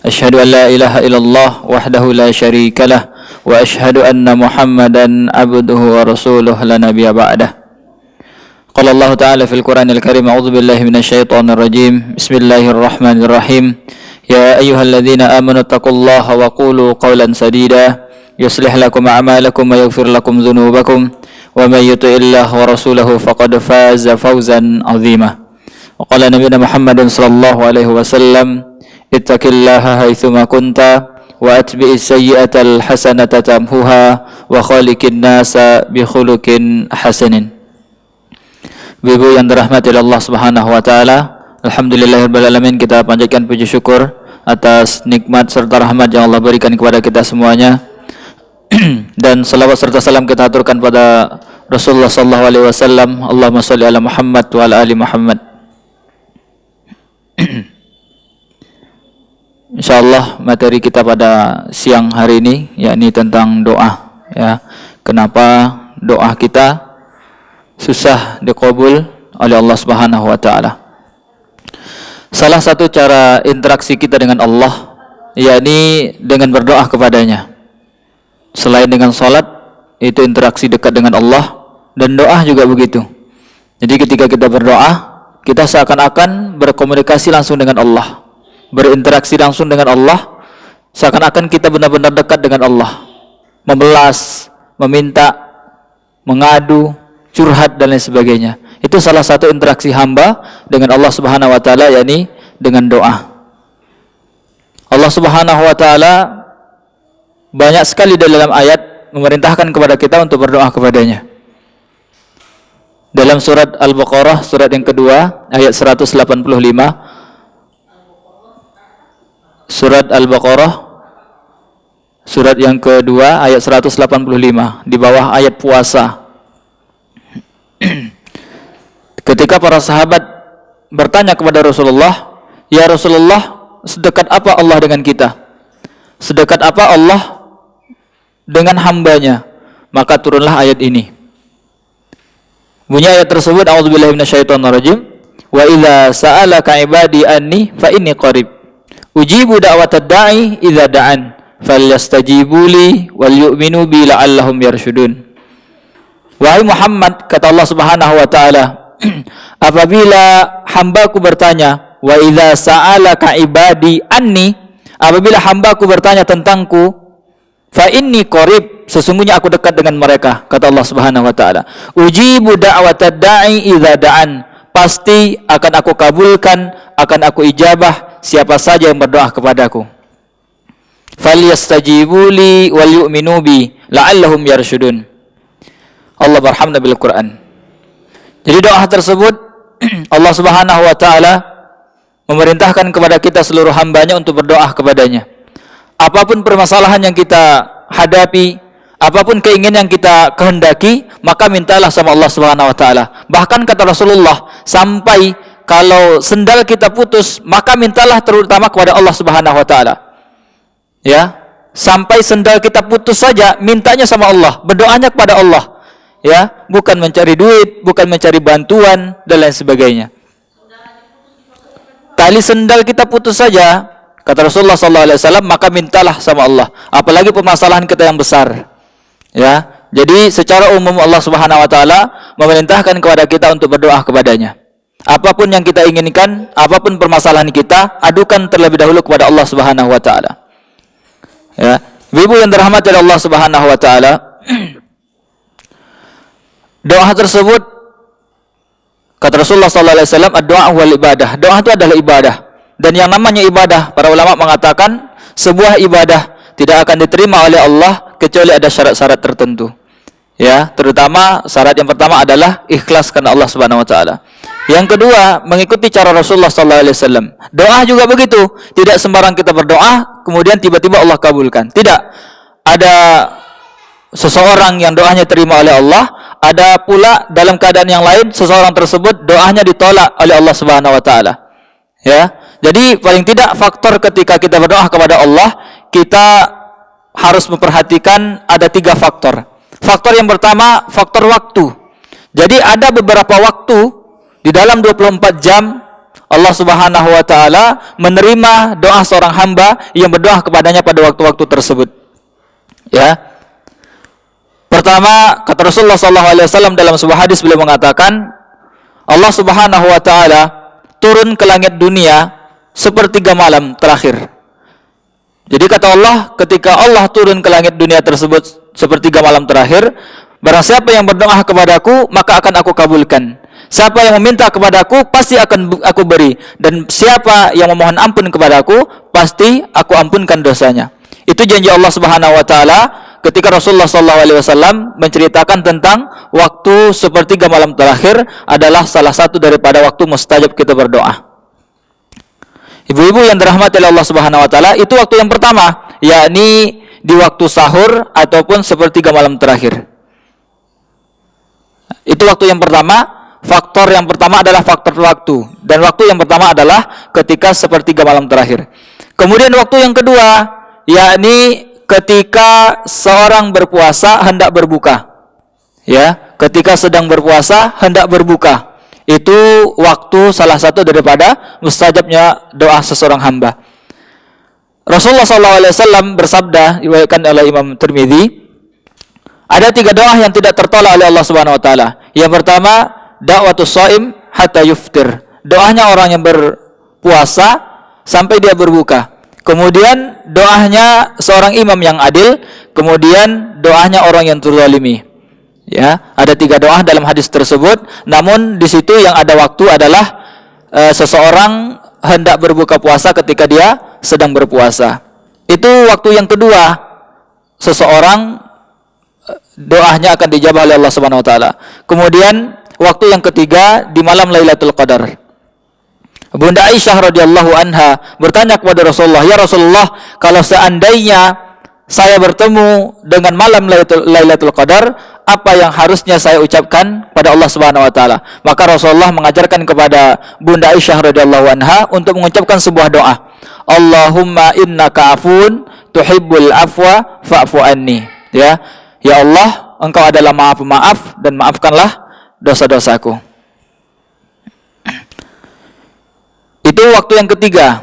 أشهد أن لا إله إلا الله وحده لا شريك له وأشهد أن محمدا عبده ورسوله لا نبي بعده. قال الله تعالى في القرآن الكريم: أعوذ بالله من الشيطان الرجيم. بسم الله الرحمن الرحيم. يا أيها الذين آمنوا اتقوا الله وقولوا قولا سديدا يصلح لكم أعمالكم ويغفر لكم ذنوبكم ومن يطع الله ورسوله فقد فاز فوزا عظيما. وقال نبينا محمد صلى الله عليه وسلم: اتق الله حيثما كنت وأتبع السيئة الحسنة تمحها وخالق الناس بخلق حسن. Ibu yang dirahmati oleh Allah Subhanahu wa taala, alhamdulillahirabbil alamin, kita panjatkan puji syukur atas nikmat serta rahmat yang Allah berikan kepada kita semuanya. Dan salawat serta salam kita aturkan pada Rasulullah sallallahu alaihi wasallam. Allahumma shalli ala Muhammad wa ala ali Muhammad. Insyaallah materi kita pada siang hari ini yakni tentang doa, ya. Kenapa doa kita susah dikabul oleh Allah Subhanahu wa taala? Salah satu cara interaksi kita dengan Allah yakni dengan berdoa kepadanya. Selain dengan salat, itu interaksi dekat dengan Allah, dan doa juga begitu. Jadi ketika kita berdoa, kita seakan-akan berkomunikasi langsung dengan Allah, berinteraksi langsung dengan Allah, seakan-akan kita benar-benar dekat dengan Allah, memelas, meminta, mengadu, curhat dan lain sebagainya. Itu salah satu interaksi hamba dengan Allah Subhanahu wa taala, yakni dengan doa. Allah Subhanahu wa taala banyak sekali dalam ayat memerintahkan kepada kita untuk berdoa kepadanya. Dalam surat Al-Baqarah, surat yang kedua, ayat 185. Surat Al-Baqarah, surat yang kedua, ayat 185, di bawah ayat puasa. Ketika para sahabat bertanya kepada Rasulullah, "Ya Rasulullah, sedekat apa Allah dengan kita? Sedekat apa Allah dengan hambanya?" Maka turunlah ayat ini. Bunyi ayat tersebut, a'udzubillahi minasyaitonirrajim, "Wa idza sa'alaka 'ibadi anni fa inni qarib. Ujibu da'watad da'i idza da'an. Falyastajibu li wal yu'minu bi la'allahum yarshudun." Wahai Muhammad, kata Allah Subhanahu wa taala, apabila hambaku bertanya, wa idza sa'alaka 'ibadi anni, apabila hambaku bertanya tentangku, fa inni qarib, sesungguhnya aku dekat dengan mereka, kata Allah Subhanahu wa taala. Ujibu da'watad da'i idza da'an, pasti akan aku kabulkan, akan aku ijabah siapa saja yang berdoa kepadaku. Falyastajibu li wal yu'minu bi la'allahum yarshudun. Allah berhamd bil Quran. Jadi doa tersebut Allah Subhanahu wa taala memerintahkan kepada kita seluruh hambanya untuk berdoa kepadanya. Apapun permasalahan yang kita hadapi, apapun keinginan yang kita kehendaki, maka mintalah sama Allah Subhanahu wa taala. Bahkan kata Rasulullah, sampai kalau sendal kita putus, maka mintalah terutama kepada Allah Subhanahu wa taala. Ya, sampai sendal kita putus saja, mintanya sama Allah, berdoanya kepada Allah. Ya, bukan mencari duit, bukan mencari bantuan dan lain sebagainya. Tali sendal kita putus saja, kata Rasulullah SAW, maka mintalah sama Allah. Apalagi permasalahan kita yang besar. Ya, jadi secara umum Allah Subhanahu wa taala memerintahkan kepada kita untuk berdoa kepadanya. Apapun yang kita inginkan, apapun permasalahan kita, adukan terlebih dahulu kepada Allah Subhanahu wa taala. Ya, ibu yang dirahmati oleh Allah Subhanahu wa taala, doa tersebut kata Rasulullah sallallahu alaihi wasallam, ad-du'a wal ibadah. Doa itu adalah ibadah. Dan yang namanya ibadah, para ulama mengatakan sebuah ibadah tidak akan diterima oleh Allah kecuali ada syarat-syarat tertentu. Ya, terutama syarat yang pertama adalah ikhlas karena Allah Subhanahu wa taala. Yang kedua, mengikuti cara Rasulullah sallallahu alaihi wasallam. Doa juga begitu, tidak sembarang kita berdoa kemudian tiba-tiba Allah kabulkan. Tidak. Ada seseorang yang doanya terima oleh Allah, ada pula dalam keadaan yang lain seseorang tersebut doanya ditolak oleh Allah Subhanahu wa taala. Ya. Jadi paling tidak faktor ketika kita berdoa kepada Allah, kita harus memperhatikan ada 3 faktor. Faktor yang pertama, faktor waktu. Jadi ada beberapa waktu di dalam 24 jam Allah Subhanahu wa taala menerima doa seorang hamba yang berdoa kepadanya pada waktu-waktu tersebut. Ya. Pertama, kata Rasulullah SAW dalam sebuah hadis, beliau mengatakan, Allah Subhanahu wa taala turun ke langit dunia sepertiga malam terakhir. Jadi kata Allah, ketika Allah turun ke langit dunia tersebut sepertiga malam terakhir, barang siapa yang berdoa kepadaku, maka akan aku kabulkan. Siapa yang meminta kepadaku, pasti akan aku beri. Dan siapa yang memohon ampun kepadaku, pasti aku ampunkan dosanya. Itu janji Allah Subhanahu wa taala ketika Rasulullah SAW menceritakan tentang waktu sepertiga malam terakhir adalah salah satu daripada waktu mustajab kita berdoa. Ibu-ibu yang dirahmati oleh Allah Subhanahu wa taala, itu waktu yang pertama, yakni di waktu sahur ataupun sepertiga malam terakhir. Itu waktu yang pertama. Faktor yang pertama adalah faktor waktu, dan waktu yang pertama adalah ketika sepertiga malam terakhir. Kemudian waktu yang kedua, yakni ketika seorang berpuasa hendak berbuka. Ya, ketika sedang berpuasa hendak berbuka. Itu waktu salah satu daripada mustajabnya doa seseorang hamba. Rasulullah SAW bersabda, diriwayatkan oleh Imam Tirmidzi, ada 3 doa yang tidak tertolak oleh Allah Subhanahu wa taala. Yang pertama, da'watus shaim hatta yuftir. Doanya orang yang berpuasa sampai dia berbuka. Kemudian doanya seorang imam yang adil, kemudian doanya orang yang terzalimi. Ya, ada 3 doa dalam hadis tersebut. Namun di situ yang ada waktu adalah seseorang hendak berbuka puasa ketika dia sedang berpuasa. Itu waktu yang kedua, seseorang doanya akan dijabah oleh Allah Subhanahu wa taala. Kemudian waktu yang ketiga di malam Lailatul Qadar. Bunda Aisyah radhiyallahu anha bertanya kepada Rasulullah, "Ya Rasulullah, kalau seandainya saya bertemu dengan malam Lailatul Qadar, apa yang harusnya saya ucapkan pada Allah Subhanahu wa taala?" Maka Rasulullah mengajarkan kepada Bunda Aisyah radhiyallahu anha untuk mengucapkan sebuah doa. Allahumma innaka afun tuhibbul afwa fa'fu anni. Ya. Ya Allah, Engkau adalah Maha Pemaaf dan maafkanlah dosa-dosaku. Itu waktu yang ketiga,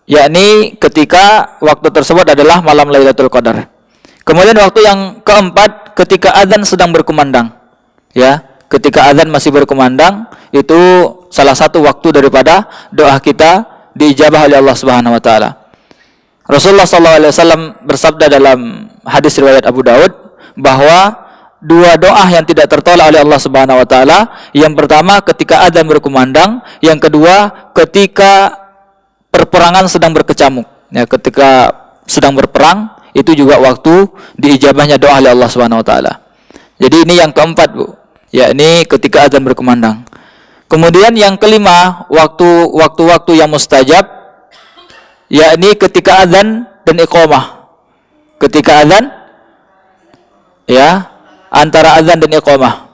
yakni ketika waktu tersebut adalah malam Lailatul Qadar. Kemudian waktu yang keempat, ketika azan sedang berkumandang. Ya, ketika azan masih berkumandang, itu salah satu waktu daripada doa kita diijabah oleh Allah Subhanahu wa taala. Rasulullah SAW bersabda dalam hadis riwayat Abu Daud bahwa 2 doa yang tidak tertolak oleh Allah Subhanahu wa taala, yang pertama ketika adzan berkumandang, yang kedua ketika perperangan sedang berkecamuk. Ya, ketika sedang berperang itu juga waktu diijabahnya doa oleh Allah Subhanahu wa taala. Jadi ini yang keempat, Bu. Yakni ketika adzan berkumandang. Kemudian yang kelima, waktu-waktu yang mustajab, yakni ketika adzan dan iqamah. Ketika adzan, ya, antara azan dan iqamah.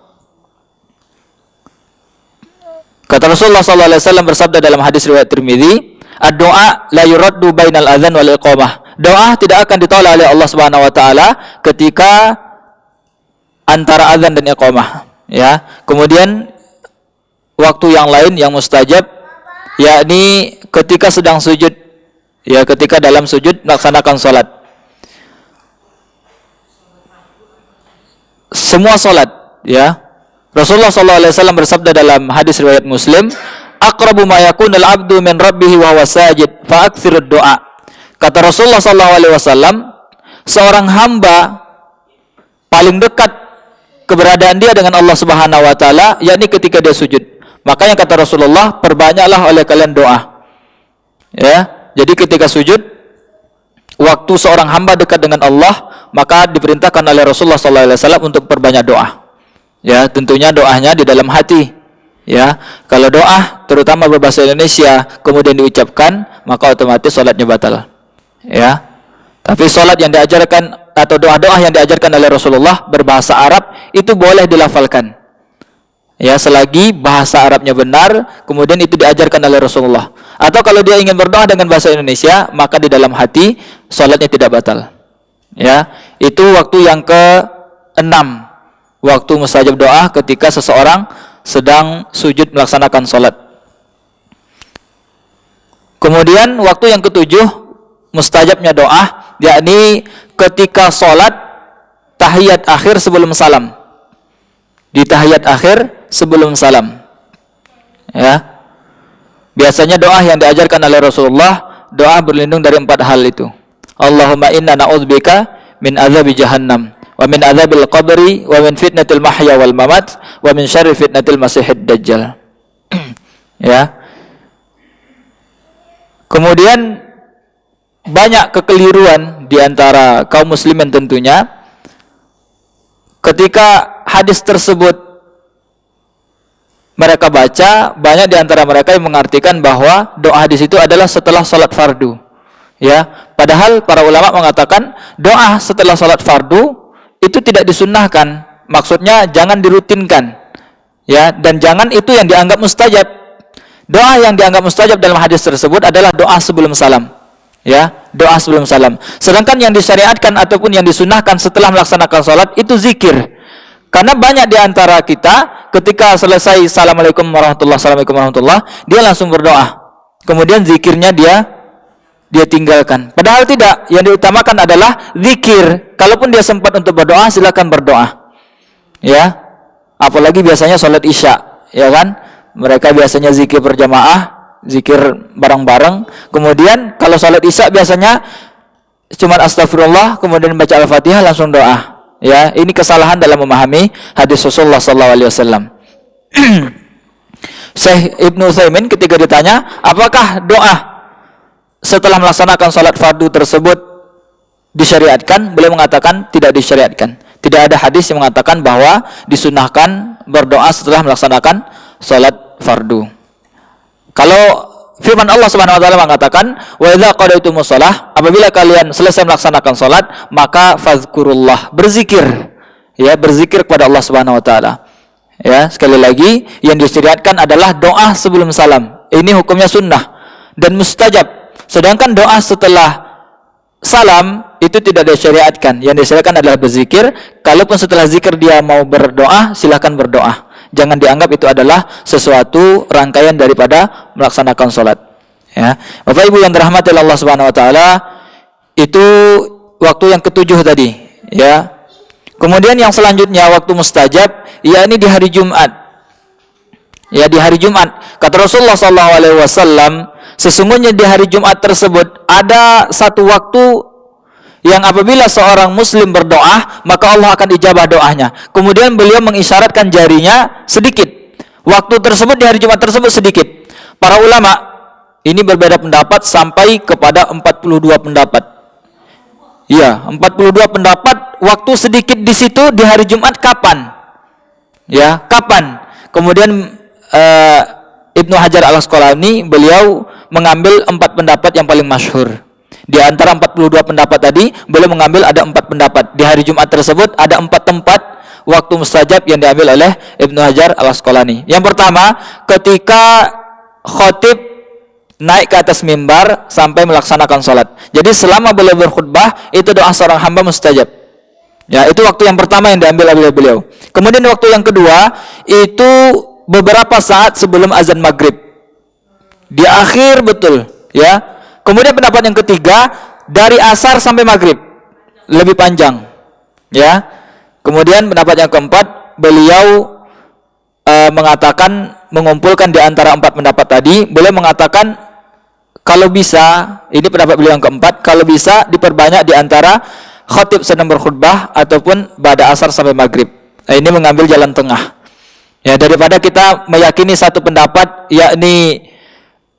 Kata Rasulullah SAW bersabda dalam hadis riwayat Tirmidzi, "Ad-du'a la yuraddu bainal azan wal iqamah." Doa tidak akan ditolak oleh Allah Subhanahu wa taala ketika antara azan dan iqamah. Ya. Kemudian waktu yang lain yang mustajab, yakni ketika sedang sujud. Ya, ketika dalam sujud melaksanakan salat. Semua salat, ya. Rasulullah SAW bersabda dalam hadis riwayat Muslim, "Aqrabu ma yakunul 'abdu min rabbih wa huwa sajid, fa aktsirud du'a." Kata Rasulullah SAW, seorang hamba paling dekat keberadaan dia dengan Allah Subhanahu wa taala yakni ketika dia sujud. Makanya kata Rasulullah, perbanyaklah oleh kalian doa. Ya, jadi ketika sujud, waktu seorang hamba dekat dengan Allah, maka diperintahkan oleh Rasulullah SAW untuk perbanyak doa. Ya, tentunya doanya di dalam hati. Ya, kalau doa terutama berbahasa Indonesia kemudian diucapkan, maka otomatis salatnya batal. Ya, tapi salat yang diajarkan atau doa-doa yang diajarkan oleh Rasulullah berbahasa Arab itu boleh dilafalkan. Ya, selagi bahasa Arabnya benar, kemudian itu diajarkan oleh Rasulullah. Atau kalau dia ingin berdoa dengan bahasa Indonesia, maka di dalam hati salatnya tidak batal. Ya, itu waktu yang ke-6. Waktu mustajab doa ketika seseorang sedang sujud melaksanakan salat. Kemudian waktu yang ketujuh mustajabnya doa, yakni ketika sholat tahiyat akhir sebelum salam. Di tahiyat akhir sebelum salam. Ya. Biasanya doa yang diajarkan oleh Rasulullah, doa berlindung dari 4 hal itu. Allahumma inna na'udzubika min azabi jahannam, wa min azabil qabri, wa min fitnatil mahya wal mamat, wa min syarri fitnatil masihid dajjal. Ya. Kemudian banyak kekeliruan di antara kaum muslimin tentunya ketika hadis tersebut mereka baca, banyak di antara mereka yang mengartikan bahwa doa hadis itu adalah setelah salat fardu. Ya, padahal para ulama mengatakan doa setelah salat fardu itu tidak disunnahkan. Maksudnya jangan dirutinkan. Ya, dan jangan itu yang dianggap mustajab. Doa yang dianggap mustajab dalam hadis tersebut adalah doa sebelum salam. Ya, doa sebelum salam. Sedangkan yang disyariatkan ataupun yang disunnahkan setelah melaksanakan salat itu zikir. Karena banyak di antara kita ketika selesai Assalamualaikum warahmatullahi wabarakatuh, dia langsung berdoa. Kemudian zikirnya dia tinggalkan. Padahal tidak, yang diutamakan adalah zikir. Kalaupun dia sempat untuk berdoa, silakan berdoa. Ya. Apalagi biasanya salat Isya, ya kan? Mereka biasanya zikir berjamaah, zikir bareng-bareng. Kemudian kalau salat Isya biasanya cuma astagfirullah, kemudian baca Al-Fatihah langsung doa. Ya, ini kesalahan dalam memahami hadis Rasulullah SAW. Syekh Ibnu Utsaimin ketika ditanya, apakah doa setelah melaksanakan salat fardu tersebut disyariatkan? Beliau mengatakan tidak disyariatkan. Tidak ada hadis yang mengatakan bahwa disunahkan berdoa setelah melaksanakan salat fardu. Kalau firman Allah Subhanahu wa taala mengatakan, "Wa idza qadaytumus shalah", apabila kalian selesai melaksanakan salat, maka fazkurullah, berzikir. Ya, berzikir kepada Allah Subhanahu wa taala. Ya, sekali lagi yang disyariatkan adalah doa sebelum salam. Ini hukumnya sunnah dan mustajab. Sedangkan doa setelah salam itu tidak disyariatkan. Yang disyariatkan adalah berzikir. Kalaupun setelah zikir dia mau berdoa, silakan berdoa. Jangan dianggap itu adalah sesuatu rangkaian daripada melaksanakan sholat. Ya, Bapak Ibu yang dirahmati Allah Subhanahu Wa Taala, itu waktu yang ketujuh tadi. Ya, kemudian yang selanjutnya waktu mustajab, yakni di hari Jumat. Ya, di hari Jumat. Kata Rasulullah SAW, sesungguhnya di hari Jumat tersebut ada satu waktu yang apabila seorang muslim berdoa, maka Allah akan ijabah doanya. Kemudian beliau mengisyaratkan jarinya sedikit. Waktu tersebut di hari Jumat tersebut sedikit. Para ulama ini berbeda pendapat sampai kepada 42 pendapat. Ya, 42 pendapat waktu sedikit di situ di hari Jumat kapan? Ya, kapan? Kemudian Ibnu Hajar Al-Asqalani beliau mengambil 4 pendapat yang paling masyhur. Di antara 42 pendapat tadi, beliau mengambil ada 4 pendapat. Di hari Jumat tersebut ada 4 tempat waktu mustajab yang diambil oleh Ibnu Hajar Al-Asqalani. Yang pertama, ketika khatib naik ke atas mimbar sampai melaksanakan sholat. Jadi selama beliau berkhutbah, itu doa seorang hamba mustajab. Ya, itu waktu yang pertama yang diambil oleh beliau. Kemudian waktu yang kedua, itu beberapa saat sebelum azan maghrib. Di akhir betul, ya. Kemudian pendapat yang ketiga, dari asar sampai maghrib, lebih panjang, ya. Kemudian pendapat yang keempat, beliau mengatakan, mengumpulkan di antara 4 pendapat tadi, beliau mengatakan kalau bisa, ini pendapat beliau yang keempat, kalau bisa diperbanyak di antara khatib sedang berkhutbah ataupun pada asar sampai maghrib. Nah, ini mengambil jalan tengah. Ya, daripada kita meyakini satu pendapat, yakni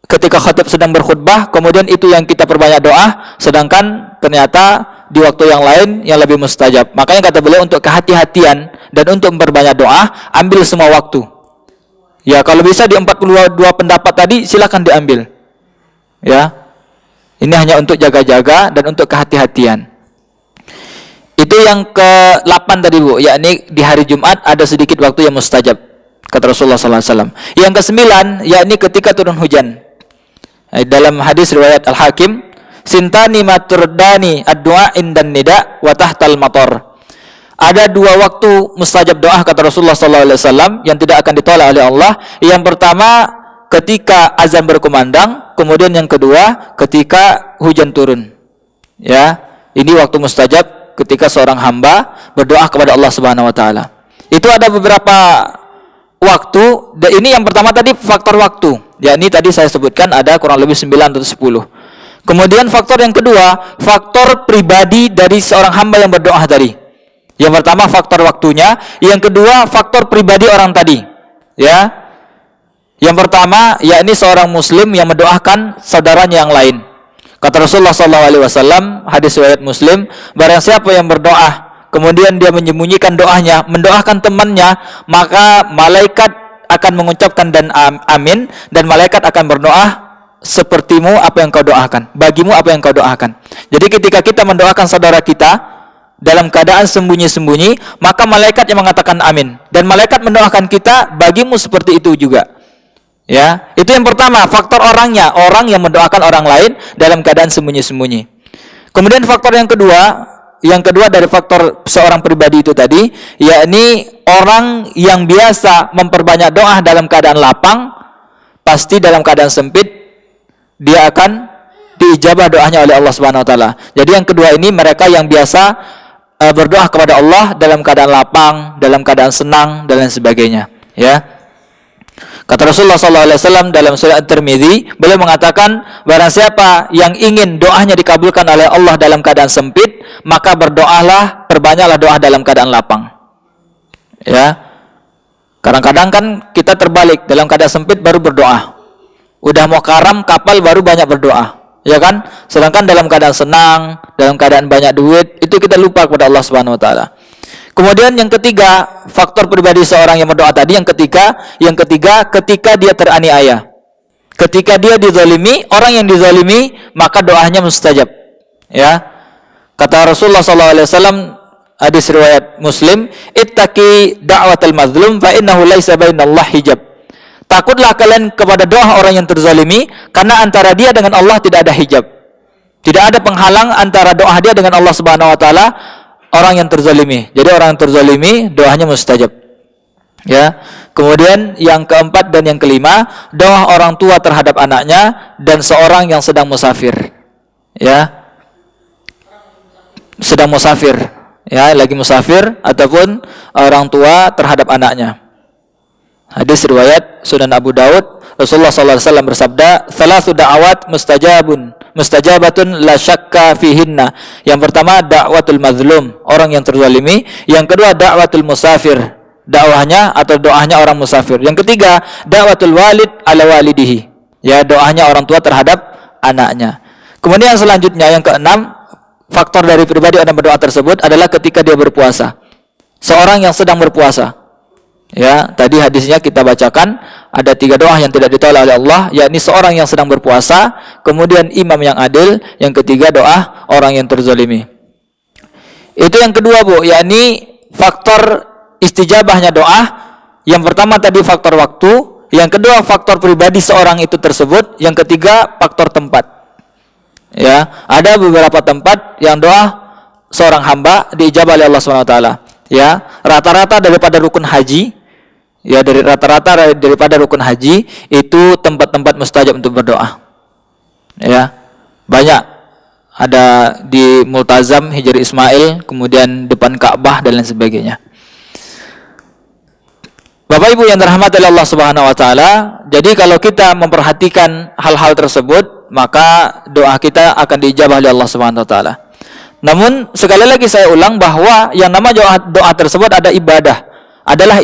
ketika khatib sedang berkhutbah, kemudian itu yang kita perbanyak doa, sedangkan ternyata di waktu yang lain yang lebih mustajab. Makanya kata beliau untuk kehati-hatian dan untuk memperbanyak doa, ambil semua waktu. Ya, kalau bisa di 42 pendapat tadi silakan diambil. Ya. Ini hanya untuk jaga-jaga dan untuk kehati-hatian. Itu yang ke-8 tadi Bu, yakni di hari Jumat ada sedikit waktu yang mustajab, kata Rasulullah SAW. Yang ke-9 yakni ketika turun hujan. Dalam hadis riwayat Al-Hakim, sintani maturdani ad-du'a indan nida wa tahtal matar. Ada 2 waktu mustajab doa kata Rasulullah SAW yang tidak akan ditolak oleh Allah. Yang pertama ketika azan berkumandang, kemudian yang kedua ketika hujan turun. Ya, ini waktu mustajab ketika seorang hamba berdoa kepada Allah Subhanahu wa taala. Itu ada beberapa waktu, dan ini yang pertama tadi faktor waktu. Ya, ini tadi saya sebutkan ada kurang lebih 9 atau 10. Kemudian faktor yang kedua, faktor pribadi dari seorang hamba yang berdoa tadi. Yang pertama faktor waktunya, yang kedua faktor pribadi orang tadi. Ya. Yang pertama yakni seorang muslim yang mendoakan saudaranya yang lain. Kata Rasulullah SAW, hadis riwayat Muslim, barang siapa yang berdoa kemudian dia menyembunyikan doanya, mendoakan temannya, maka malaikat akan mengucapkan dan amin, dan malaikat akan berdoa sepertimu apa yang kau doakan, bagimu apa yang kau doakan. Jadi ketika kita mendoakan saudara kita dalam keadaan sembunyi-sembunyi, maka malaikat yang mengatakan amin, dan malaikat mendoakan kita bagimu seperti itu juga. Ya, itu yang pertama, faktor orangnya, orang yang mendoakan orang lain dalam keadaan sembunyi-sembunyi. Kemudian faktor yang kedua dari faktor seorang pribadi itu tadi, yakni orang yang biasa memperbanyak doa dalam keadaan lapang, pasti dalam keadaan sempit dia akan diijabah doanya oleh Allah Subhanahu wa taala. Jadi yang kedua ini mereka yang biasa berdoa kepada Allah dalam keadaan lapang, dalam keadaan senang dan lain sebagainya, ya. Kata Rasulullah SAW dalam surah At-Tirmidzi, beliau mengatakan, barang siapa yang ingin doanya dikabulkan oleh Allah dalam keadaan sempit, maka berdoalah, perbanyaklah doa dalam keadaan lapang. Ya, kadang-kadang kan kita terbalik, dalam keadaan sempit baru berdoa. Udah mau karam kapal baru banyak berdoa, ya kan? Sedangkan dalam keadaan senang, dalam keadaan banyak duit, itu kita lupa kepada Allah Subhanahu wa taala. Kemudian yang ketiga, faktor pribadi seorang yang berdoa tadi, yang ketiga ketika dia teraniaya. Ketika dia dizalimi, orang yang dizalimi, maka doanya mustajab. Ya. Kata Rasulullah SAW, hadis riwayat Muslim, ittaqi da'watal mazlum fa innahu laisa bainallahi hijab. Takutlah kalian kepada doa orang yang terzalimi, karena antara dia dengan Allah tidak ada hijab. Tidak ada penghalang antara doa dia dengan Allah Subhanahu wa taala. Orang yang terzalimi. Jadi orang yang terzalimi doanya mustajab. Ya. Kemudian yang keempat dan yang kelima, doa orang tua terhadap anaknya dan seorang yang sedang musafir. Ya. Sedang musafir, ya, lagi musafir ataupun orang tua terhadap anaknya. Hadis riwayat Sunan Abu Daud, Rasulullah SAW bersabda, "Thalathu da'awat mustajabatun la syakka fihinna." Yang pertama da'watul mazlum, orang yang terzalimi. Yang kedua da'watul musafir, dakwahnya atau doanya orang musafir. Yang ketiga da'watul walid ala walidihi, ya, doanya orang tua terhadap anaknya. Kemudian selanjutnya yang keenam, faktor dari pribadi orang berdoa tersebut adalah ketika dia berpuasa. Seorang yang sedang berpuasa. Ya, tadi hadisnya kita bacakan, ada 3 doa yang tidak ditolak oleh Allah, yakni seorang yang sedang berpuasa, kemudian imam yang adil, yang ketiga doa orang yang terzalimi. Itu yang kedua, Bu, yakni faktor istijabahnya doa. Yang pertama tadi faktor waktu, yang kedua faktor pribadi seorang itu tersebut, yang ketiga faktor tempat. Ya, ada beberapa tempat yang doa seorang hamba diijabah oleh Allah Subhanahu wa taala. Ya, rata-rata daripada rukun haji, ya, daripada rukun haji itu tempat-tempat mustajab untuk berdoa. Ya, banyak ada di Multazam, Hijri Ismail, kemudian depan Ka'bah dan lain sebagainya. Bapak Ibu yang dirahmati oleh Allah Subhanahu wa taala, jadi kalau kita memperhatikan hal-hal tersebut, maka doa kita akan diijabah oleh Allah Subhanahu wa taala. Namun sekali lagi saya ulang bahwa yang namanya doa tersebut adalah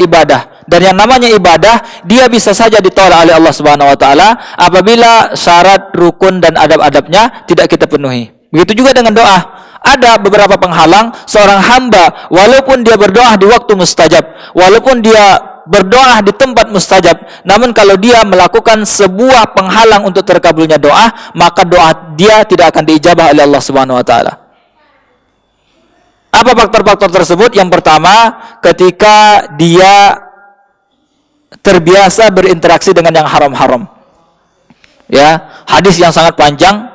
ibadah. Dan yang namanya ibadah, dia bisa saja ditolak oleh Allah Subhanahu wa taala apabila syarat, rukun dan adab-adabnya tidak kita penuhi. Begitu juga dengan doa. Ada beberapa penghalang seorang hamba walaupun dia berdoa di waktu mustajab, walaupun dia berdoa di tempat mustajab, namun kalau dia melakukan sebuah penghalang untuk terkabulnya doa, maka doa dia tidak akan diijabah oleh Allah Subhanahu wa taala. Apa faktor-faktor tersebut? Yang pertama, ketika dia terbiasa berinteraksi dengan yang haram-haram. Ya, hadis yang sangat panjang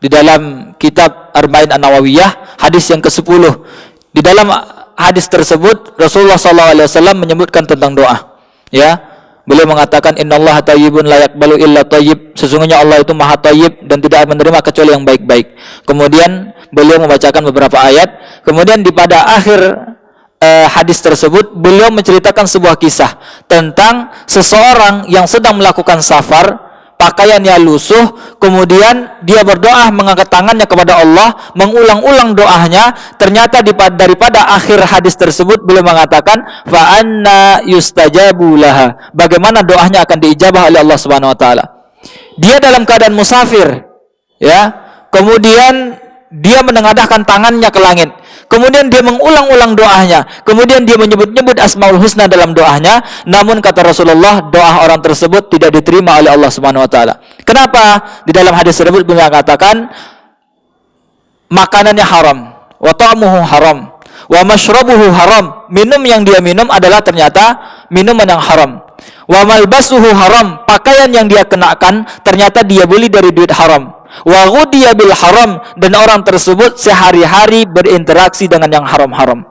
di dalam kitab Arba'in An-Nawawiyah, hadis yang ke-10. Di dalam hadis tersebut Rasulullah SAW menyebutkan tentang doa. Ya, Beliau mengatakan innallaha thayyibun la yaqbalu illa thayyib. Sesungguhnya Allah itu Maha Thayyib dan tidak menerima kecuali yang baik-baik. Kemudian beliau membacakan beberapa ayat. Kemudian di pada akhir hadis tersebut beliau menceritakan sebuah kisah tentang seseorang yang sedang melakukan safar, pakaiannya lusuh, kemudian dia berdoa mengangkat tangannya kepada Allah, mengulang-ulang doanya. Ternyata daripada akhir hadis tersebut beliau mengatakan fa anna yustajabu laha, bagaimana doanya akan diijabah oleh Allah Subhanahu wa taala. Dia dalam keadaan musafir, ya. Kemudian dia menengadahkan tangannya ke langit. Kemudian dia mengulang-ulang doanya. Kemudian dia menyebut-nyebut Asmaul Husna dalam doanya. Namun kata Rasulullah, doa orang tersebut tidak diterima oleh Allah Subhanahu wa taala. Kenapa? Di dalam hadis tersebut beliau mengatakan makanannya haram, wa ta'muhu haram, wa mashrabuhu haram. Minum yang dia minum adalah ternyata minuman yang haram. Wa malbasuhu haram, pakaian yang dia kenakan ternyata dia beli dari duit haram. Wa ghudiya bil haram, dan orang tersebut sehari-hari berinteraksi dengan yang haram-haram.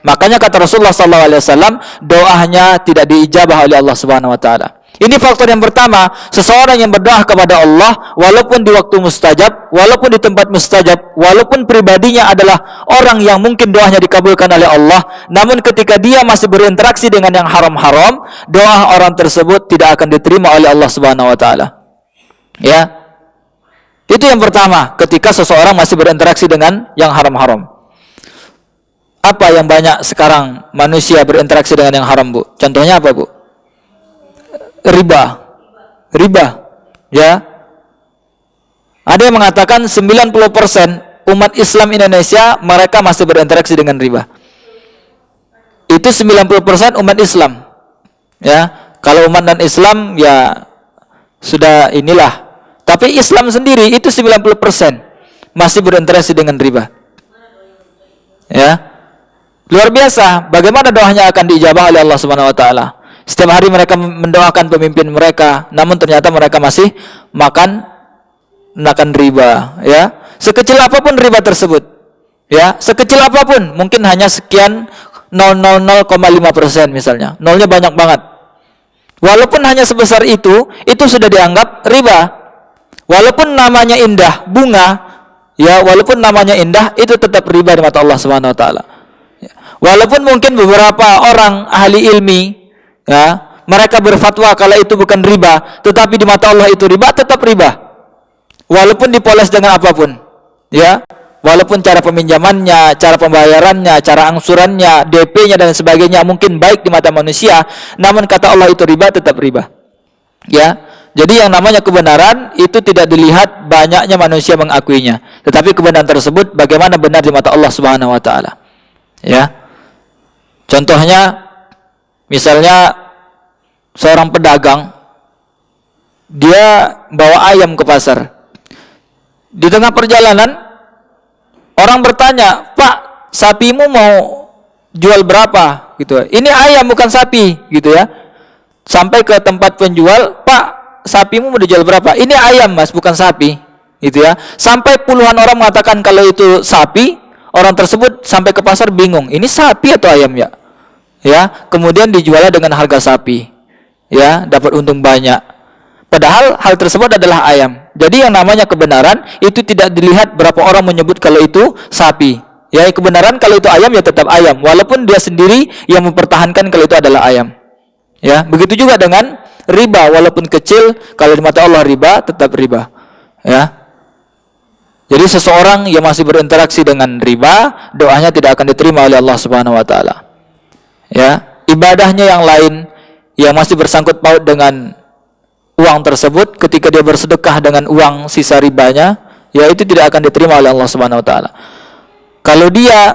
Makanya kata Rasulullah SAW, doanya tidak diijabah oleh Allah Subhanahu wa taala. Ini faktor yang pertama, seseorang yang berdoa kepada Allah walaupun di waktu mustajab, walaupun di tempat mustajab, walaupun pribadinya adalah orang yang mungkin doanya dikabulkan oleh Allah, namun ketika dia masih berinteraksi dengan yang haram-haram, doa orang tersebut tidak akan diterima oleh Allah Subhanahu wa taala. Ya. Itu yang pertama, ketika seseorang masih berinteraksi dengan yang haram-haram. Apa yang banyak sekarang manusia berinteraksi dengan yang haram, Bu? Contohnya apa, Bu? Riba. Ya. Ada yang mengatakan 90% umat Islam Indonesia mereka masih berinteraksi dengan riba. Itu 90% umat Islam. Ya. Kalau umat non-Islam ya sudah inilah. Tapi Islam sendiri itu 90% masih berinteraksi dengan riba. Ya. Luar biasa, bagaimana doanya akan diijabah oleh Allah Subhanahu wa taala. Setiap hari mereka mendoakan pemimpin mereka, namun ternyata mereka masih makan riba, ya. Sekecil apapun riba tersebut. Ya, sekecil apapun, mungkin hanya sekian 0,0,5% misalnya. Nolnya banyak banget. Walaupun hanya sebesar itu sudah dianggap riba. Walaupun namanya indah, bunga, ya, walaupun namanya indah, itu tetap riba di mata Allah Subhanahu wa taala. Walaupun mungkin beberapa orang ahli ilmi, ya, mereka berfatwa kalau itu bukan riba, tetapi di mata Allah itu riba, tetap riba. Walaupun dipoles dengan apapun, ya. Walaupun cara peminjamannya, cara pembayarannya, cara angsurannya, DP-nya dan sebagainya mungkin baik di mata manusia, namun kata Allah itu riba, tetap riba. Ya. Jadi yang namanya kebenaran itu tidak dilihat banyaknya manusia mengakuinya, tetapi kebenaran tersebut bagaimana benar di mata Allah Subhanahu wa taala. Ya. Contohnya misalnya seorang pedagang dia bawa ayam ke pasar. Di tengah perjalanan orang bertanya, "Pak, sapimu mau jual berapa?" gitu. Ini ayam bukan sapi, gitu ya. Sampai ke tempat penjual, "Pak, sapimu mau dijual berapa?" Ini ayam, Mas, bukan sapi, gitu ya. Sampai puluhan orang mengatakan kalau itu sapi, orang tersebut sampai ke pasar bingung, ini sapi atau ayam ya? Ya, kemudian dijualnya dengan harga sapi. Ya, dapat untung banyak. Padahal hal tersebut adalah ayam. Jadi yang namanya kebenaran itu tidak dilihat berapa orang menyebut kalau itu sapi. Ya, kebenaran kalau itu ayam ya tetap ayam, walaupun dia sendiri yang mempertahankan kalau itu adalah ayam. Ya, begitu juga dengan riba, walaupun kecil, kalau di mata Allah riba, tetap riba. Ya. Jadi seseorang yang masih berinteraksi dengan riba, doanya tidak akan diterima oleh Allah Subhanahu wa taala. Ya, ibadahnya yang lain yang masih bersangkut paut dengan uang tersebut, ketika dia bersedekah dengan uang sisa ribanya, ya itu tidak akan diterima oleh Allah Subhanahu wa taala. Kalau dia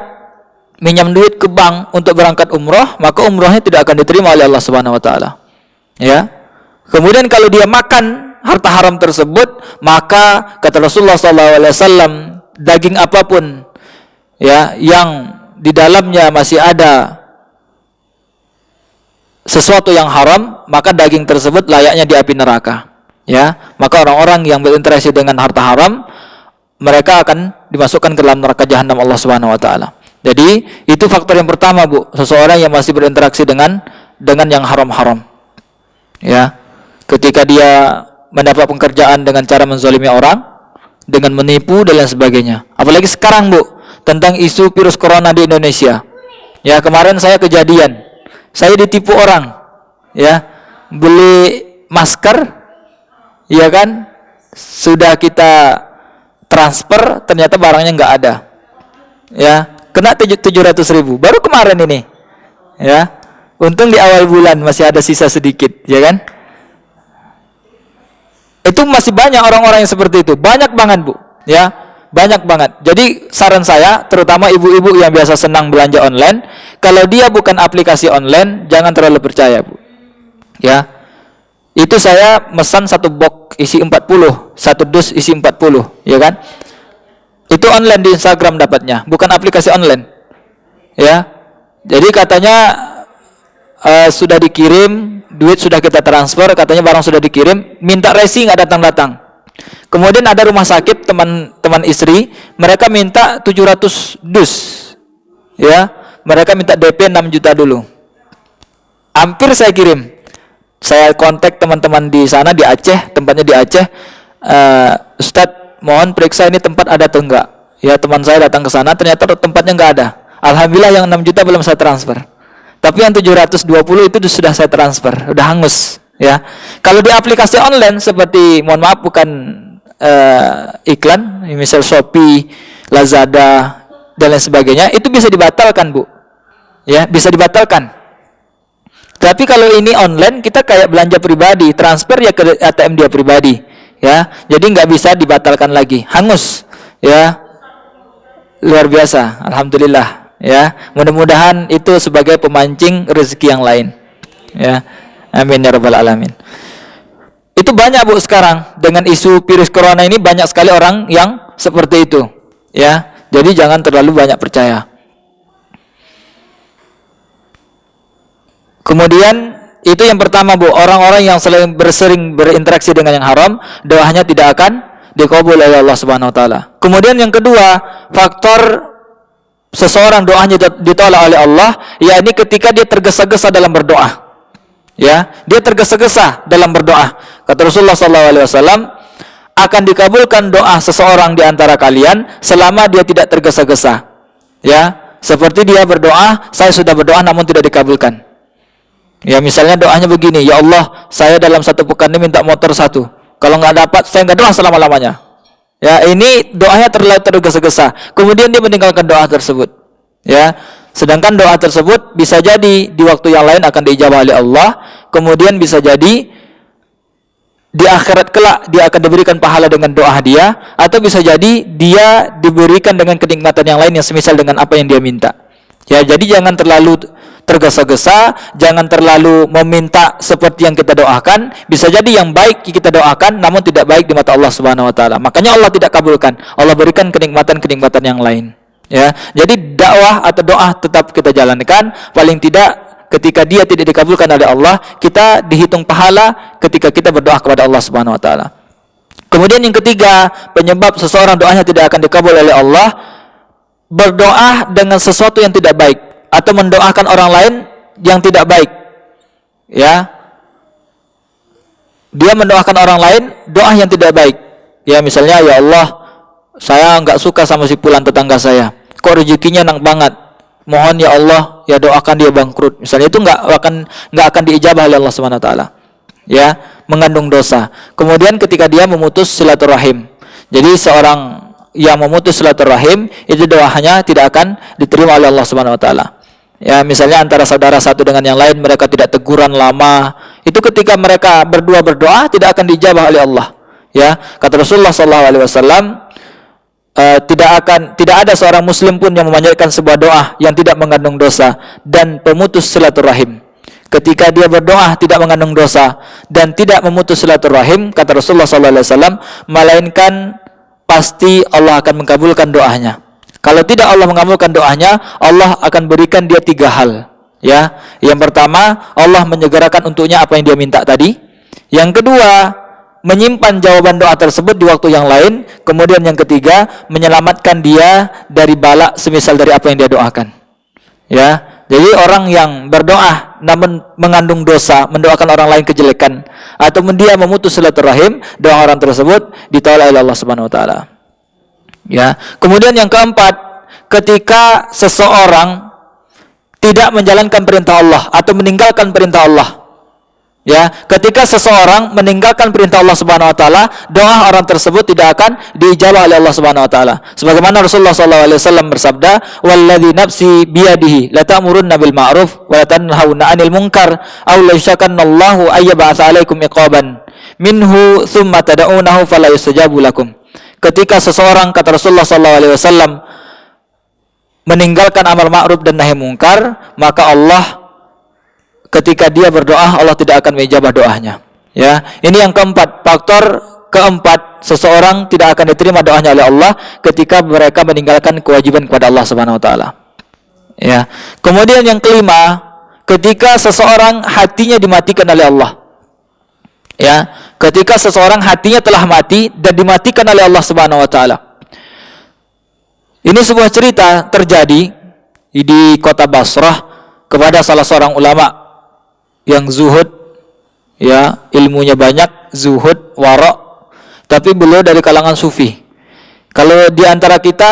minjam duit ke bank untuk berangkat umroh, maka umrohnya tidak akan diterima oleh Allah Subhanahu wa taala. Ya. Kemudian kalau dia makan harta haram tersebut, maka kata Rasulullah SAW, daging apapun ya yang di dalamnya masih ada sesuatu yang haram, maka daging tersebut layaknya di api neraka. Ya, maka orang-orang yang berinteraksi dengan harta haram, mereka akan dimasukkan ke dalam neraka jahanam Allah Subhanahu wa taala. Jadi, itu faktor yang pertama, Bu, seseorang yang masih berinteraksi dengan yang haram-haram. Ya, ketika dia mendapat pekerjaan dengan cara menzalimi orang, dengan menipu dan lain sebagainya. Apalagi sekarang, Bu, tentang isu virus corona di Indonesia. Ya, kemarin saya kejadian, saya ditipu orang, ya, beli masker, ya kan, sudah kita transfer, ternyata barangnya nggak ada, ya, kena 700.000, baru kemarin ini, ya, untung di awal bulan masih ada sisa sedikit, ya kan. Itu masih banyak orang-orang yang seperti itu, banyak banget, Bu, ya, banyak banget. Jadi saran saya, terutama ibu-ibu yang biasa senang belanja online, kalau dia bukan aplikasi online, jangan terlalu percaya, Bu, ya. Itu saya mesan satu box isi 40, satu dus isi 40, ya kan. Itu online di Instagram dapatnya, bukan aplikasi online, ya. Jadi katanya sudah dikirim, duit sudah kita transfer, katanya barang sudah dikirim, minta resi nggak datang-datang. Kemudian ada rumah sakit teman istri, mereka minta 700 dus, ya, mereka minta DP 6 juta dulu. Hampir saya kirim, saya kontak teman-teman di sana, di Aceh, tempatnya di Aceh, Ustadz mohon periksa ini tempat ada atau enggak. Ya, teman saya datang ke sana, ternyata tempatnya enggak ada. Alhamdulillah yang 6 juta belum saya transfer. Tapi yang 720 itu sudah saya transfer, udah hangus, ya. Kalau di aplikasi online seperti, mohon maaf bukan iklan, misal Shopee, Lazada dan lain sebagainya, itu bisa dibatalkan, Bu. Ya, bisa dibatalkan. Tapi kalau ini online, kita kayak belanja pribadi, transfer ya ke ATM dia pribadi, ya. Jadi nggak bisa dibatalkan lagi, hangus, ya. Luar biasa, alhamdulillah. Ya, mudah-mudahan itu sebagai pemancing rezeki yang lain, ya, amin ya rabbal alamin. Itu banyak, Bu, sekarang dengan isu virus corona ini banyak sekali orang yang seperti itu, ya. Jadi jangan terlalu banyak percaya. Kemudian itu yang pertama, Bu, orang-orang yang sering berinteraksi dengan yang haram, doanya tidak akan dikabul oleh Allah Subhanahu wa taala. Kemudian yang kedua, faktor seseorang doanya ditolak oleh Allah, yakni ketika dia tergesa-gesa dalam berdoa. Ya, dia tergesa-gesa dalam berdoa. Kata Rasulullah SAW, akan dikabulkan doa seseorang di antara kalian selama dia tidak tergesa-gesa. Ya, seperti dia berdoa, saya sudah berdoa namun tidak dikabulkan. Ya, misalnya doanya begini, ya Allah, saya dalam satu pekan ini minta motor 1. Kalau nggak dapat, saya nggak doa selama-lamanya. Ya, ini doanya terlalu tergesa-gesa. Kemudian dia meninggalkan doa tersebut. Ya, sedangkan doa tersebut bisa jadi di waktu yang lain akan diijabah oleh Allah. Kemudian bisa jadi di akhirat kelak dia akan diberikan pahala dengan doa dia, atau bisa jadi dia diberikan dengan kenikmatan yang lain yang semisal dengan apa yang dia minta. Ya, jadi jangan terlalu tergesa-gesa, jangan terlalu meminta seperti yang kita doakan. Bisa jadi yang baik kita doakan namun tidak baik di mata Allah Subhanahu wa taala. Makanya Allah tidak kabulkan. Allah berikan kenikmatan-kenikmatan yang lain. Ya, jadi dakwah atau doa tetap kita jalankan, paling tidak ketika dia tidak dikabulkan oleh Allah, kita dihitung pahala ketika kita berdoa kepada Allah Subhanahu wa taala. Kemudian yang ketiga, penyebab seseorang doanya tidak akan dikabul oleh Allah, berdoa dengan sesuatu yang tidak baik atau mendoakan orang lain yang tidak baik. Ya, dia mendoakan orang lain doa yang tidak baik. Ya, misalnya, ya Allah, saya nggak suka sama si fulan tetangga saya, kok rezekinya enak banget, mohon ya Allah, ya doakan dia bangkrut. Misalnya, itu nggak akan diijabah oleh Allah Subhanahu wa taala. Ya, mengandung dosa. Kemudian ketika dia memutus silaturahim, jadi seorang yang memutus silaturahim itu doanya tidak akan diterima oleh Allah Subhanahu wa taala. Ya, misalnya antara saudara satu dengan yang lain, mereka tidak teguran lama, itu ketika mereka berdua berdoa tidak akan dijabah oleh Allah. Ya, kata Rasulullah SAW, tidak ada seorang muslim pun yang memanjatkan sebuah doa yang tidak mengandung dosa dan pemutus silaturahim. Ketika dia berdoa tidak mengandung dosa dan tidak memutus silaturahim, kata Rasulullah SAW, melainkan pasti Allah akan mengabulkan doanya. Kalau tidak Allah mengabulkan doanya, Allah akan berikan dia 3 hal. Ya, yang pertama, Allah menyegerakan untuknya apa yang dia minta tadi. Yang kedua, menyimpan jawaban doa tersebut di waktu yang lain. Kemudian yang ketiga, menyelamatkan dia dari bala semisal dari apa yang dia doakan. Ya, jadi orang yang berdoa namun mengandung dosa, mendoakan orang lain kejelekan, atau dia memutus silaturahim, doa orang tersebut ditolak oleh Allah Subhanahu wa taala. Ya. Kemudian yang keempat, ketika seseorang tidak menjalankan perintah Allah atau meninggalkan perintah Allah. Ya, ketika seseorang meninggalkan perintah Allah Subhanahu wa taala, doa orang tersebut tidak akan diijabah oleh Allah Subhanahu wa taala. Sebagaimana Rasulullah sallallahu alaihi wasallam bersabda, "Walladzi nafsi biyadihi la ta'murunna bil ma'ruf wa la tanhauna 'anil munkar aw la yashkanallahu ayyab'atsa 'alaikum iqaban minhu tsumma tad'unahu fala yustajabu lakum." Ketika seseorang, kata Rasulullah sallallahu alaihi wasallam, meninggalkan amal ma'ruf dan nahi mungkar, maka Allah, ketika dia berdoa, Allah tidak akan mengijabah doanya. Ya, ini yang keempat, faktor keempat, seseorang tidak akan diterima doanya oleh Allah ketika mereka meninggalkan kewajiban kepada Allah Subhanahu wa taala. Ya. Kemudian yang kelima, ketika seseorang hatinya dimatikan oleh Allah. Ya, ketika seseorang hatinya telah mati dan dimatikan oleh Allah Subhanahu wa taala. Ini sebuah cerita terjadi di kota Basrah kepada salah seorang ulama yang zuhud, ya, ilmunya banyak, zuhud, wara', tapi beliau dari kalangan sufi. Kalau di antara kita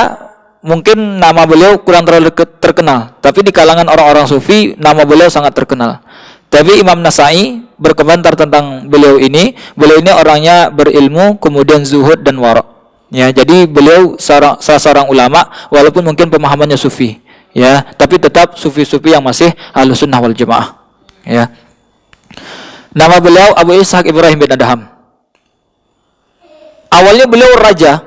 mungkin nama beliau kurang terlalu terkenal, tapi di kalangan orang-orang sufi nama beliau sangat terkenal. Tapi Imam Nasai berkomentar tentang beliau ini orangnya berilmu, kemudian zuhud dan wara'. Ya, jadi beliau salah seorang ulama walaupun mungkin pemahamannya sufi, ya, tapi tetap sufi-sufi yang masih Ahlus Sunnah wal Jamaah. Ya. Nama beliau Abu Ishaq Ibrahim bin Adham. Awalnya beliau raja,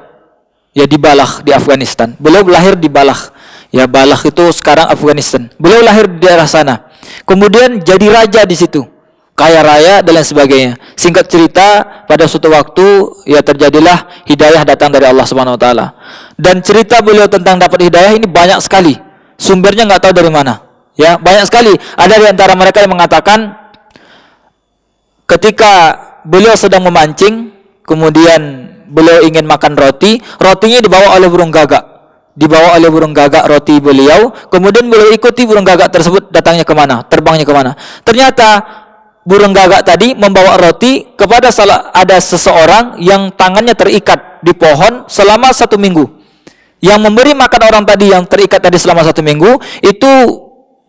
ya, di Balakh di Afghanistan. Beliau lahir di Balakh. Ya, Balakh itu sekarang Afghanistan. Beliau lahir di daerah sana. Kemudian jadi raja di situ. Kaya raya dan lain sebagainya. Singkat cerita, pada suatu waktu ya terjadilah hidayah datang dari Allah Subhanahu wa taala. Dan cerita beliau tentang dapat hidayah ini banyak sekali. Sumbernya enggak tahu dari mana. Ya, banyak sekali. Ada di antara mereka yang mengatakan ketika beliau sedang memancing, kemudian beliau ingin makan roti, rotinya dibawa oleh burung gagak. Dibawa oleh burung gagak roti beliau, kemudian beliau ikuti burung gagak tersebut datangnya kemana, terbangnya kemana. Ternyata burung gagak tadi membawa roti kepada ada seseorang yang tangannya terikat di pohon selama 1 minggu. Yang memberi makan orang tadi yang terikat tadi selama 1 minggu, itu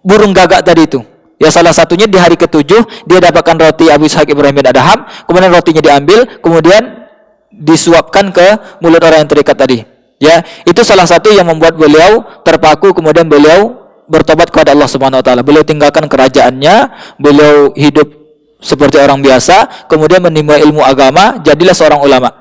burung gagak tadi itu. Ya, salah satunya di hari ke-7 dia dapatkan roti Abu Ishaq Ibrahim bin Adham, kemudian rotinya diambil, kemudian disuapkan ke mulut orang yang terikat tadi. Ya, itu salah satu yang membuat beliau terpaku, kemudian beliau bertobat kepada Allah Subhanahu wa taala. Beliau tinggalkan kerajaannya, beliau hidup seperti orang biasa, kemudian menimba ilmu agama, jadilah seorang ulama.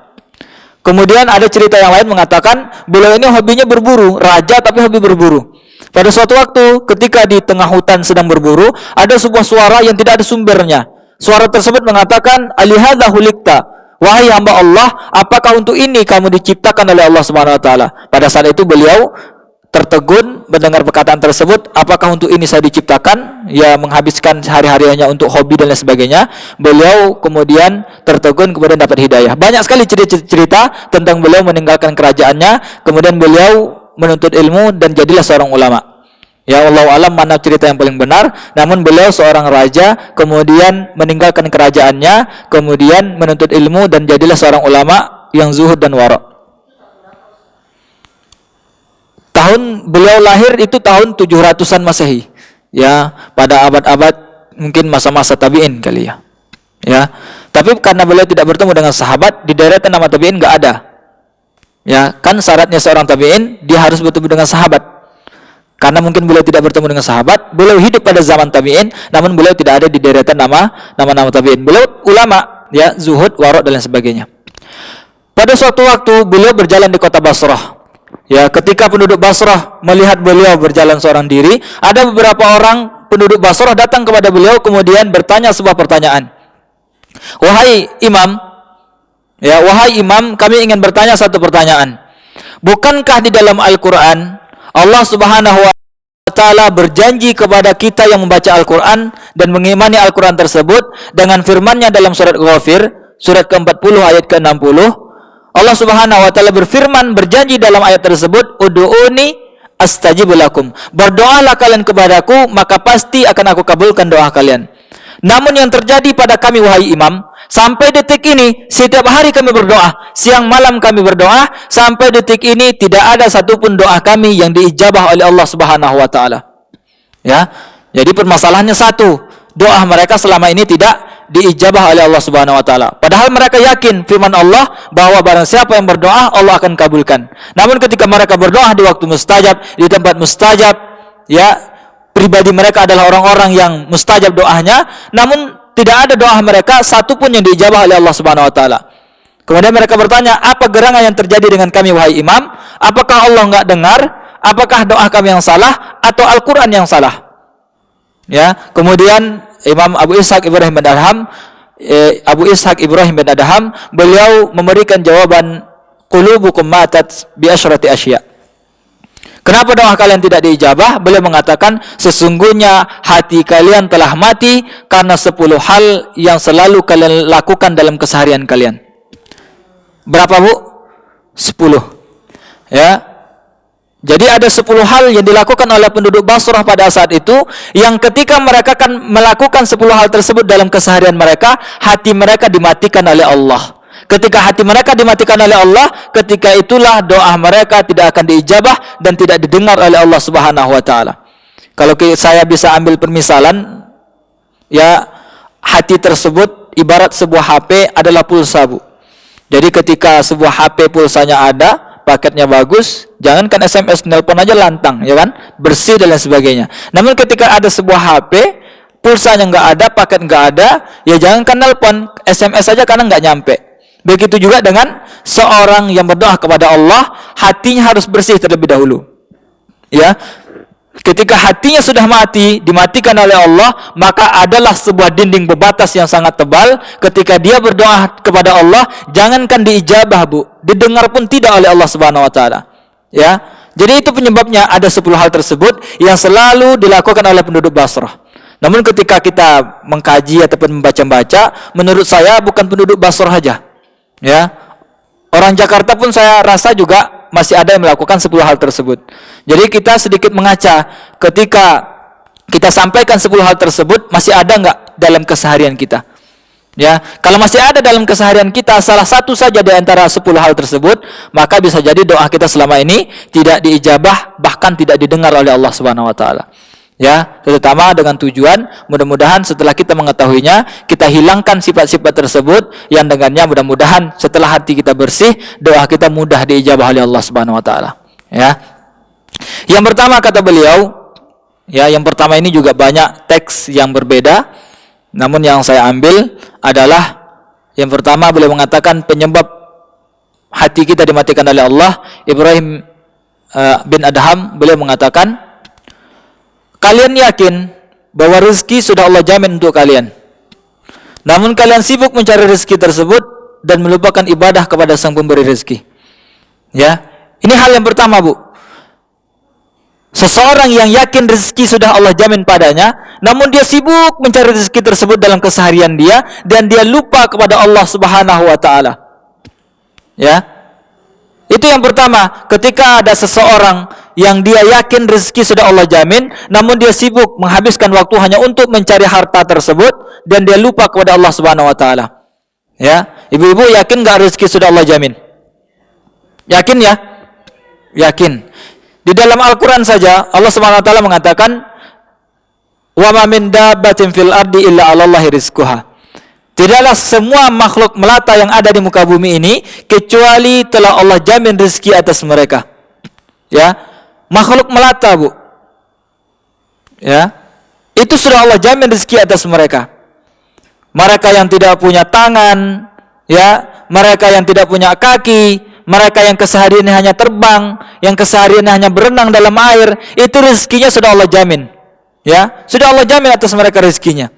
Kemudian ada cerita yang lain mengatakan beliau ini hobinya berburu, raja tapi hobi berburu. Pada suatu waktu ketika di tengah hutan sedang berburu, ada sebuah suara yang tidak ada sumbernya. Suara tersebut mengatakan, "Alihadza hulikta." Wahai hamba Allah, apakah untuk ini kamu diciptakan oleh Allah Subhanahu wa taala? Pada saat itu beliau tertegun mendengar perkataan tersebut, apakah untuk ini saya diciptakan? Ya, menghabiskan hari-harinya untuk hobi dan lain sebagainya. Beliau kemudian tertegun, kemudian dapat hidayah. Banyak sekali cerita tentang beliau meninggalkan kerajaannya, kemudian beliau menuntut ilmu dan jadilah seorang ulama. Ya, Allah alam mana cerita yang paling benar, namun beliau seorang raja, kemudian meninggalkan kerajaannya, kemudian menuntut ilmu dan jadilah seorang ulama yang zuhud dan wara'. Tahun beliau lahir itu tahun 700-an Masehi. Ya, pada abad-abad mungkin masa-masa tabi'in kali ya. Ya. Tapi karena beliau tidak bertemu dengan sahabat, di deretan nama tabi'in enggak ada. Ya, kan syaratnya seorang tabi'in dia harus bertemu dengan sahabat. Karena mungkin beliau tidak bertemu dengan sahabat, beliau hidup pada zaman tabi'in, namun beliau tidak ada di deretan nama-nama tabi'in. Beliau ulama, ya, zuhud, wara' dan lain sebagainya. Pada suatu waktu beliau berjalan di kota Basrah. Ya, ketika penduduk Basrah melihat beliau berjalan seorang diri, ada beberapa orang penduduk Basrah datang kepada beliau kemudian bertanya sebuah pertanyaan. Wahai imam, kami ingin bertanya satu pertanyaan. Bukankah di dalam Al-Quran Allah Subhanahu wa taala berjanji kepada kita yang membaca Al-Quran dan mengimani Al-Quran tersebut dengan firman-Nya dalam surat Ghafir, surat ke-40 ayat ke-60. Allah Subhanahu wa taala berfirman, berjanji dalam ayat tersebut, "Ud'uni astajib lakum. Berdoalah kalian kepadaku, maka pasti akan aku kabulkan doa kalian. Namun yang terjadi pada kami wahai imam, sampai detik ini setiap hari kami berdoa, siang malam kami berdoa, sampai detik ini tidak ada satupun doa kami yang diijabah oleh Allah Subhanahu wa taala. Ya. Jadi permasalahannya satu, doa mereka selama ini tidak diijabah oleh Allah Subhanahu wa taala. Padahal mereka yakin firman Allah bahwa barang siapa yang berdoa Allah akan kabulkan. Namun ketika mereka berdoa di waktu mustajab, di tempat mustajab, ya, pribadi mereka adalah orang-orang yang mustajab doanya, namun tidak ada doa mereka satupun yang diijabah oleh Allah Subhanahu wa taala. Kemudian mereka bertanya, apa gerangan yang terjadi dengan kami wahai imam? Apakah Allah enggak dengar? Apakah doa kami yang salah atau Al-Qur'an yang salah? Ya, kemudian Imam Abu Ishaq Ibrahim bin Adham beliau memberikan jawaban, qulubukum matat bi asyrati asya. Kenapa doa kalian tidak diijabah? Beliau mengatakan, sesungguhnya hati kalian telah mati karena 10 hal yang selalu kalian lakukan dalam keseharian kalian. Berapa, Bu? 10. Ya. Jadi ada 10 hal yang dilakukan oleh penduduk Basrah pada saat itu, yang ketika mereka akan melakukan 10 hal tersebut dalam keseharian mereka, hati mereka dimatikan oleh Allah. Ketika hati mereka dimatikan oleh Allah, ketika itulah doa mereka tidak akan diijabah dan tidak didengar oleh Allah Subhanahu wa taala. Kalau saya bisa ambil permisalan, ya, hati tersebut ibarat sebuah HP adalah pulsa, Bu. Jadi ketika sebuah HP pulsanya ada, paketnya bagus, jangankan SMS, nelpon aja lantang, ya kan, bersih dan lain sebagainya. Namun ketika ada sebuah HP, pulsanya nggak ada, paket nggak ada, ya jangankan nelpon, SMS aja karena nggak nyampe. Begitu juga dengan seorang yang berdoa kepada Allah, hatinya harus bersih terlebih dahulu. Ya, ketika hatinya sudah mati, dimatikan oleh Allah, maka adalah sebuah dinding berbatas yang sangat tebal. Ketika dia berdoa kepada Allah, jangankan diijabah, Bu, didengar pun tidak oleh Allah Subhanahu wa taala. Ya. Jadi itu penyebabnya ada 10 hal tersebut yang selalu dilakukan oleh penduduk Basrah. Namun ketika kita mengkaji ataupun membaca-baca, menurut saya bukan penduduk Basrah saja. Ya. Orang Jakarta pun saya rasa juga masih ada yang melakukan 10 hal tersebut. Jadi kita sedikit mengaca, ketika kita sampaikan 10 hal tersebut, masih ada enggak dalam keseharian kita? Ya, kalau masih ada dalam keseharian kita salah satu saja di antara 10 hal tersebut, maka bisa jadi doa kita selama ini tidak diijabah, bahkan tidak didengar oleh Allah Subhanahu wa taala. Ya, terutama dengan tujuan mudah-mudahan setelah kita mengetahuinya, kita hilangkan sifat-sifat tersebut yang dengannya mudah-mudahan setelah hati kita bersih, doa kita mudah diijabah oleh Allah Subhanahu wa taala. Ya. Yang pertama kata beliau, ya, yang pertama ini juga banyak teks yang berbeda, namun yang saya ambil adalah yang pertama beliau mengatakan penyebab hati kita dimatikan oleh Allah. Ibrahim bin Adham beliau mengatakan, kalian yakin bahwa rezeki sudah Allah jamin untuk kalian, namun kalian sibuk mencari rezeki tersebut dan melupakan ibadah kepada Sang Pemberi rezeki. Ya, ini hal yang pertama, Bu. Seseorang yang yakin rezeki sudah Allah jamin padanya, namun dia sibuk mencari rezeki tersebut dalam keseharian dia dan dia lupa kepada Allah Subhanahu wa taala. Ya. Itu yang pertama, ketika ada seseorang yang dia yakin rezeki sudah Allah jamin, namun dia sibuk menghabiskan waktu hanya untuk mencari harta tersebut dan dia lupa kepada Allah Subhanahu wa taala. Ya, ibu-ibu yakin enggak rezeki sudah Allah jamin? Yakin ya? Yakin. Di dalam Al-Qur'an saja Allah Subhanahu wa taala mengatakan, "Wa ma min dabbatin fil ardi illa 'alallahi rizquha." Tidaklah semua makhluk melata yang ada di muka bumi ini kecuali telah Allah jamin rezeki atas mereka. Ya, makhluk melata, Bu. Ya, itu sudah Allah jamin rezeki atas mereka. Mereka yang tidak punya tangan, ya, mereka yang tidak punya kaki, mereka yang kesehariannya hanya terbang, yang kesehariannya hanya berenang dalam air, itu rezekinya sudah Allah jamin. Ya, sudah Allah jamin atas mereka rezekinya.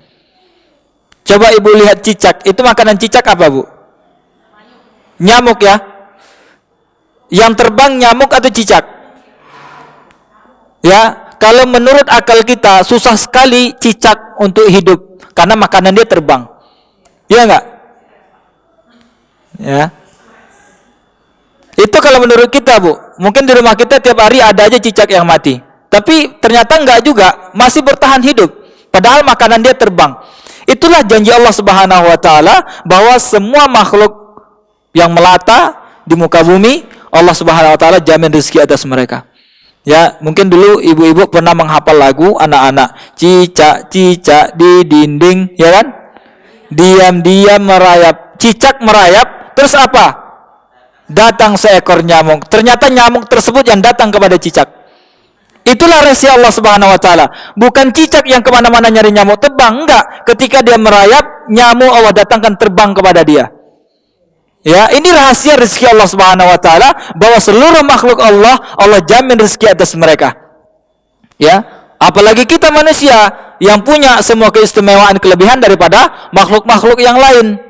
Coba ibu lihat cicak, itu makanan cicak apa, Bu? Nyamuk, ya. Yang terbang nyamuk atau cicak? Ya, kalau menurut akal kita susah sekali cicak untuk hidup karena makanan dia terbang. Iya enggak? Ya. Itu kalau kalau menurut kita, Bu, mungkin di rumah kita tiap hari ada aja cicak yang mati. Tapi ternyata enggak juga, masih bertahan hidup. Padahal makanan dia terbang. Itulah janji Allah Subhanahu wa taala bahwa semua makhluk yang melata di muka bumi, Allah Subhanahu wa taala jamin rezeki atas mereka. Ya, mungkin dulu ibu-ibu pernah menghafal lagu anak-anak, cicak-cicak di dinding, ya kan? Diam-diam merayap, cicak merayap, terus apa? Datang seekor nyamuk. Ternyata nyamuk tersebut yang datang kepada cicak. Itulah rezeki Allah Subhanahu wa taala. Bukan cicak yang kemana-mana nyari nyamuk terbang, enggak. Ketika dia merayap, nyamuk Allah datangkan terbang kepada dia. Ya, ini rahasia rezeki Allah Subhanahu wa taala, bahwa seluruh makhluk Allah jamin rezeki atas mereka. Ya, apalagi kita manusia yang punya semua keistimewaan kelebihan daripada makhluk-makhluk yang lain.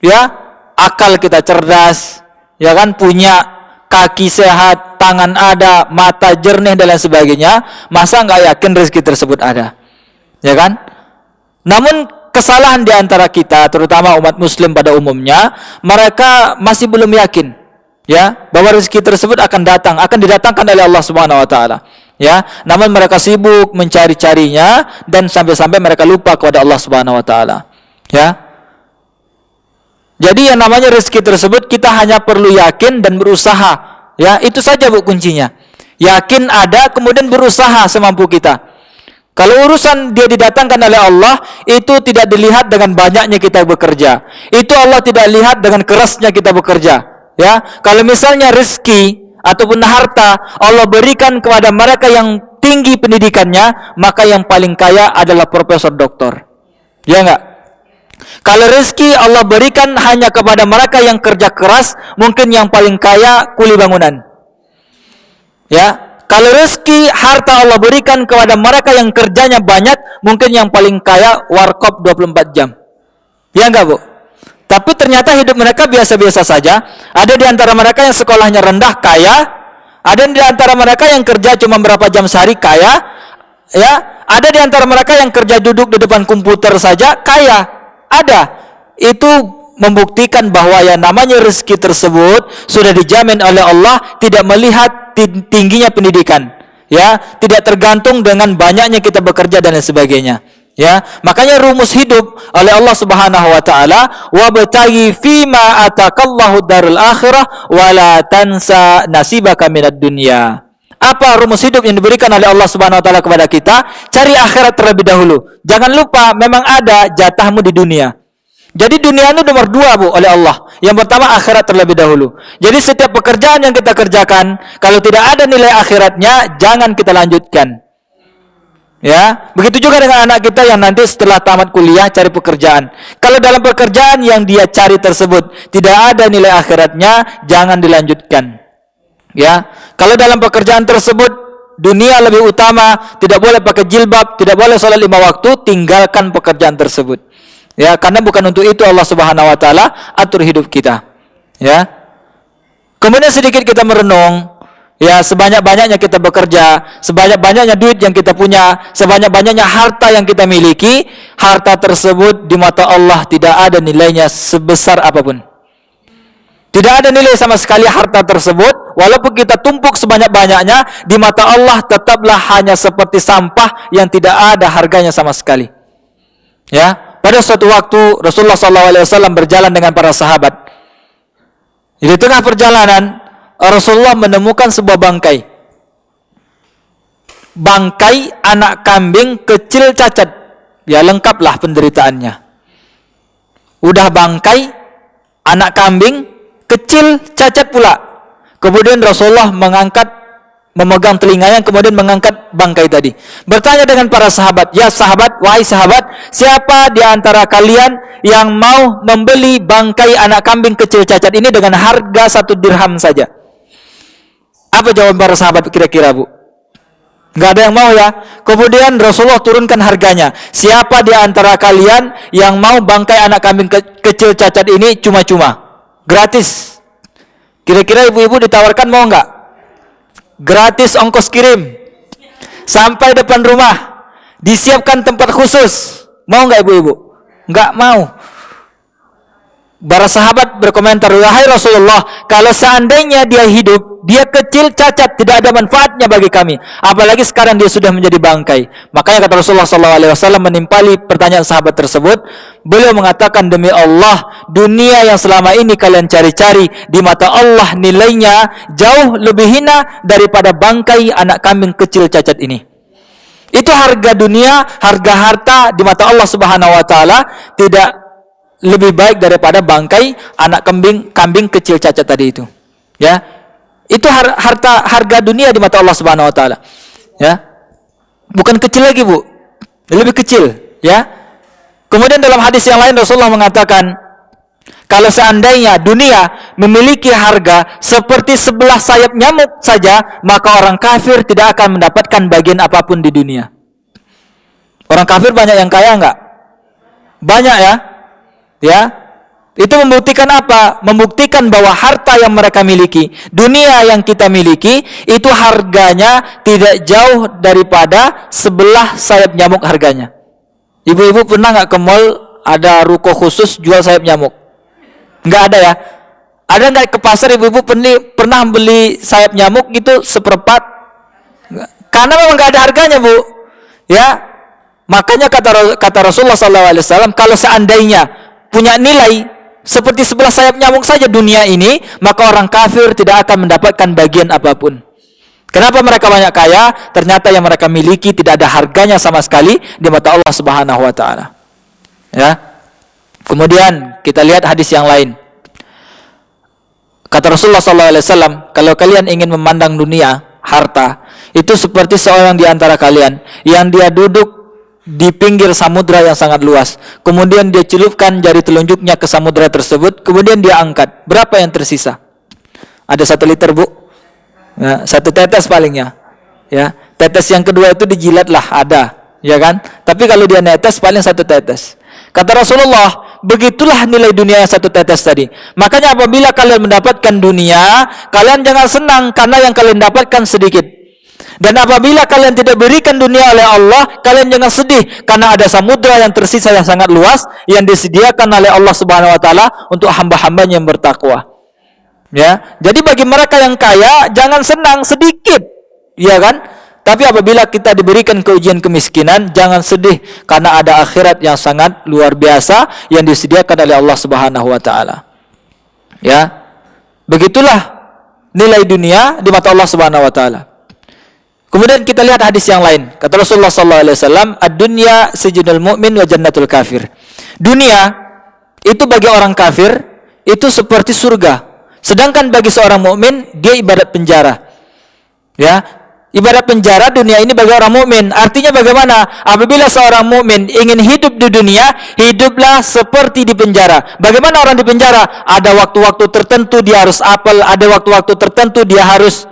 Ya, akal kita cerdas, ya kan, punya kaki sehat, tangan ada, mata jernih dan lain sebagainya. Masa nggak yakin rezeki tersebut ada, ya kan? Namun kesalahan di antara kita, terutama umat muslim pada umumnya, mereka masih belum yakin, ya, bahwa rezeki tersebut akan datang, akan didatangkan oleh Allah Subhanahu wa taala. Ya, namun mereka sibuk mencari-carinya dan sampai-sampai mereka lupa kepada Allah Subhanahu wa taala. Ya. Jadi yang namanya rezeki tersebut kita hanya perlu yakin dan berusaha. Ya, itu saja, Bu, kuncinya. Yakin ada, kemudian berusaha semampu kita. Kalau urusan dia didatangkan oleh Allah, itu tidak dilihat dengan banyaknya kita bekerja. Itu Allah tidak lihat dengan kerasnya kita bekerja. Ya, kalau misalnya rezeki ataupun harta Allah berikan kepada mereka yang tinggi pendidikannya, maka yang paling kaya adalah profesor doktor. Ya enggak? Kalau rezeki Allah berikan hanya kepada mereka yang kerja keras, mungkin yang paling kaya kuli bangunan. Ya, kalau rezeki harta Allah berikan kepada mereka yang kerjanya banyak, mungkin yang paling kaya warkop 24 jam. Ya enggak, Bu? Tapi ternyata hidup mereka biasa-biasa saja. Ada di antara mereka yang sekolahnya rendah, kaya. Ada di antara mereka yang kerja cuma berapa jam sehari, kaya. Ya, ada di antara mereka yang kerja duduk di depan komputer saja, kaya. Ada. Itu membuktikan bahwa yang namanya rezeki tersebut sudah dijamin oleh Allah, tidak melihat tingginya pendidikan, ya, tidak tergantung dengan banyaknya kita bekerja dan lain sebagainya. Ya, makanya rumus hidup oleh Allah Subhanahu wa taala, wabtaghi fima atakallahu darul akhirah wala tansa nasibaka minad dunya. Apa rumus hidup yang diberikan oleh Allah Subhanahu wa taala kepada kita? Cari akhirat terlebih dahulu. Jangan lupa memang ada jatahmu di dunia. Jadi dunia itu nomor 2, Bu, oleh Allah. Yang pertama akhirat terlebih dahulu. Jadi setiap pekerjaan yang kita kerjakan, kalau tidak ada nilai akhiratnya, jangan kita lanjutkan. Ya, begitu juga dengan anak kita yang nanti setelah tamat kuliah cari pekerjaan. Kalau dalam pekerjaan yang dia cari tersebut tidak ada nilai akhiratnya, jangan dilanjutkan. Ya, kalau dalam pekerjaan tersebut dunia lebih utama, tidak boleh pakai jilbab, tidak boleh sholat 5 waktu, tinggalkan pekerjaan tersebut. Ya, karena bukan untuk itu Allah Subhanahu wa taala atur hidup kita. Ya. Kemudian sedikit kita merenung, ya, sebanyak-banyaknya kita bekerja, sebanyak-banyaknya duit yang kita punya, sebanyak-banyaknya harta yang kita miliki, harta tersebut di mata Allah tidak ada nilainya sebesar apapun. Tidak ada nilai sama sekali harta tersebut, walaupun kita tumpuk sebanyak-banyaknya, di mata Allah tetaplah hanya seperti sampah yang tidak ada harganya sama sekali. Ya. Pada suatu waktu Rasulullah SAW berjalan dengan para sahabat. Di tengah perjalanan Rasulullah menemukan sebuah bangkai. Bangkai anak kambing kecil cacat. Ya, lengkaplah penderitaannya. Udah bangkai anak kambing kecil cacat pula. Kemudian Rasulullah memegang telinganya, kemudian mengangkat bangkai tadi. Bertanya dengan para sahabat, "Ya sahabat, wahai sahabat, siapa di antara kalian yang mau membeli bangkai anak kambing kecil cacat ini dengan harga 1 dirham saja?" Apa jawaban para sahabat kira-kira, Bu? Gak ada yang mau, ya. Kemudian Rasulullah turunkan harganya. Siapa di antara kalian yang mau bangkai anak kambing kecil cacat ini cuma-cuma, gratis? Kira-kira ibu-ibu ditawarkan mau nggak? Gratis ongkos kirim sampai depan rumah, disiapkan tempat khusus. Mau nggak ibu-ibu? Nggak mau. Para sahabat berkomentar, wahai Rasulullah, kalau seandainya dia hidup, dia kecil, cacat, tidak ada manfaatnya bagi kami. Apalagi sekarang dia sudah menjadi bangkai. Makanya kata Rasulullah SAW menimpali pertanyaan sahabat tersebut, beliau mengatakan, demi Allah, dunia yang selama ini kalian cari-cari, di mata Allah nilainya jauh lebih hina daripada bangkai anak kambing kecil cacat ini. Itu harga dunia, harga harta di mata Allah Subhanahu wa taala tidak lebih baik daripada bangkai anak kambing kecil cacat tadi itu. Ya. Itu harga dunia di mata Allah Subhanahu wa taala. Ya. Bukan kecil lagi, Bu. Lebih kecil, ya. Kemudian dalam hadis yang lain Rasulullah mengatakan, kalau seandainya dunia memiliki harga seperti 11 sayap nyamuk saja, maka orang kafir tidak akan mendapatkan bagian apapun di dunia. Orang kafir banyak yang kaya enggak? Banyak, ya. Ya, itu membuktikan apa? Membuktikan bahwa harta yang mereka miliki, dunia yang kita miliki, itu harganya tidak jauh daripada 11 sayap nyamuk harganya. Ibu-ibu pernah nggak ke mall ada ruko khusus jual sayap nyamuk? Nggak ada, ya. Ada nggak ke pasar ibu-ibu pernah beli sayap nyamuk gitu seperempat? Karena memang nggak ada harganya, Bu. Ya, makanya kata Rasulullah SAW, kalau seandainya punya nilai seperti 11 sayap nyamuk saja dunia ini, maka orang kafir tidak akan mendapatkan bagian apapun. Kenapa mereka banyak kaya? Ternyata yang mereka miliki tidak ada harganya sama sekali di mata Allah Subhanahu wa taala. Ya. Kemudian kita lihat hadis yang lain. Kata Rasulullah SAW, kalau kalian ingin memandang dunia, harta, itu seperti seorang di antara kalian yang dia duduk di pinggir samudra yang sangat luas. Kemudian dia celupkan jari telunjuknya ke samudra tersebut. Kemudian dia angkat. Berapa yang tersisa? Ada 1 liter, Bu. Ya, 1 tetes palingnya. Ya, tetes yang kedua itu dijilatlah, ada, ya kan? Tapi kalau dia netes paling 1 tetes. Kata Rasulullah, begitulah nilai dunia yang 1 tetes tadi. Makanya apabila kalian mendapatkan dunia, kalian jangan senang karena yang kalian dapatkan sedikit. Dan apabila kalian tidak berikan dunia oleh Allah, kalian jangan sedih karena ada samudra yang tersisa yang sangat luas yang disediakan oleh Allah Subhanahu wa taala untuk hamba-hambanya yang bertakwa. Ya, jadi bagi mereka yang kaya jangan senang sedikit, ya kan? Tapi apabila kita diberikan keujian kemiskinan, jangan sedih karena ada akhirat yang sangat luar biasa yang disediakan oleh Allah Subhanahu wa taala. Ya. Begitulah nilai dunia di mata Allah Subhanahu wa taala. Kemudian kita lihat hadis yang lain. Kata Rasulullah SAW, ad-dunya sijnul mu'min wa jannatul kafir. Dunia itu bagi orang kafir itu seperti surga. Sedangkan bagi seorang mukmin dia ibarat penjara. Ya, ibarat penjara dunia ini bagi orang mukmin. Artinya bagaimana? Apabila seorang mukmin ingin hidup di dunia, hiduplah seperti di penjara. Bagaimana orang di penjara? Ada waktu-waktu tertentu dia harus apel, ada waktu-waktu tertentu dia harus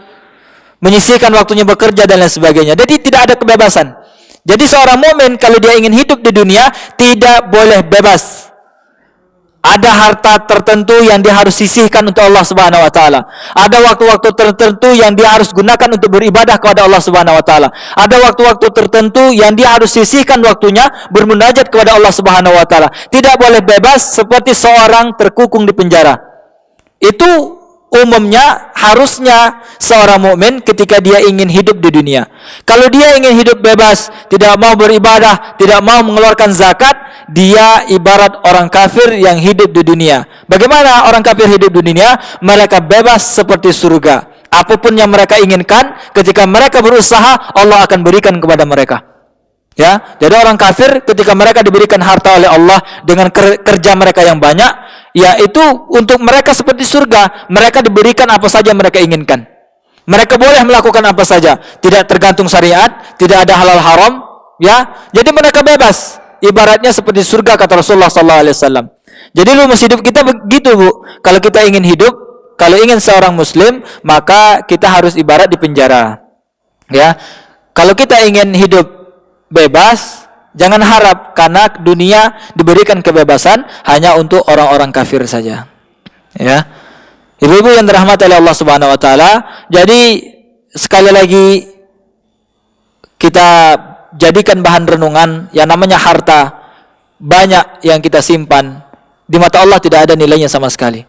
menyisihkan waktunya bekerja dan lain sebagainya. Jadi tidak ada kebebasan. Jadi seorang mukmin kalau dia ingin hidup di dunia tidak boleh bebas. Ada harta tertentu yang dia harus sisihkan untuk Allah Subhanahu wa taala. Ada waktu-waktu tertentu yang dia harus gunakan untuk beribadah kepada Allah Subhanahu wa taala. Ada waktu-waktu tertentu yang dia harus sisihkan waktunya bermunajat kepada Allah Subhanahu wa taala. Tidak boleh bebas seperti seorang terkukung di penjara. Itu umumnya harusnya seorang mukmin ketika dia ingin hidup di dunia. Kalau dia ingin hidup bebas, tidak mau beribadah, tidak mau mengeluarkan zakat, dia ibarat orang kafir yang hidup di dunia. Bagaimana orang kafir hidup di dunia? Mereka bebas seperti surga. Apapun yang mereka inginkan, ketika mereka berusaha, Allah akan berikan kepada mereka. Ya, jadi orang kafir ketika mereka diberikan harta oleh Allah dengan kerja mereka yang banyak, ya itu untuk mereka seperti surga. Mereka diberikan apa saja mereka inginkan. Mereka boleh melakukan apa saja, tidak tergantung syariat, tidak ada halal haram, ya. Jadi mereka bebas. Ibaratnya seperti surga kata Rasulullah SAW. Jadi rumus hidup kita begitu, Bu. Kalau kita ingin hidup, kalau ingin seorang muslim, maka kita harus ibarat di penjara. Ya. Kalau kita ingin hidup bebas, jangan harap karena dunia diberikan kebebasan hanya untuk orang-orang kafir saja. Ya. Ibu-ibu yang dirahmati oleh Allah Subhanahu wa taala, jadi sekali lagi kita jadikan bahan renungan yang namanya harta banyak yang kita simpan, Di mata Allah tidak ada nilainya sama sekali.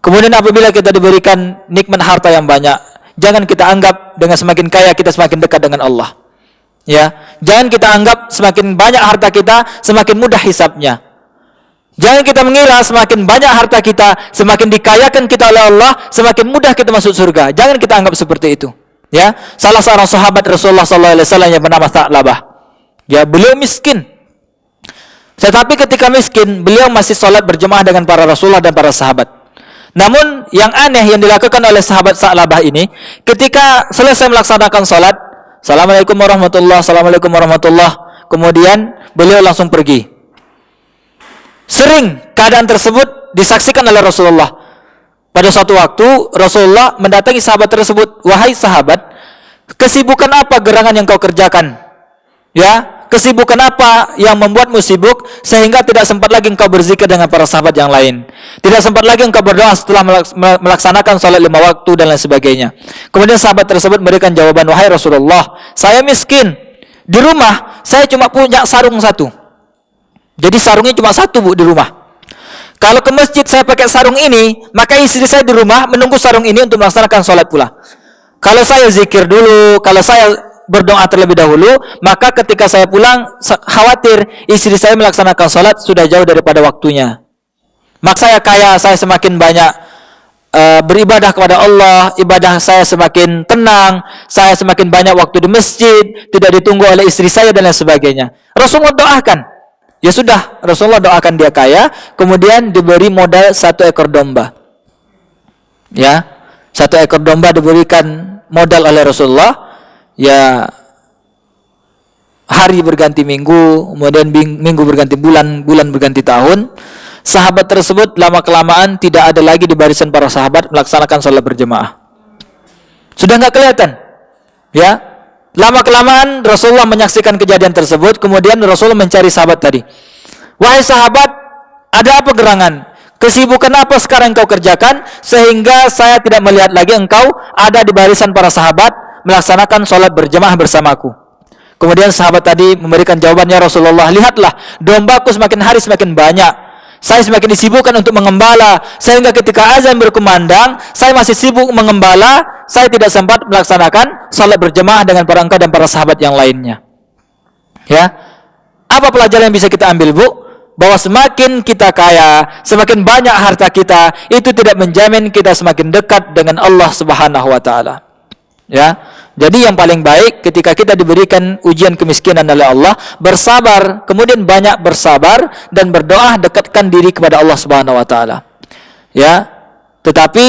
Kemudian apabila kita diberikan nikmat harta yang banyak, jangan kita anggap dengan semakin kaya kita semakin dekat dengan Allah. Ya, jangan kita anggap semakin banyak harta kita semakin mudah hisabnya. Jangan kita mengira semakin banyak harta kita, semakin dikayakan kita oleh Allah, semakin mudah kita masuk surga. Jangan kita anggap seperti itu. Ya, salah seorang sahabat Rasulullah SAW yang bernama Tha'labah. Ya, beliau miskin. Tetapi ketika miskin, beliau masih salat berjemaah dengan para Rasulullah dan para sahabat. Namun yang aneh yang dilakukan oleh sahabat Tha'labah ini, ketika selesai melaksanakan salat, Assalamualaikum warahmatullahi, Assalamualaikum warahmatullahi, kemudian beliau langsung pergi. Sering keadaan tersebut disaksikan oleh Rasulullah. Pada suatu waktu Rasulullah mendatangi sahabat tersebut, "Wahai sahabat, kesibukan apa gerangan yang kau kerjakan? Ya, kesibukan apa yang membuatmu sibuk sehingga tidak sempat lagi engkau berzikir dengan para sahabat yang lain? Tidak sempat lagi engkau berdoa setelah melaksanakan salat 5 waktu dan lain sebagainya." Kemudian sahabat tersebut memberikan jawaban, "Wahai Rasulullah, saya miskin. Di rumah saya cuma punya sarung satu. Jadi sarungnya cuma satu, Bu, di rumah. Kalau ke masjid saya pakai sarung ini, maka istri saya di rumah menunggu sarung ini untuk melaksanakan sholat pula. Kalau saya zikir dulu, kalau saya berdoa terlebih dahulu, maka ketika saya pulang, khawatir istri saya melaksanakan sholat sudah jauh daripada waktunya. Maka saya kaya, saya semakin banyak beribadah kepada Allah, ibadah saya semakin tenang, saya semakin banyak waktu di masjid, tidak ditunggu oleh istri saya dan lain sebagainya." Rasulullah doakan. Ya sudah, Rasulullah doakan dia kaya, kemudian diberi modal 1 ekor domba. Ya, 1 ekor domba diberikan modal oleh Rasulullah. Ya, hari berganti minggu, kemudian minggu berganti bulan, bulan berganti tahun. Sahabat tersebut lama-kelamaan tidak ada lagi di barisan para sahabat melaksanakan sholat berjemaah. Sudah nggak kelihatan. Ya, lama-kelamaan Rasulullah menyaksikan kejadian tersebut, kemudian Rasulullah mencari sahabat tadi. "Wahai sahabat, ada apa gerangan? Kesibukan apa sekarang engkau kerjakan sehingga saya tidak melihat lagi engkau ada di barisan para sahabat melaksanakan sholat berjemaah bersamaku?" Kemudian sahabat tadi memberikan jawabannya, "Rasulullah, lihatlah, dombaku semakin hari semakin banyak. Saya semakin disibukkan untuk mengembala, sehingga ketika azan berkumandang, saya masih sibuk mengembala, saya tidak sempat melaksanakan salat berjemaah dengan para engkau dan para sahabat yang lainnya." Ya, apa pelajaran yang bisa kita ambil, Bu? Bahwa semakin kita kaya, semakin banyak harta kita, itu tidak menjamin kita semakin dekat dengan Allah Subhanahu wa taala. Ya. Jadi yang paling baik ketika kita diberikan ujian kemiskinan oleh Allah, bersabar, kemudian banyak bersabar dan berdoa, dekatkan diri kepada Allah Subhanahu wa taala. Ya. Tetapi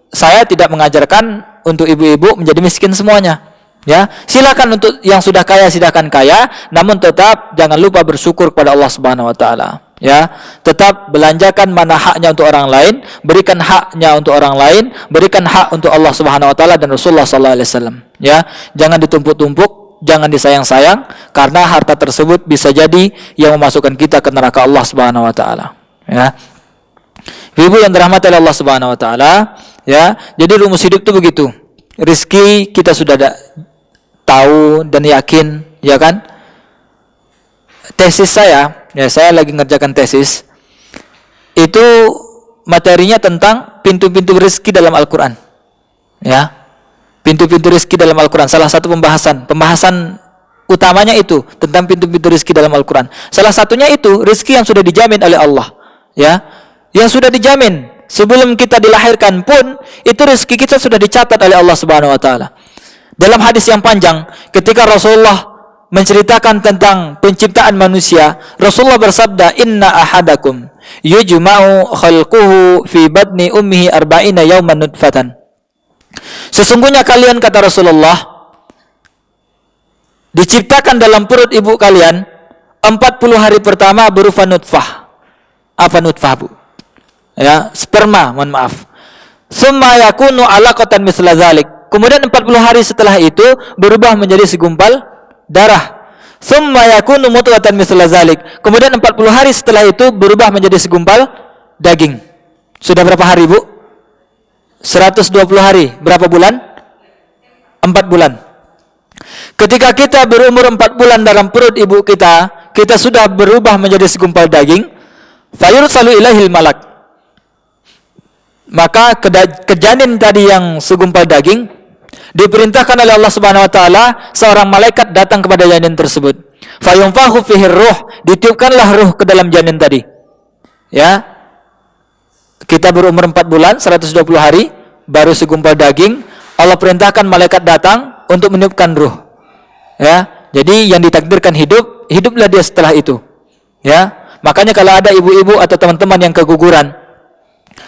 saya tidak mengajarkan untuk ibu-ibu menjadi miskin semuanya. Ya, silakan untuk yang sudah kaya silakan kaya, namun tetap jangan lupa bersyukur kepada Allah Subhanahu wa taala. Ya, tetap belanjakan mana haknya untuk orang lain, berikan haknya untuk orang lain, berikan hak untuk Allah Subhanahu wa taala dan Rasulullah sallallahu alaihi wasallam. Ya, jangan ditumpuk-tumpuk, jangan disayang-sayang, karena harta tersebut bisa jadi yang memasukkan kita ke neraka Allah Subhanahu wa taala. Ya. Ibu yang dirahmati oleh Allah Subhanahu wa taala, ya. Jadi rumus hidup itu begitu. Rizki kita sudah tahu dan yakin, ya kan? Tesis saya lagi ngerjakan tesis. Itu materinya tentang pintu-pintu rezeki dalam Al-Qur'an. Ya. Pintu-pintu rezeki dalam Al-Qur'an. Salah satu pembahasan utamanya itu tentang pintu-pintu rezeki dalam Al-Qur'an. Salah satunya itu rezeki yang sudah dijamin oleh Allah. Ya. Yang sudah dijamin sebelum kita dilahirkan pun itu rezeki kita sudah dicatat oleh Allah Subhanahu wa taala. Dalam hadis yang panjang, ketika Rasulullah menceritakan tentang penciptaan manusia, Rasulullah bersabda, "Inna ahadakum yujma'u khalquhu fi batni ummihi arba'ina yawman nutfatan." Sesungguhnya kalian, kata Rasulullah, diciptakan dalam perut ibu kalian 40 hari pertama berupa nutfah. Apa nutfah, Bu? Ya, sperma, mohon maaf. Tsumma yakunu 'alaqatan mithla dzalik. Kemudian 40 hari setelah itu berubah menjadi segumpal darah. Tsumma yakunu mudghatan mithla dzalik. Kemudian 40 hari setelah itu berubah menjadi segumpal daging. Sudah berapa hari, Bu? 120 hari. Berapa bulan? 4 bulan. Ketika kita berumur 4 bulan dalam perut ibu kita, kita sudah berubah menjadi segumpal daging. Fayursalu ilaihil malak. Maka ke janin tadi yang segumpal daging diperintahkan oleh Allah Subhanahu wa taala seorang malaikat datang kepada janin tersebut. Fayunfahu fihi ruh, ditiupkanlah ruh ke dalam janin tadi. Ya. Kita berumur 4 bulan, 120 hari, baru segumpal daging, Allah perintahkan malaikat datang untuk meniupkan ruh. Ya. Jadi yang ditakdirkan hidup, hiduplah dia setelah itu. Ya. Makanya kalau ada ibu-ibu atau teman-teman yang keguguran,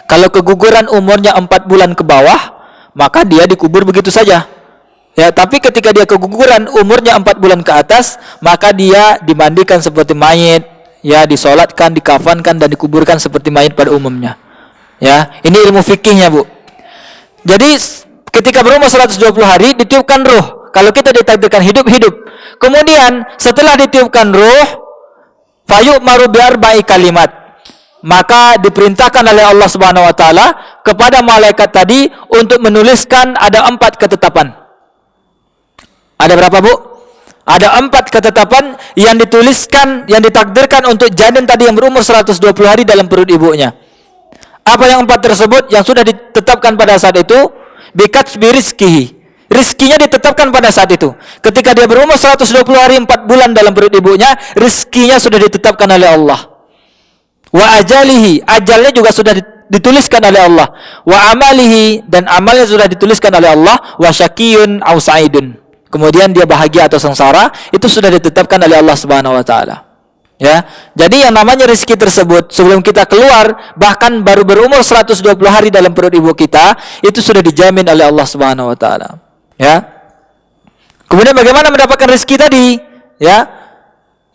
kalau keguguran umurnya 4 bulan ke bawah, maka dia dikubur begitu saja. Ya, tapi ketika dia keguguran umurnya 4 bulan ke atas, maka dia dimandikan seperti mayit, ya, disolatkan, dikafankan dan dikuburkan seperti mayit pada umumnya. Ya, ini ilmu fikihnya, Bu. Jadi ketika berumur 120 hari ditiupkan ruh. Kalau kita ditakdirkan hidup. Kemudian setelah ditiupkan ruh, fayu'maru bi'arba'i kalimat. Maka diperintahkan oleh Allah Subhanahu wa taala kepada malaikat tadi untuk menuliskan ada 4 ketetapan. Ada berapa, Bu? Ada 4 ketetapan yang dituliskan, yang ditakdirkan untuk janin tadi yang berumur 120 hari dalam perut ibunya. Apa yang 4 tersebut yang sudah ditetapkan pada saat itu? Bikatsbi rizkihi. Rizkinya ditetapkan pada saat itu. Ketika dia berumur 120 hari 4 bulan dalam perut ibunya, rizkinya sudah ditetapkan oleh Allah. Wa ajalihi, ajalnya juga sudah dituliskan oleh Allah. Wa amalihi, dan amalnya sudah dituliskan oleh Allah. Wa syakiyun au sa'idun. Kemudian dia bahagia atau sengsara, itu sudah ditetapkan oleh Allah Subhanahu wa taala. Ya. Jadi yang namanya rezeki tersebut sebelum kita keluar, bahkan baru berumur 120 hari dalam perut ibu kita, itu sudah dijamin oleh Allah Subhanahu wa taala. Ya. Kemudian bagaimana mendapatkan rezeki tadi? Ya.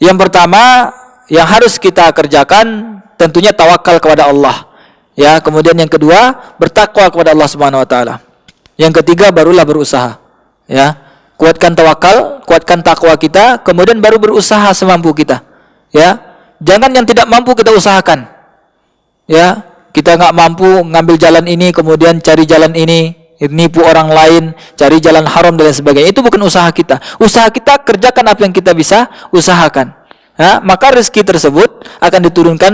Yang pertama yang harus kita kerjakan tentunya tawakal kepada Allah. Ya, kemudian yang kedua bertakwa kepada Allah Subhanahu wa taala. Yang ketiga barulah berusaha. Ya. Kuatkan tawakal, kuatkan takwa kita, kemudian baru berusaha semampu kita. Ya. Jangan yang tidak mampu kita usahakan. Ya, kita nggak mampu ngambil jalan ini kemudian cari jalan ini, nipu orang lain, cari jalan haram dan lain sebagainya. Itu bukan usaha kita. Usaha kita kerjakan apa yang kita bisa usahakan. Ya, maka rezeki tersebut akan diturunkan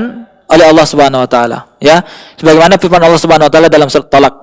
oleh Allah Subhanahu wa taala, ya. Sebagaimana firman Allah Subhanahu wa taala dalam surat Talaq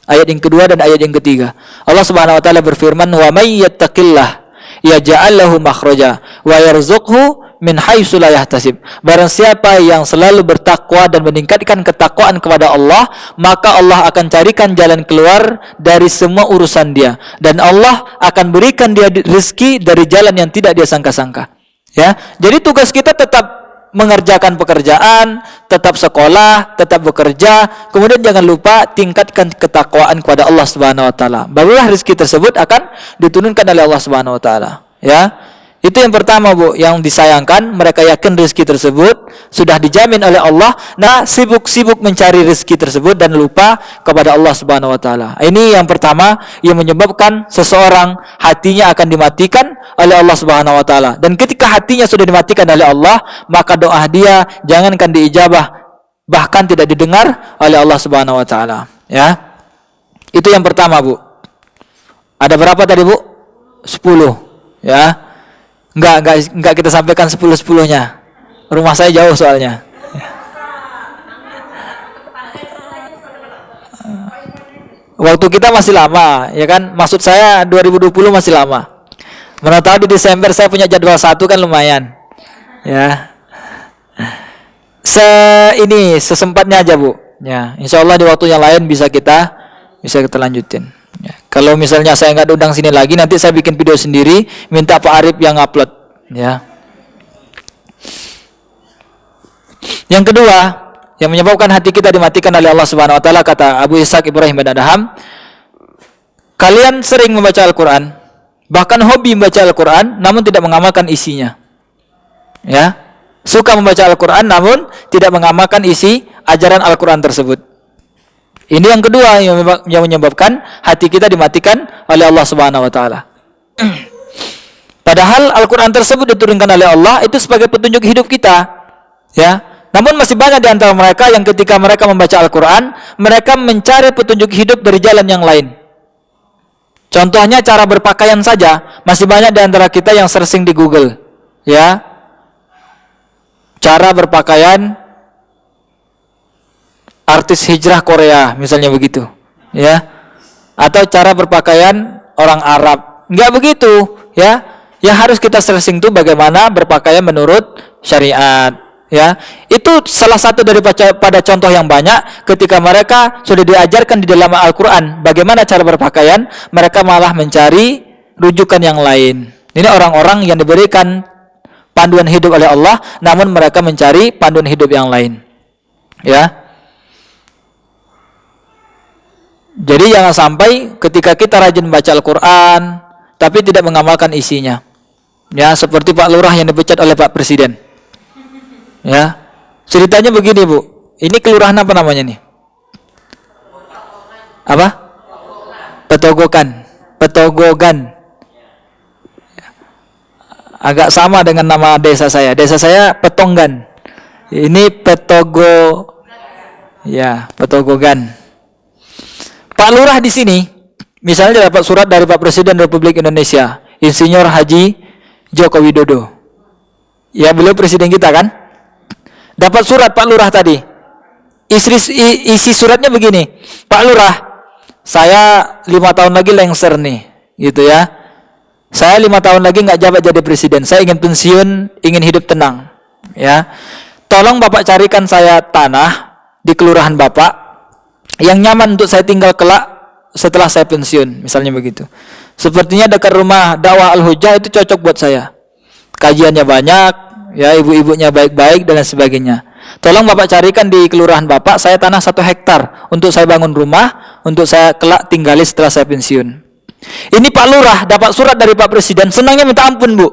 ayat yang kedua dan ayat yang ketiga. Allah Subhanahu wa taala berfirman, "Wa may yattaqillah yaj'al lahu makhraja wa yarzuqhu min haitsu la yahtasib." Barang siapa yang selalu bertakwa dan meningkatkan ketakwaan kepada Allah, maka Allah akan carikan jalan keluar dari semua urusan dia, dan Allah akan berikan dia rezeki dari jalan yang tidak dia sangka-sangka. Ya, jadi tugas kita tetap mengerjakan pekerjaan, tetap sekolah, tetap bekerja, kemudian jangan lupa tingkatkan ketakwaan kepada Allah Subhanahu wa taala. Barulah rezeki tersebut akan diturunkan oleh Allah Subhanahu wa taala, ya. Itu yang pertama, Bu, yang disayangkan mereka yakin rezeki tersebut sudah dijamin oleh Allah. Nah, sibuk-sibuk mencari rezeki tersebut dan lupa kepada Allah Subhanahu wa taala. Ini yang pertama yang menyebabkan seseorang hatinya akan dimatikan oleh Allah Subhanahu wa taala. Dan ketika hatinya sudah dimatikan oleh Allah, maka doa dia jangankan diijabah, bahkan tidak didengar oleh Allah Subhanahu wa taala, ya. Itu yang pertama, Bu. Ada berapa tadi, Bu? 10, ya. Enggak kita sampaikan 10-10-nya. Rumah saya jauh soalnya. Waktu kita masih lama, ya kan? Maksud saya 2020 masih lama. Mana tahu di Desember saya punya jadwal 1 kan lumayan. Ya. Sesempatnya aja, Bu. Ya, insyaallah di waktu yang lain bisa kita lanjutin. Ya. Kalau misalnya saya nggak diundang sini lagi, nanti saya bikin video sendiri, minta Pak Arif yang upload. Ya. Yang kedua, yang menyebabkan hati kita dimatikan oleh Allah Subhanahu wa taala, kata Abu Ishaq Ibrahim bin Adham, kalian sering membaca Al-Quran, bahkan hobi membaca Al-Quran, namun tidak mengamalkan isinya. Ya, suka membaca Al-Quran, namun tidak mengamalkan isi ajaran Al-Quran tersebut. Ini yang kedua yang menyebabkan hati kita dimatikan oleh Allah Subhanahu wa taala. Padahal Al-Quran tersebut diturunkan oleh Allah itu sebagai petunjuk hidup kita. Ya. Namun masih banyak di antara mereka yang ketika mereka membaca Al-Quran, mereka mencari petunjuk hidup dari jalan yang lain. Contohnya cara berpakaian saja, masih banyak di antara kita yang searching di Google. Ya. Cara berpakaian artis hijrah Korea, misalnya begitu, ya. Atau cara berpakaian orang Arab. Enggak begitu, ya. Yang harus kita searching itu bagaimana berpakaian menurut syariat, ya. Itu salah satu daripada contoh yang banyak ketika mereka sudah diajarkan di dalam Al-Qur'an bagaimana cara berpakaian, mereka malah mencari rujukan yang lain. Ini orang-orang yang diberikan panduan hidup oleh Allah, namun mereka mencari panduan hidup yang lain, ya. Jadi jangan sampai ketika kita rajin baca Al-Quran tapi tidak mengamalkan isinya, ya, seperti Pak Lurah yang dipecat oleh Pak Presiden, ya. Ceritanya begini, Bu, ini kelurahan apa namanya nih? Apa? Petogogan. Agak sama dengan nama desa saya. Desa saya Petonggan. Ini Petogogan. Pak Lurah di sini, misalnya dapat surat dari Pak Presiden Republik Indonesia, Insinyur Haji Joko Widodo. Ya, beliau presiden kita kan? Dapat surat Pak Lurah tadi. Isi suratnya begini, Pak Lurah, saya 5 tahun lagi lengser nih, gitu ya. Saya 5 tahun lagi nggak jabat jadi presiden. Saya ingin pensiun, ingin hidup tenang, ya. Tolong Bapak carikan saya tanah di kelurahan Bapak yang nyaman untuk saya tinggal kelak setelah saya pensiun, misalnya begitu. Sepertinya dekat rumah dakwah Al-Hujjah itu cocok buat saya. Kajiannya banyak, ya, ibu-ibunya baik-baik dan lain sebagainya. Tolong Bapak carikan di kelurahan Bapak saya tanah 1 hektar untuk saya bangun rumah, untuk saya kelak tinggali setelah saya pensiun. Ini Pak Lurah dapat surat dari Pak Presiden, senangnya minta ampun, Bu.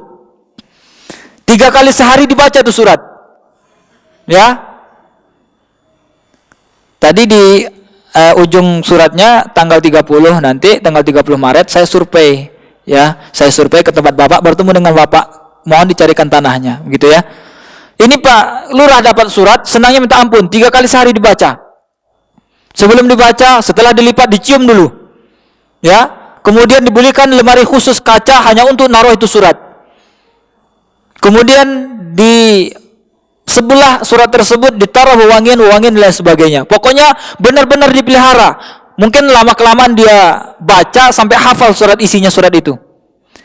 3 kali sehari dibaca tuh surat, ya. Tadi di ujung suratnya tanggal 30 nanti, tanggal 30 Maret saya survei, ya. Saya survei ke tempat Bapak, bertemu dengan Bapak, mohon dicarikan tanahnya, begitu ya. Ini Pak Lurah dapat surat, senangnya minta ampun, 3 kali sehari dibaca. Sebelum dibaca, setelah dilipat dicium dulu, ya. Kemudian dibelikan lemari khusus kaca hanya untuk naruh itu surat. Kemudian di sebelah surat tersebut ditaruh wewangian dan lain sebagainya. Pokoknya benar-benar dipelihara. Mungkin lama-kelamaan dia baca sampai hafal isinya surat itu.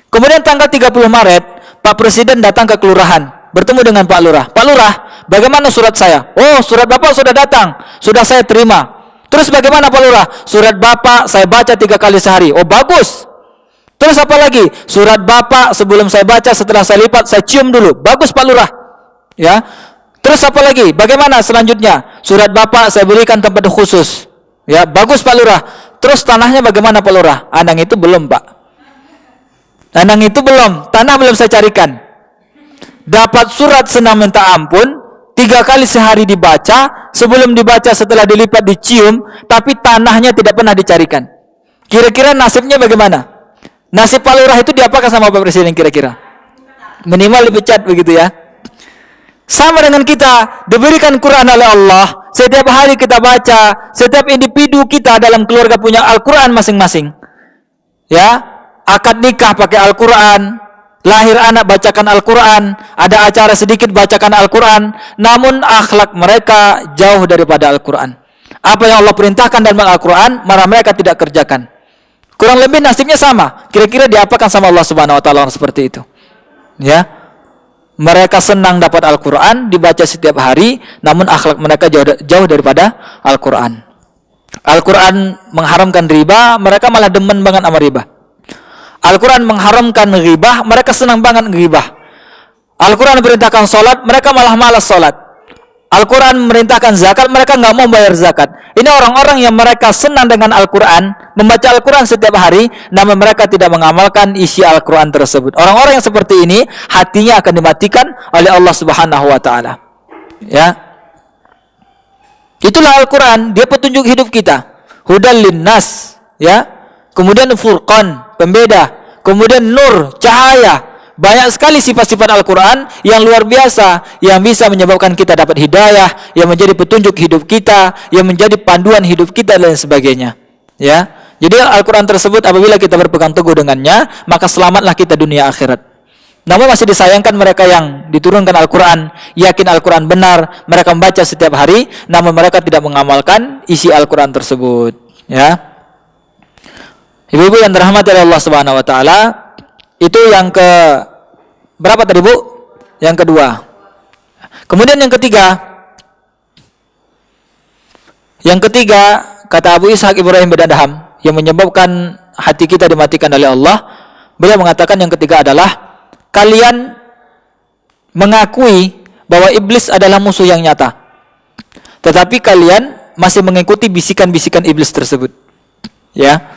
Kemudian tanggal 30 Maret, Pak Presiden datang ke kelurahan, bertemu dengan Pak Lurah. Pak Lurah, bagaimana surat saya? Oh, surat Bapak sudah datang, sudah saya terima. Terus bagaimana Pak Lurah? Surat Bapak saya baca 3 kali sehari. Oh, bagus. Terus apa lagi? Surat Bapak sebelum saya baca, setelah saya lipat, saya cium dulu. Bagus Pak Lurah, ya. Terus apa lagi? Bagaimana selanjutnya? Surat Bapak saya berikan tempat khusus. Ya, bagus Pak Lurah. Terus tanahnya bagaimana Pak Lurah? Anang itu belum, Pak. Anang itu belum. Tanah belum saya carikan. Dapat surat senang minta ampun, 3 kali sehari dibaca, sebelum dibaca setelah dilipat dicium, tapi tanahnya tidak pernah dicarikan. Kira-kira nasibnya bagaimana? Nasib Pak Lurah itu diapakan sama Pak Presiden kira-kira? Minimal dipecat begitu ya. Sama dengan kita diberikan Quran oleh Allah, setiap hari kita baca, setiap individu kita dalam keluarga punya Al-Quran masing-masing, ya. Akad nikah pakai Al-Quran, lahir anak bacakan Al-Quran, ada acara sedikit bacakan Al-Quran, namun akhlak mereka jauh daripada Al-Quran. Apa yang Allah perintahkan dalam Al-Quran, malah mereka tidak kerjakan. Kurang lebih nasibnya sama. Kira-kira diapakan sama Allah Subhanahu Wa Taala seperti itu, ya. Mereka senang dapat Al-Quran, dibaca setiap hari, namun akhlak mereka jauh daripada Al-Quran. Al-Quran mengharamkan riba, mereka malah demen banget sama riba. Al-Quran mengharamkan riba, mereka senang banget riba. Al-Quran memerintahkan sholat, mereka malah malas sholat. Al-Quran memerintahkan zakat, mereka nggak mau bayar zakat. Ini orang-orang yang mereka senang dengan Al-Quran, membaca Al-Quran setiap hari, namun mereka tidak mengamalkan isi Al-Quran tersebut. Orang-orang yang seperti ini, hatinya akan dimatikan oleh Allah Subhanahu Wa Taala. Ya, itulah Al-Quran, dia petunjuk hidup kita. Hudal linnas, ya. Kemudian furqan, pembeda. Kemudian nur, cahaya. Banyak sekali sifat-sifat Al-Quran yang luar biasa, yang bisa menyebabkan kita dapat hidayah, yang menjadi petunjuk hidup kita, yang menjadi panduan hidup kita dan sebagainya, ya. Jadi Al-Quran tersebut apabila kita berpegang teguh dengannya, maka selamatlah kita dunia akhirat, Namun masih disayangkan mereka yang diturunkan Al-Quran, yakin Al-Quran benar, mereka membaca setiap hari, namun mereka tidak mengamalkan isi Al-Quran tersebut. Ya, ibu-ibu yang dirahmati oleh Allah Subhanahu Wa Taala, itu yang ke berapa tadi Bu? Yang kedua. Kemudian yang ketiga kata Abu Ishaq Ibrahim bin Adham yang menyebabkan hati kita dimatikan oleh Allah, beliau mengatakan yang ketiga adalah kalian mengakui bahwa iblis adalah musuh yang nyata, tetapi kalian masih mengikuti bisikan-bisikan iblis tersebut. Ya.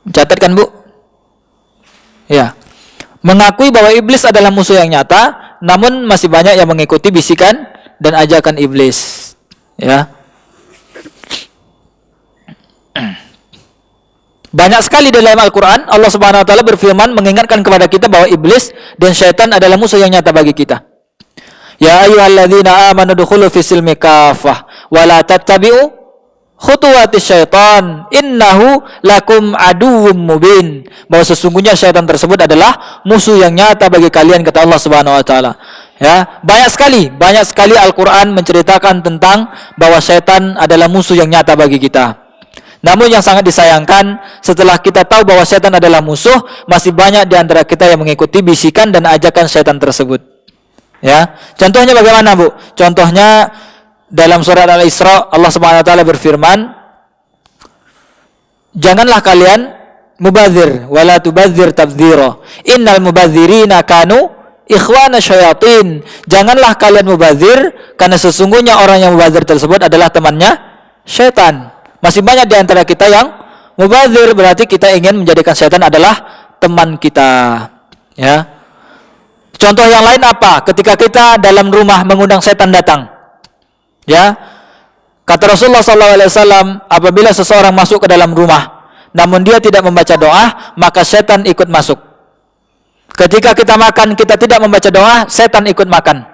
Catatkan Bu. Ya. Mengakui bahwa iblis adalah musuh yang nyata, namun masih banyak yang mengikuti bisikan dan ajakan iblis. Ya. Banyak sekali dalam Al-Quran Allah Subhanahu Wa Taala berfirman mengingatkan kepada kita bahwa iblis dan syaitan adalah musuh yang nyata bagi kita. Ya ayyuhalladzina amanu dukhulu fis silmi kafah wa la tattabi'u khutuwatis syaitan innahu lakum aduwwum mubin. Bahwa sesungguhnya syaitan tersebut adalah musuh yang nyata bagi kalian, kata Allah Subhanahu Wa Taala. Ya, banyak sekali Al-Quran menceritakan tentang bahwa syaitan adalah musuh yang nyata bagi kita. Namun yang sangat disayangkan, setelah kita tahu bahwa setan adalah musuh, masih banyak di antara kita yang mengikuti bisikan dan ajakan setan tersebut. Ya, contohnya bagaimana Bu? Contohnya dalam surat Al-Isra Allah Subhanahu Wa Taala berfirman, janganlah kalian mubadzir, wala tubadzir tabdzira. Innal mubadzirina kanu ikhwana syayatin. Janganlah kalian mubadzir, karena sesungguhnya orang yang mubadzir tersebut adalah temannya syaitan. Masih banyak di antara kita yang mubadzir, berarti kita ingin menjadikan setan adalah teman kita. Ya. Contoh yang lain apa? Ketika kita dalam rumah mengundang setan datang. Ya. Kata Rasulullah SAW, apabila seseorang masuk ke dalam rumah, namun dia tidak membaca doa, maka setan ikut masuk. Ketika kita makan, kita tidak membaca doa, setan ikut makan.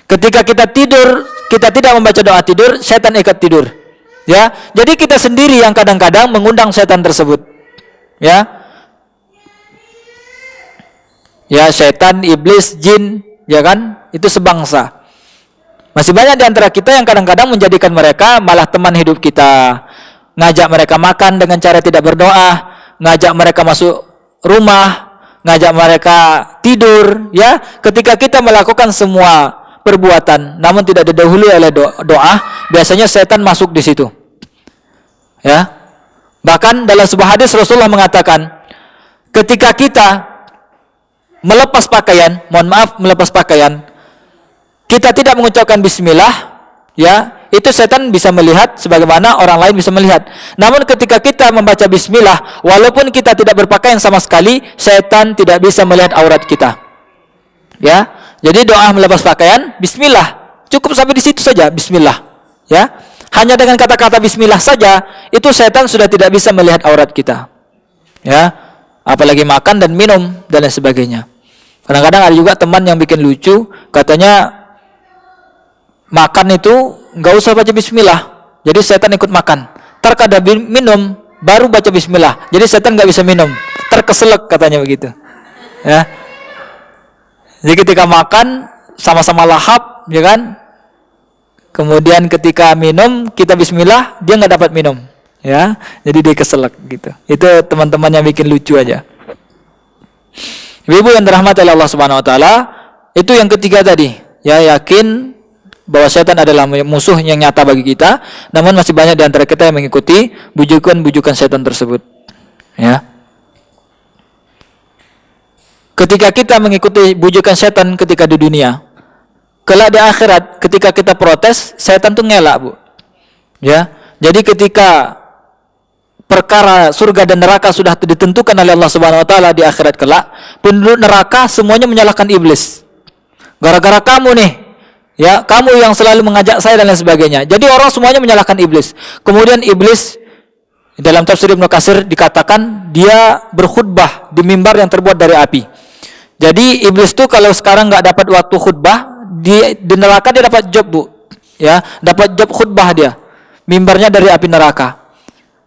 Ketika kita tidur, kita tidak membaca doa tidur, setan ikut tidur. Ya, jadi kita sendiri yang kadang-kadang mengundang setan tersebut. Ya, ya setan, iblis, jin, ya kan, itu sebangsa. Masih banyak di antara kita yang kadang-kadang menjadikan mereka malah teman hidup kita, ngajak mereka makan dengan cara tidak berdoa, ngajak mereka masuk rumah, ngajak mereka tidur. Ya, ketika kita melakukan semua perbuatan namun tidak didahului oleh doa, biasanya setan masuk di situ. Ya. Bahkan dalam sebuah hadis Rasulullah mengatakan, ketika kita melepas pakaian, kita tidak mengucapkan bismillah, ya, itu setan bisa melihat sebagaimana orang lain bisa melihat. Namun ketika kita membaca bismillah, walaupun kita tidak berpakaian sama sekali, setan tidak bisa melihat aurat kita. Ya. Jadi doa melepas pakaian, bismillah. Cukup sampai di situ saja, bismillah. Ya. Hanya dengan kata-kata bismillah saja, itu setan sudah tidak bisa melihat aurat kita. Ya. Apalagi makan dan minum dan lain sebagainya. Kadang-kadang ada juga teman yang bikin lucu, katanya makan itu enggak usah baca bismillah. Jadi setan ikut makan. Terkadang minum baru baca bismillah. Jadi setan enggak bisa minum. Terkeselak katanya begitu. Ya. Jadi ketika makan sama-sama lahap, ya kan? Kemudian ketika minum kita bismillah, dia nggak dapat minum, ya. Jadi dia keselak gitu. Itu teman-teman yang bikin lucu aja. Ibu yang dirahmati oleh Allah Subhanahu Wa Taala, itu yang ketiga tadi, ya, yakin bahwa setan adalah musuh yang nyata bagi kita, namun masih banyak di antara kita yang mengikuti bujukan-bujukan setan tersebut, ya. Ketika kita mengikuti bujukan setan ketika di dunia, kelak di akhirat ketika kita protes, setan tuh ngelak, Bu. Ya. Jadi ketika perkara surga dan neraka sudah ditentukan oleh Allah Subhanahu Wa Taala di akhirat kelak, penduduk neraka semuanya menyalahkan iblis. Gara-gara kamu nih, ya, kamu yang selalu mengajak saya dan lain sebagainya. Jadi orang semuanya menyalahkan iblis. Kemudian iblis dalam tafsir Ibnu Katsir dikatakan dia berkhutbah di mimbar yang terbuat dari api. Jadi iblis tuh kalau sekarang nggak dapat waktu khutbah, di neraka dia dapat job, Bu. Ya, dapat job khutbah dia. Mimbarnya dari api neraka.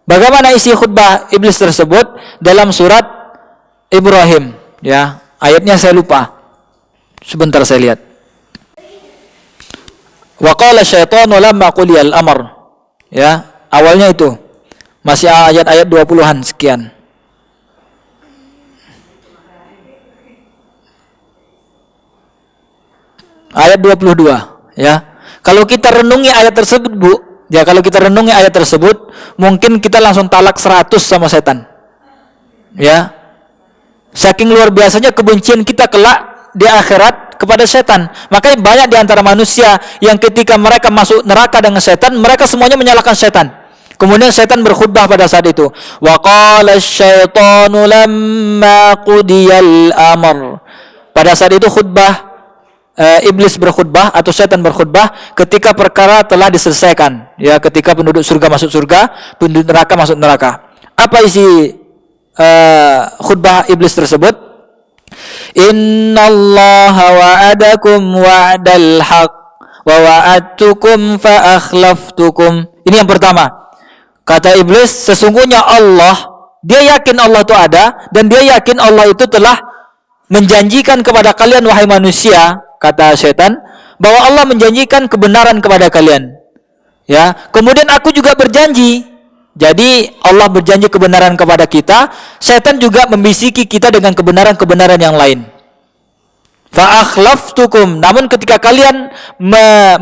Bagaimana isi khutbah iblis tersebut dalam surat Ibrahim? Ya, ayatnya saya lupa. Sebentar saya lihat. Wa qala syaitanu lamma quliyal amr. Ya, awalnya itu. Masih ayat-ayat 20-an sekian. Ayat 22, ya. Kalau kita renungi ayat tersebut, Bu, ya kalau kita renungi ayat tersebut, mungkin kita langsung talak 100 sama setan. Ya. Saking luar biasanya kebencian kita kelak di akhirat kepada setan. Makanya banyak di antara manusia yang ketika mereka masuk neraka dengan setan, mereka semuanya menyalahkan setan. Kemudian setan berkhutbah pada saat itu. Wa qala asyaitanu lamma qudiyal amr. Pada saat itu khutbah iblis berkhutbah atau setan berkhutbah ketika perkara telah diselesaikan, ya, ketika penduduk surga masuk surga, penduduk neraka masuk neraka. Apa isi khutbah iblis tersebut? Innallaha wa'adakum wa'dal haq wa wa'adtukum fa akhlaftukum. Ini yang pertama. Kata iblis, sesungguhnya Allah, dia yakin Allah itu ada dan dia yakin Allah itu telah menjanjikan kepada kalian wahai manusia, kata setan, bahwa Allah menjanjikan kebenaran kepada kalian. Ya, kemudian aku juga berjanji. Jadi Allah berjanji kebenaran kepada kita, setan juga membisiki kita dengan kebenaran-kebenaran yang lain. Fa akhlaftukum. Namun ketika kalian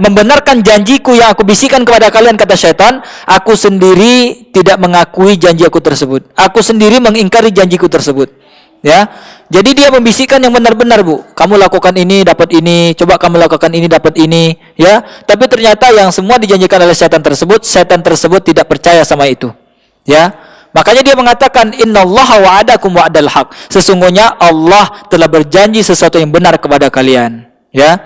membenarkan janjiku yang aku bisikan kepada kalian, kata setan, aku sendiri tidak mengakui janji aku tersebut. Aku sendiri mengingkari janjiku tersebut. Ya, jadi dia membisikkan yang benar-benar, Bu. Kamu lakukan ini dapat ini, coba kamu lakukan ini dapat ini, ya. Tapi ternyata yang semua dijanjikan oleh setan tersebut tidak percaya sama itu, ya. Makanya dia mengatakan innallaha wa'adakum wa'dal haq. Sesungguhnya Allah telah berjanji sesuatu yang benar kepada kalian, ya.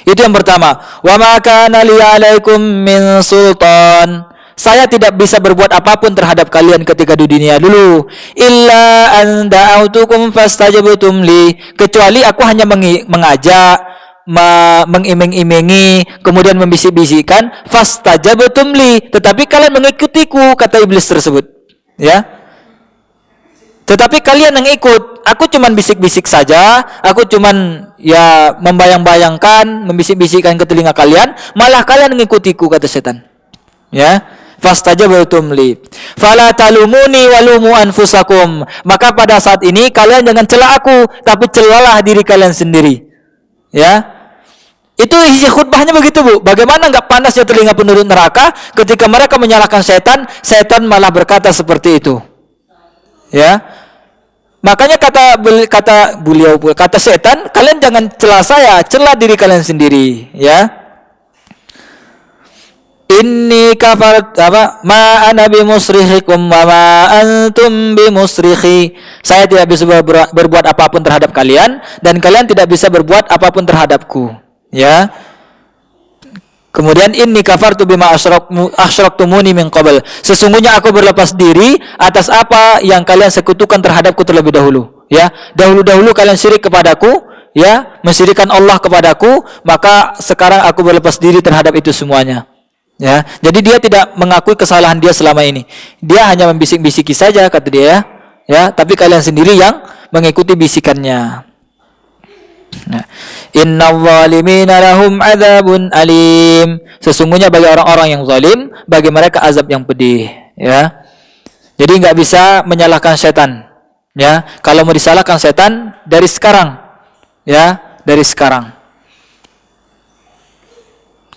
Itu yang pertama. Wa ma kana li 'alaikum min sultan. Saya tidak bisa berbuat apapun terhadap kalian ketika di dunia dulu. Illa an da'autukum fastajabtum li. Kecuali aku hanya mengajak, mengiming-imingi, kemudian membisik-bisikkan, fastajabtum li. Tetapi kalian mengikutiku, kata iblis tersebut. Ya. Tetapi kalian yang ikut, aku cuman bisik-bisik saja, aku cuman ya membayang-bayangkan, membisik-bisikkan ke telinga kalian, malah kalian mengikutiku, kata setan. Ya. Fastajabtum li fala talumuni walumu anfusakum. Maka pada saat ini kalian jangan cela aku, tapi celalah diri kalian sendiri. Ya, itu isi khutbahnya begitu, Bu. Bagaimana enggak panasnya telinga penduduk neraka ketika mereka menyalahkan setan, setan malah berkata seperti itu. Ya, makanya kata setan, kalian jangan cela saya, cela diri kalian sendiri. Ya. Inni kafart ma ana bimusrihikum wa ma antum bimusrikhi. Saya tidak bisa berbuat apapun terhadap kalian dan kalian tidak bisa berbuat apapun terhadapku, ya. Kemudian inni kafartu bima asyraktumuni min qabl. Sesungguhnya aku berlepas diri atas apa yang kalian sekutukan terhadapku terlebih dahulu, ya. Dahulu-dahulu kalian syirik kepadaku, ya, mensyirikkan Allah kepadaku, maka sekarang aku berlepas diri terhadap itu semuanya. Ya, jadi dia tidak mengakui kesalahan dia selama ini. Dia hanya membisik-bisiki saja, kata dia, ya. Tapi kalian sendiri yang mengikuti bisikannya. Nah, innal zalimina lahum adzabun alim. Sesungguhnya bagi orang-orang yang zalim, bagi mereka azab yang pedih. Ya, jadi nggak bisa menyalahkan setan. Ya, kalau mau disalahkan setan dari sekarang, ya, dari sekarang.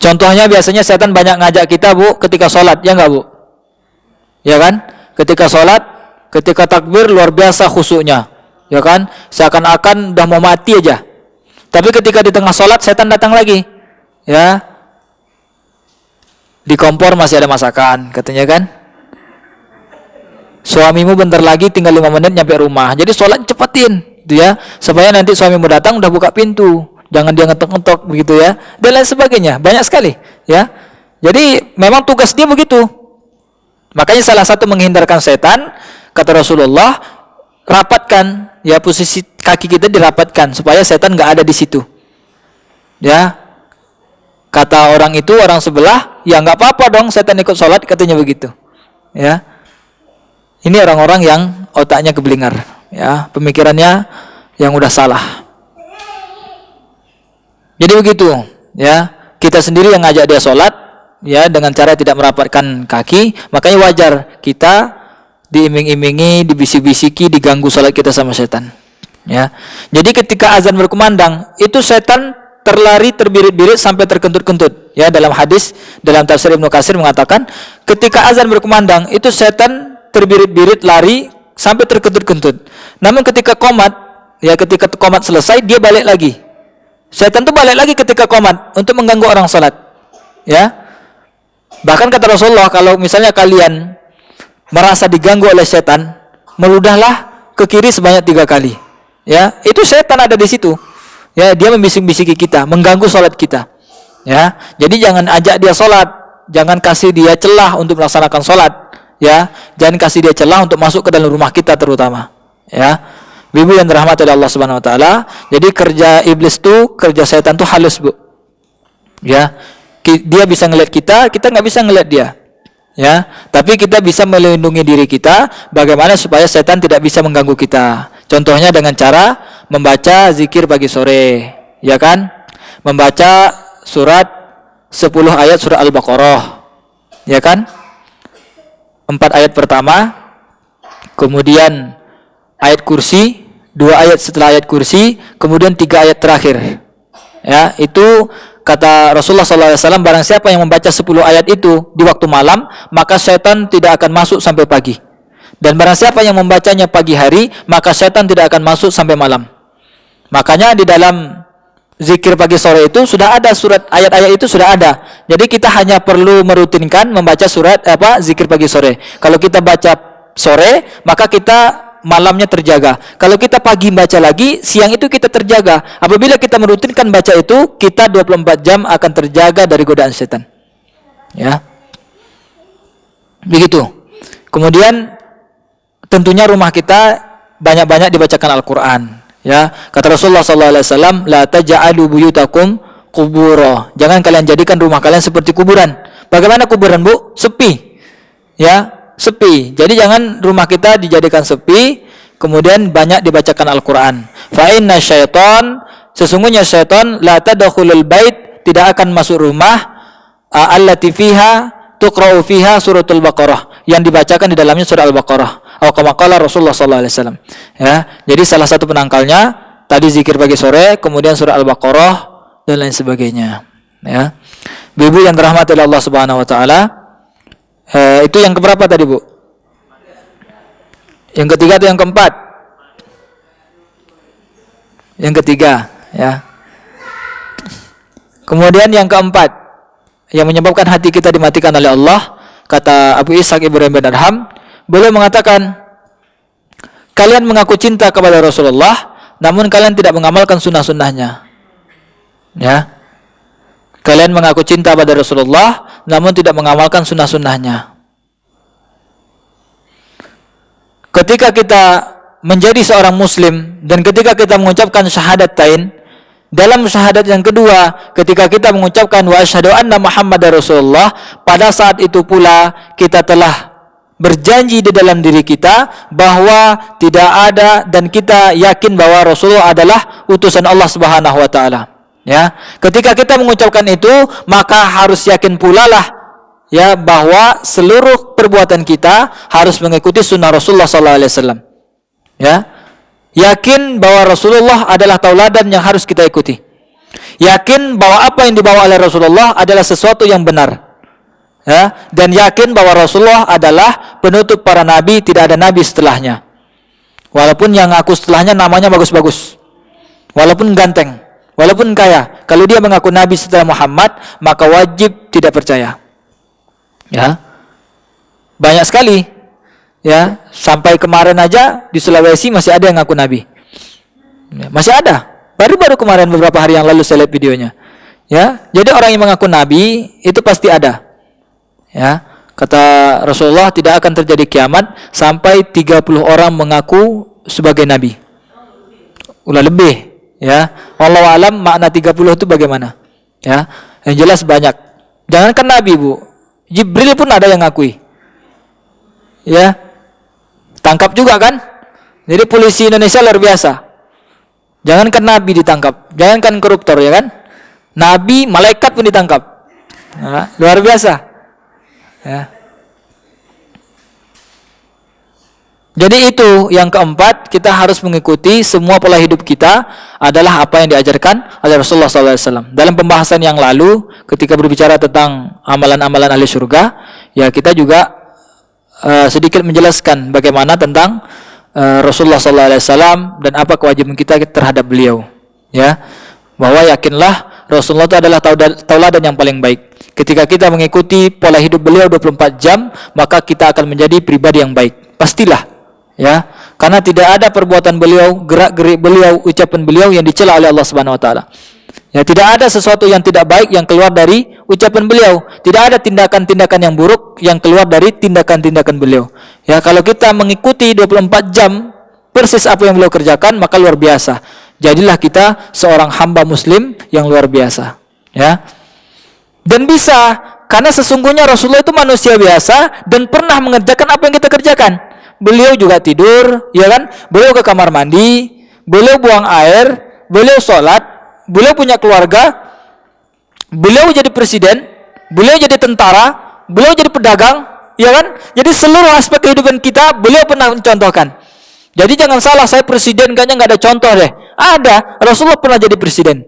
Contohnya biasanya setan banyak ngajak kita, Bu, ketika sholat, ya enggak, Bu? Ya kan? Ketika sholat, ketika takbir luar biasa khusyuknya, ya kan? Seakan-akan udah mau mati aja. Tapi ketika di tengah sholat setan datang lagi, ya. Di kompor masih ada masakan, katanya kan? Suamimu bentar lagi tinggal 5 menit nyampe rumah. Jadi sholat cepetin, gitu ya, supaya nanti suamimu datang udah buka pintu. Jangan dia ngetok-ngetok begitu, ya, dan lain sebagainya. Banyak sekali, ya. Jadi memang tugas dia begitu. Makanya salah satu menghindarkan setan, kata Rasulullah, rapatkan, ya, posisi kaki kita dirapatkan supaya setan nggak ada di situ. Ya. Kata orang itu, orang sebelah, ya nggak apa-apa dong setan ikut sholat, katanya begitu. Ya. Ini orang-orang yang otaknya keblinger, ya, pemikirannya yang udah salah. Jadi begitu, ya. Kita sendiri yang ngajak dia sholat, ya, dengan cara tidak merapatkan kaki, makanya wajar kita diiming-imingi, dibisik-bisiki, diganggu sholat kita sama setan, ya. Jadi ketika azan berkumandang, itu setan terlari, terbirit-birit sampai terkentut-kentut, ya. Dalam hadis, dalam tafsir Ibnu Katsir mengatakan, ketika azan berkumandang, itu setan terbirit-birit lari sampai terkentut-kentut. Namun ketika qomat, ya, ketika qomat selesai, dia balik lagi. Setan itu balik lagi ketika qomat untuk mengganggu orang salat, ya. Bahkan kata Rasulullah, kalau misalnya kalian merasa diganggu oleh setan, meludahlah ke kiri sebanyak 3 kali, ya. Itu setan ada di situ, ya. Dia membisik-bisiki kita, mengganggu salat kita, ya. Jadi jangan ajak dia salat, jangan kasih dia celah untuk melaksanakan salat, ya. Jangan kasih dia celah untuk masuk ke dalam rumah kita terutama, ya. Ibu yang dirahmati oleh Allah Subhanahu wa taala. Jadi kerja iblis tuh, kerja setan tuh halus, Bu. Ya. Dia bisa ngelihat kita nggak bisa ngelihat dia. Ya, tapi kita bisa melindungi diri kita bagaimana supaya setan tidak bisa mengganggu kita. Contohnya dengan cara membaca zikir pagi sore, ya kan? Membaca surat 10 ayat surah Al-Baqarah. Ya kan? 4 ayat pertama, kemudian ayat kursi, 2 ayat setelah ayat kursi, kemudian 3 ayat terakhir. Ya, itu kata Rasulullah SAW, barang siapa yang membaca 10 ayat itu di waktu malam, maka setan tidak akan masuk sampai pagi. Dan barang siapa yang membacanya pagi hari, maka setan tidak akan masuk sampai malam. Makanya di dalam zikir pagi sore itu sudah ada surat ayat-ayat itu sudah ada. Jadi kita hanya perlu merutinkan membaca surat zikir pagi sore. Kalau kita baca sore, maka kita malamnya terjaga. Kalau kita pagi baca lagi, siang itu kita terjaga. Apabila kita merutinkan baca itu, kita 24 jam akan terjaga dari godaan setan. Ya. Begitu. Kemudian tentunya rumah kita banyak-banyak dibacakan Al-Qur'an, ya. Kata Rasulullah SAW, la taj'alu buyutakum qubura. Jangan kalian jadikan rumah kalian seperti kuburan. Bagaimana kuburan, Bu? Sepi. Ya. Sepi. Jadi jangan rumah kita dijadikan sepi, kemudian banyak dibacakan Al-Qur'an. Fa inna syaitan, sesungguhnya syaitan la tadkhulul bait, tidak akan masuk rumah allati fiha tuqra'u fiha suratul Baqarah, yang dibacakan di dalamnya surah Al-Baqarah. Atau kama qala Rasulullah sallallahu alaihi wasallam. Ya, jadi salah satu penangkalnya tadi zikir pagi sore, kemudian surah Al-Baqarah dan lain sebagainya. Ya. Ibu yang dirahmati oleh Allah Subhanahu wa taala, itu yang keberapa tadi, Bu? Yang ketiga atau yang keempat? Yang ketiga, ya. Kemudian yang keempat, yang menyebabkan hati kita dimatikan oleh Allah, kata Abu Ishaq Ibrahim bin Adham, beliau mengatakan, kalian mengaku cinta kepada Rasulullah, namun kalian tidak mengamalkan sunnah-sunnahnya. Ya. Kalian mengaku cinta pada Rasulullah, namun tidak mengamalkan sunnah-sunnahnya. Ketika kita menjadi seorang muslim, dan ketika kita mengucapkan syahadatain, dalam syahadat yang kedua, ketika kita mengucapkan wa asyhadu anna Muhammadar Rasulullah, pada saat itu pula kita telah berjanji di dalam diri kita bahwa tidak ada, dan kita yakin bahwa Rasulullah adalah utusan Allah Subhanahu wa taala. Ya, ketika kita mengucapkan itu, maka harus yakin pula lah, ya, bahwa seluruh perbuatan kita harus mengikuti sunnah Rasulullah SAW. Ya, yakin bahwa Rasulullah adalah tauladan yang harus kita ikuti. Yakin bahwa apa yang dibawa oleh Rasulullah adalah sesuatu yang benar. Ya, dan yakin bahwa Rasulullah adalah penutup para nabi, tidak ada nabi setelahnya. Walaupun yang ngaku setelahnya namanya bagus-bagus, walaupun ganteng, walaupun kaya, kalau dia mengaku nabi setelah Muhammad, maka wajib tidak percaya. Ya, banyak sekali. Ya, sampai kemarin aja di Sulawesi masih ada yang ngaku nabi. Ya, masih ada. Baru-baru kemarin beberapa hari yang lalu saya lihat videonya. Ya, jadi orang yang mengaku nabi itu pasti ada. Ya, kata Rasulullah, tidak akan terjadi kiamat sampai 30 orang mengaku sebagai nabi. Ulah lebih. Ya, wallahu alam makna 30 itu bagaimana? Ya, yang jelas banyak. Jangankan nabi, Bu, Jibril pun ada yang ngakui. Ya, tangkap juga kan. Jadi polisi Indonesia luar biasa. Jangankan nabi ditangkap, jangankan koruptor ya kan. Nabi, malaikat pun ditangkap. Nah, luar biasa. Ya. Jadi itu yang keempat, kita harus mengikuti semua pola hidup kita adalah apa yang diajarkan oleh Rasulullah SAW. Dalam pembahasan yang lalu, ketika berbicara tentang amalan-amalan ahli surga, ya kita juga sedikit menjelaskan bagaimana tentang Rasulullah SAW dan apa kewajiban kita terhadap beliau. Ya, bahwa yakinlah Rasulullah itu adalah tauladan yang paling baik. Ketika kita mengikuti pola hidup beliau 24 jam, maka kita akan menjadi pribadi yang baik. Pastilah. Ya, karena tidak ada perbuatan beliau, gerak-gerik beliau, ucapan beliau yang dicela oleh Allah Subhanahu wa taala. Ya, tidak ada sesuatu yang tidak baik yang keluar dari ucapan beliau. Tidak ada tindakan-tindakan yang buruk yang keluar dari tindakan-tindakan beliau. Ya, kalau kita mengikuti 24 jam persis apa yang beliau kerjakan, maka luar biasa. Jadilah kita seorang hamba muslim yang luar biasa. Ya. Dan bisa, karena sesungguhnya Rasulullah itu manusia biasa dan pernah mengerjakan apa yang kita kerjakan. Beliau juga tidur, ya kan? Beliau ke kamar mandi, beliau buang air, beliau sholat, beliau punya keluarga, beliau jadi presiden, beliau jadi tentara, beliau jadi pedagang, ya kan? Jadi seluruh aspek kehidupan kita beliau pernah mencontohkan. Jadi jangan salah, saya presiden kayaknya nggak ada contoh deh. Ada, Rasulullah pernah jadi presiden,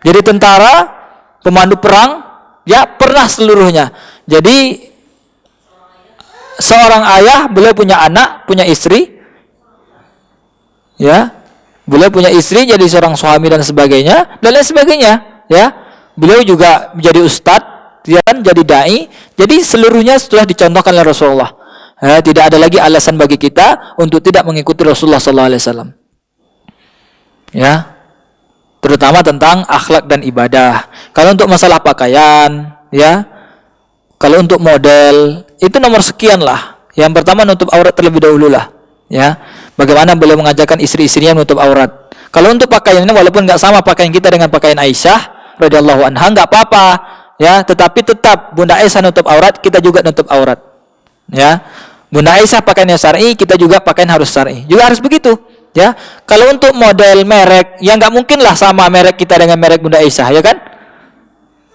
jadi tentara, pemandu perang, ya pernah seluruhnya. Jadi seorang ayah, beliau punya anak, punya istri, ya, beliau punya istri, jadi seorang suami dan sebagainya, dan lain sebagainya, ya. Beliau juga menjadi ustadz, ya kan, jadi dai, jadi seluruhnya setelah dicontohkan oleh Rasulullah. Ya, tidak ada lagi alasan bagi kita untuk tidak mengikuti Rasulullah SAW. Ya, terutama tentang akhlak dan ibadah. Kalau untuk masalah pakaian, ya, kalau untuk model, itu nomor sekian lah. Yang pertama nutup aurat terlebih dahulu lah. Ya, bagaimana beliau mengajarkan istri-istrinya menutup aurat. Kalau untuk pakaiannya, walaupun nggak sama pakaian kita dengan pakaian Aisyah radhiyallahu anha, nggak apa-apa. Ya, tetapi tetap Bunda Aisyah nutup aurat, kita juga nutup aurat. Ya, Bunda Aisyah pakaiannya syar'i, kita juga pakaian harus syar'i. Juga harus begitu. Ya, kalau untuk model merek, ya nggak mungkin lah sama merek kita dengan merek Bunda Aisyah, ya kan?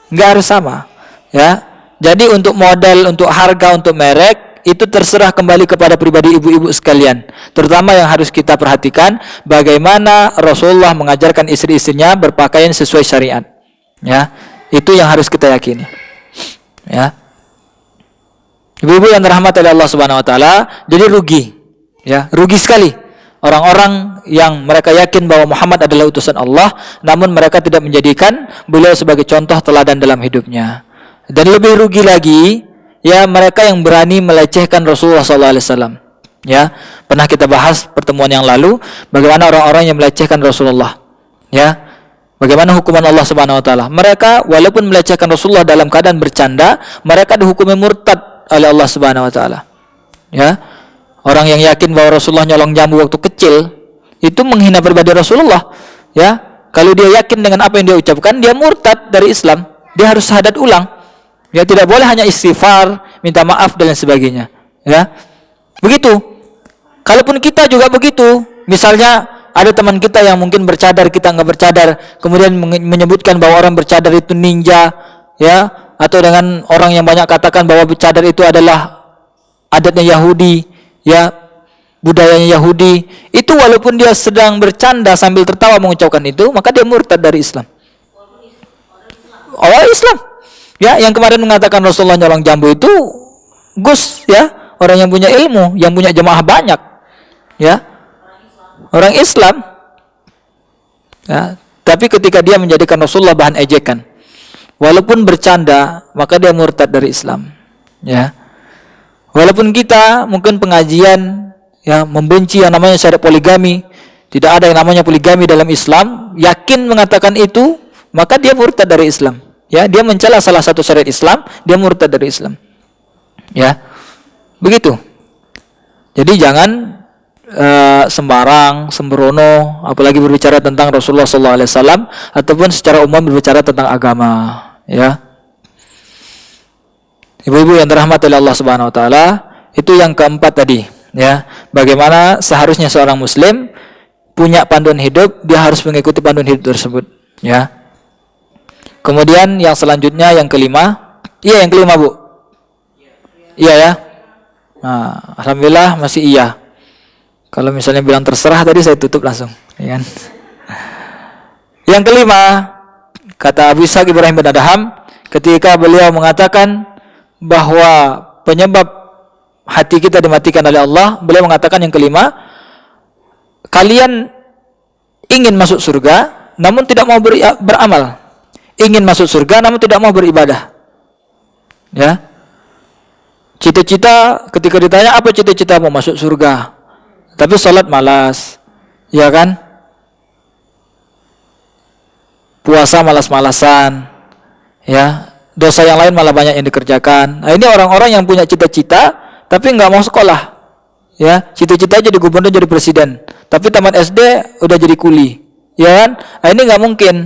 Nggak harus sama. Ya. Jadi untuk model, untuk harga, untuk merek, itu terserah kembali kepada pribadi ibu-ibu sekalian. Terutama yang harus kita perhatikan, bagaimana Rasulullah mengajarkan istri-istrinya berpakaian sesuai syariat. Ya, itu yang harus kita yakini. Ya, ibu-ibu yang dirahmati oleh Allah Subhanahu Wa Taala, jadi rugi. Ya, rugi sekali orang-orang yang mereka yakin bahwa Muhammad adalah utusan Allah, namun mereka tidak menjadikan beliau sebagai contoh teladan dalam hidupnya. Dan lebih rugi lagi, ya, mereka yang berani melecehkan Rasulullah SAW. Ya, pernah kita bahas pertemuan yang lalu, bagaimana orang-orang yang melecehkan Rasulullah. Ya, bagaimana hukuman Allah Subhanahu Wa Taala. Mereka walaupun melecehkan Rasulullah dalam keadaan bercanda, mereka dihukumi murtad oleh Allah Subhanahu Wa Taala. Ya, orang yang yakin bahwa Rasulullah nyolong jambu waktu kecil, itu menghina pribadi Rasulullah. Ya, kalau dia yakin dengan apa yang dia ucapkan, dia murtad dari Islam. Dia harus syahadat ulang. Ya, tidak boleh hanya istighfar, minta maaf dan lain sebagainya. Ya, begitu. Kalaupun kita juga begitu, misalnya ada teman kita yang mungkin bercadar, kita nggak bercadar, kemudian menyebutkan bahwa orang bercadar itu ninja, ya, atau dengan orang yang banyak katakan bahwa bercadar itu adalah adatnya Yahudi, ya, budayanya Yahudi, itu walaupun dia sedang bercanda sambil tertawa mengucapkan itu, maka dia murtad dari Islam. Oh, Islam. Ya, yang kemarin mengatakan Rasulullah nyolong jambu itu Gus, ya, orang yang punya ilmu, yang punya jemaah banyak, ya, orang Islam. Ya, tapi ketika dia menjadikan Rasulullah bahan ejekan, walaupun bercanda, maka dia murtad dari Islam. Ya, walaupun kita mungkin pengajian, ya, membenci yang namanya syariat poligami, tidak ada yang namanya poligami dalam Islam, yakin mengatakan itu, maka dia murtad dari Islam. Ya, dia mencela salah satu syariat Islam, dia murtad dari Islam. Ya, begitu. Jadi jangan sembarang, sembrono, apalagi berbicara tentang Rasulullah SAW ataupun secara umum berbicara tentang agama. Ya, ibu-ibu yang dirahmati oleh Allah Subhanahu Wa Taala, itu yang keempat tadi. Ya, bagaimana seharusnya seorang muslim punya panduan hidup, dia harus mengikuti panduan hidup tersebut, ya. Kemudian yang selanjutnya yang kelima. Iya, yang kelima, Bu. Iya ya. Nah, alhamdulillah masih iya. Kalau misalnya bilang terserah tadi saya tutup langsung, ya kan? Yang kelima, kata Abu Ishaq Ibrahim bin Adham ketika beliau mengatakan bahwa penyebab hati kita dimatikan oleh Allah, beliau mengatakan yang kelima, kalian ingin masuk surga namun tidak mau beramal. Ingin masuk surga namun tidak mau beribadah. Ya. Cita-cita, ketika ditanya apa cita-cita mau masuk surga, tapi sholat malas, ya kan? Puasa malas-malasan, ya. Dosa yang lain malah banyak yang dikerjakan. Nah, ini orang-orang yang punya cita-cita tapi nggak mau sekolah, ya. Cita-cita jadi gubernur, jadi presiden, tapi tamat SD udah jadi kuli, ya kan? Nah, ini nggak mungkin.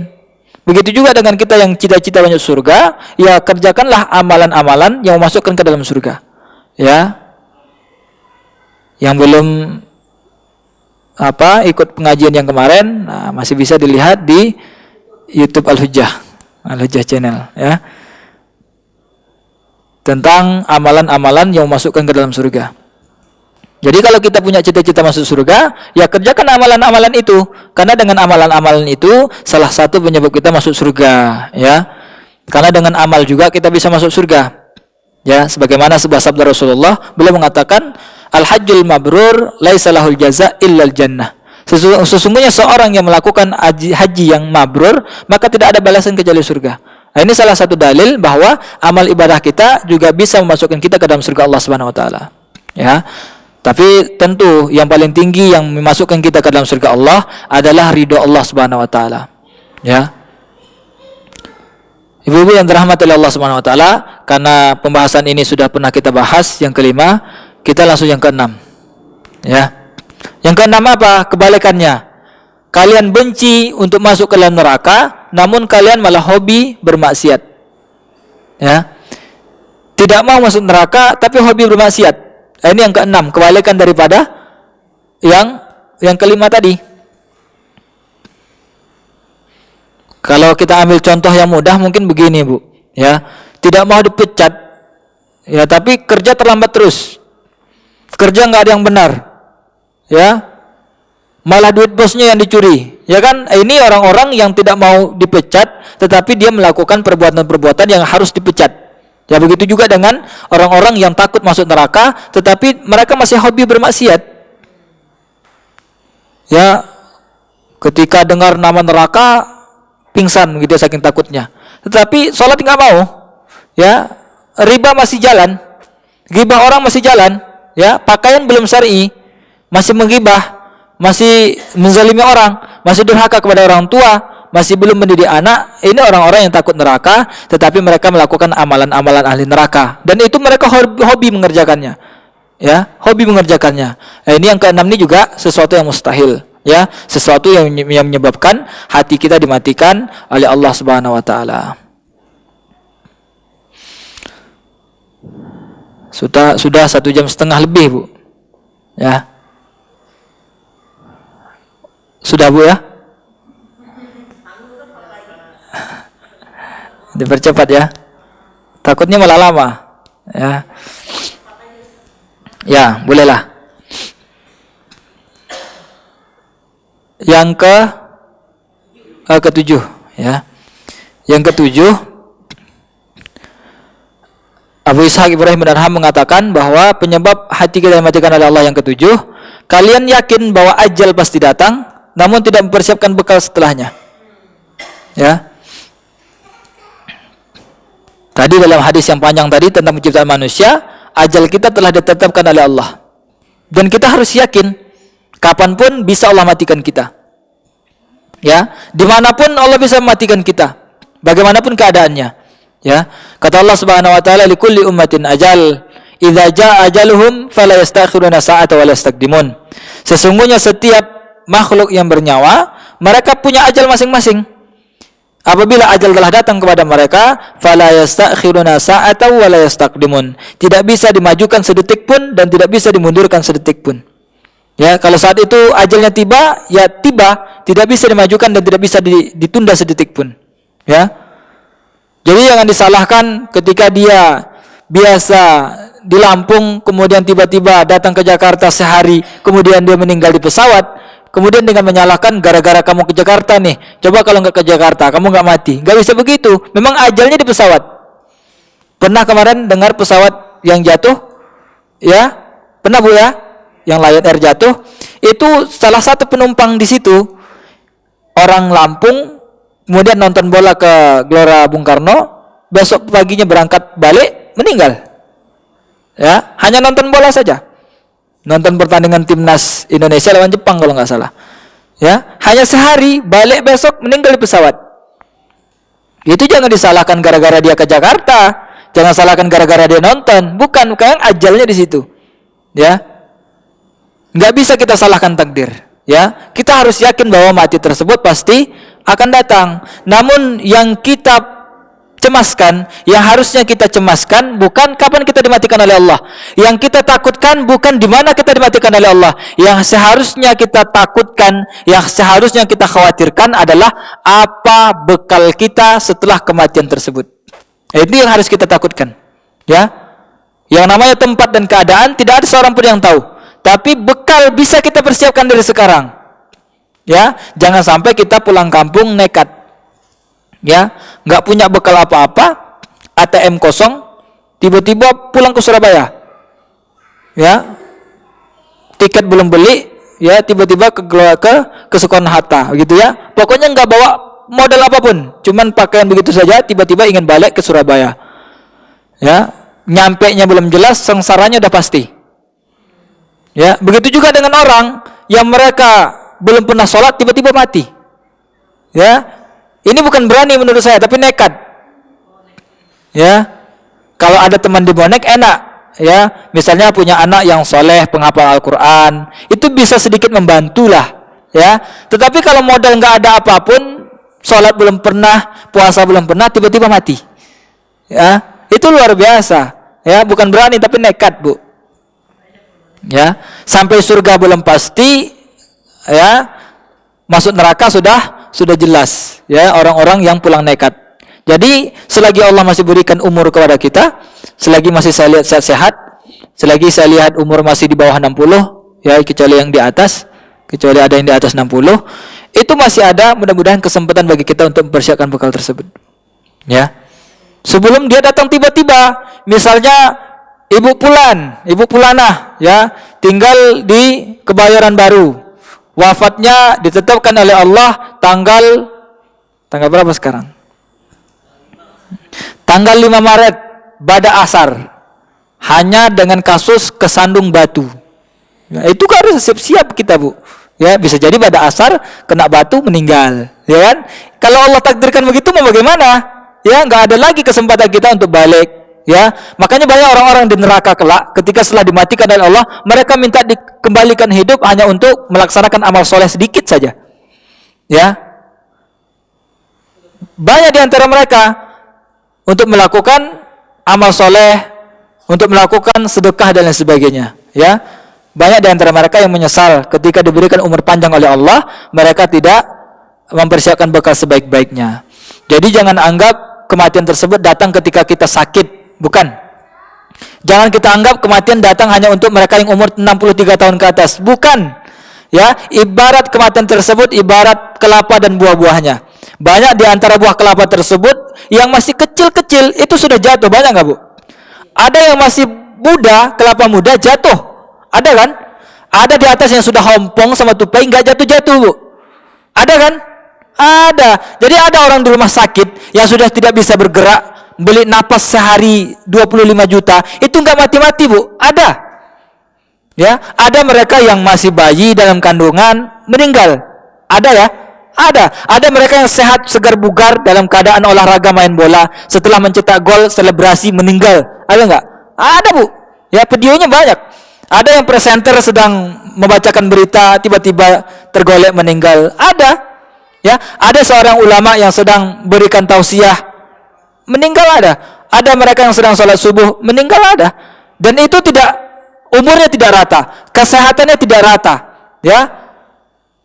Begitu juga dengan kita yang cita-cita masuk surga, ya kerjakanlah amalan-amalan yang memasukkan ke dalam surga. Ya. Yang belum ikut pengajian yang kemarin, nah, masih bisa dilihat di YouTube Al-Hujjah channel, ya. Tentang amalan-amalan yang memasukkan ke dalam surga. Jadi kalau kita punya cita-cita masuk surga, ya kerjakan amalan-amalan itu. Karena dengan amalan-amalan itu salah satu penyebab kita masuk surga, ya. Karena dengan amal juga kita bisa masuk surga. Ya, sebagaimana sebuah sabda Rasulullah, beliau mengatakan, "Al-hajjul mabrur laisa lahul jaza illal jannah." Sesungguhnya seorang yang melakukan haji yang mabrur, maka tidak ada balasan kecuali surga. Nah, ini salah satu dalil bahwa amal ibadah kita juga bisa memasukkan kita ke dalam surga Allah Subhanahu wa taala. Ya. Tapi tentu yang paling tinggi yang memasukkan kita ke dalam surga Allah adalah ridho Allah Subhanahu wa taala. Ya. Ibu-ibu yang dirahmati oleh Allah Subhanahu wa taala, karena pembahasan ini sudah pernah kita bahas yang kelima, kita langsung yang keenam. Ya. Yang keenam apa? Kebalikannya. Kalian benci untuk masuk ke dalam neraka, namun kalian malah hobi bermaksiat. Ya. Tidak mau masuk neraka tapi hobi bermaksiat. Ini yang keenam, kebalikan daripada yang kelima tadi. Kalau kita ambil contoh yang mudah mungkin begini, Bu, ya. Tidak mau dipecat, ya, tapi kerja terlambat terus. Kerja nggak ada yang benar, ya. Malah duit bosnya yang dicuri, ya kan? Ini orang-orang yang tidak mau dipecat, tetapi dia melakukan perbuatan-perbuatan yang harus dipecat. Ya, begitu juga dengan orang-orang yang takut masuk neraka, tetapi mereka masih hobi bermaksiat. Ya, ketika dengar nama neraka, pingsan gitu saking takutnya. Tetapi sholat nggak mau. Ya, riba masih jalan, ghibah orang masih jalan. Ya, pakaian belum syar'i, masih menggibah, masih menzalimi orang, masih durhaka kepada orang tua, masih belum mendidik anak. Ini orang-orang yang takut neraka, tetapi mereka melakukan amalan-amalan ahli neraka, dan itu mereka hobi mengerjakannya, ya, hobi mengerjakannya. Nah, ini yang keenam ini juga sesuatu yang mustahil, ya, sesuatu yang menyebabkan hati kita dimatikan oleh Allah Subhanahu wa taala. Sudah 1,5 jam lebih, Bu, ya. Sudah, Bu, ya. Dipercepat, ya. Takutnya malah lama, ya. Ya, bolehlah. Yang ketujuh, ya. Yang ketujuh, Abu Ishaq Ibrahim bin Adham mengatakan bahwa penyebab hati kita dimatikan oleh Allah yang ketujuh, kalian yakin bahwa ajal pasti datang, namun tidak mempersiapkan bekal setelahnya. Ya. Tadi dalam hadis yang panjang tadi tentang penciptaan manusia, ajal kita telah ditetapkan oleh Allah. Dan kita harus yakin, kapanpun bisa Allah matikan kita. Ya, dimanapun Allah bisa mematikan kita, bagaimanapun keadaannya. Ya, kata Allah Subhanahu wa taala, likulli ummatin ajal, idza jaa ajaluhum fala yastakhiruna sa'ata wa la yastaqdimun. Sesungguhnya setiap makhluk yang bernyawa, mereka punya ajal masing-masing. Apabila ajal telah datang kepada mereka, fala yastakhiruna sa'atan wa la yastaqdimun. Tidak bisa dimajukan sedetik pun dan tidak bisa dimundurkan sedetik pun. Ya, kalau saat itu ajalnya tiba, ya tiba, tidak bisa dimajukan dan tidak bisa ditunda sedetik pun. Ya. Jadi jangan disalahkan ketika dia biasa di Lampung kemudian tiba-tiba datang ke Jakarta sehari, kemudian dia meninggal di pesawat. Kemudian dengan menyalahkan gara-gara kamu ke Jakarta nih. Coba kalau nggak ke Jakarta, kamu nggak mati. Nggak bisa begitu. Memang ajalnya di pesawat. Pernah kemarin dengar pesawat yang jatuh? Ya, pernah Bu ya? Yang Lion Air jatuh. Itu salah satu penumpang di situ orang Lampung. Kemudian nonton bola ke Gelora Bung Karno. Besok paginya berangkat balik, meninggal. Ya, hanya nonton bola saja. Nonton pertandingan timnas Indonesia lawan Jepang kalau nggak salah. Ya, hanya sehari, balik besok meninggal di pesawat. Itu jangan disalahkan gara-gara dia ke Jakarta, jangan salahkan gara-gara dia nonton, bukan ajalnya di situ. Ya, nggak bisa kita salahkan takdir. Ya, kita harus yakin bahwa mati tersebut pasti akan datang. Namun yang kita cemaskan, yang harusnya kita cemaskan bukan kapan kita dimatikan oleh Allah. Yang kita takutkan bukan di mana kita dimatikan oleh Allah. Yang seharusnya kita takutkan, yang seharusnya kita khawatirkan adalah apa bekal kita setelah kematian tersebut. Itu yang harus kita takutkan. Ya. Yang namanya tempat dan keadaan tidak ada seorang pun yang tahu. Tapi bekal bisa kita persiapkan dari sekarang. Ya, jangan sampai kita pulang kampung nekat. Ya, nggak punya bekal apa-apa, ATM kosong, tiba-tiba pulang ke Surabaya. Ya, tiket belum beli, ya tiba-tiba ke Soekarno Hatta, gitu ya. Pokoknya nggak bawa modal apapun, cuman pakaian begitu saja, tiba-tiba ingin balik ke Surabaya. Ya, nyampe-nya belum jelas, sengsaranya udah pasti. Ya, begitu juga dengan orang yang mereka belum pernah sholat, tiba-tiba mati. Ya. Ini bukan berani menurut saya, tapi nekat. Ya, kalau ada teman di bonek enak. Ya, misalnya punya anak yang soleh, penghafal Al-Quran, itu bisa sedikit membantulah. Ya, tetapi kalau modal nggak ada apapun, sholat belum pernah, puasa belum pernah, tiba-tiba mati. Ya, itu luar biasa. Ya, bukan berani tapi nekat Bu. Ya, sampai surga belum pasti. Ya, masuk neraka sudah jelas, ya, orang-orang yang pulang nekat. Jadi selagi Allah masih berikan umur kepada kita, selagi masih saya lihat sehat, selagi saya lihat umur masih di bawah 60, ya kecuali yang di atas, kecuali ada yang di atas 60, itu masih ada mudah-mudahan kesempatan bagi kita untuk mempersiapkan bekal tersebut. Ya. Sebelum dia datang tiba-tiba, misalnya Ibu Pulanah, ya, tinggal di Kebayoran Baru. Wafatnya ditetapkan oleh Allah tanggal berapa sekarang? Tanggal 5 Maret pada asar. Hanya dengan kasus kesandung batu. Ya, itu kan harus siap-siap kita Bu. Ya, bisa jadi pada asar kena batu meninggal, ya kan? Kalau Allah takdirkan begitu mau bagaimana? Ya, nggak ada lagi kesempatan kita untuk balik. Ya, makanya banyak orang-orang di neraka kelak ketika setelah dimatikan oleh Allah, mereka minta dikembalikan hidup hanya untuk melaksanakan amal soleh sedikit saja. Ya, banyak di antara mereka untuk melakukan amal soleh, untuk melakukan sedekah dan lain sebagainya. Ya, banyak di antara mereka yang menyesal ketika diberikan umur panjang oleh Allah, mereka tidak mempersiapkan bekal sebaik-baiknya. Jadi jangan anggap kematian tersebut datang ketika kita sakit. Bukan. Jangan kita anggap kematian datang hanya untuk mereka yang umur 63 tahun ke atas. Bukan. Ya, ibarat kematian tersebut ibarat kelapa dan buah-buahnya. Banyak di antara buah kelapa tersebut yang masih kecil-kecil itu sudah jatuh. Banyak nggak Bu? Ada yang masih muda, kelapa muda jatuh. Ada kan? Ada di atas yang sudah hompong sama tupai nggak jatuh-jatuh Bu. Ada kan? Ada. Jadi ada orang di rumah sakit yang sudah tidak bisa bergerak, beli napas sehari 25 juta, itu enggak mati-mati Bu, ada. Ya, ada mereka yang masih bayi dalam kandungan meninggal. Ada ya? Ada. Ada mereka yang sehat, segar bugar dalam keadaan olahraga main bola, setelah mencetak gol selebrasi meninggal. Ada enggak? Ada Bu. Ya, videonya banyak. Ada yang presenter sedang membacakan berita tiba-tiba tergolek meninggal. Ada. Ya, ada seorang ulama yang sedang berikan tausiah, meninggal ada. Ada mereka yang sedang salat subuh, meninggal ada. Dan itu umurnya tidak rata, kesehatannya tidak rata, ya.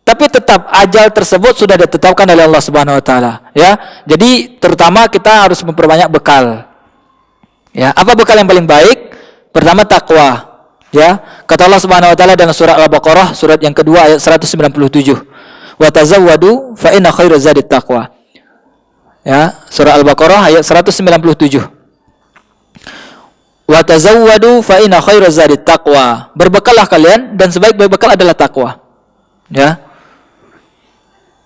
Tapi tetap ajal tersebut sudah ditetapkan oleh Allah Subhanahu wa taala, ya. Jadi terutama kita harus memperbanyak bekal. Ya, apa bekal yang paling baik? Pertama takwa. Ya, kata Allah Subhanahu wa taala dalam surah Al-Baqarah surat yang kedua ayat 197. Wa tazawwadu fa inna khairaz zadi taqwa. Ya, surah Al-Baqarah ayat 197. Wa tazawwadu fa inna khairaz zadi taqwa. Berbekallah kalian dan sebaik-baik bekal adalah takwa. Ya.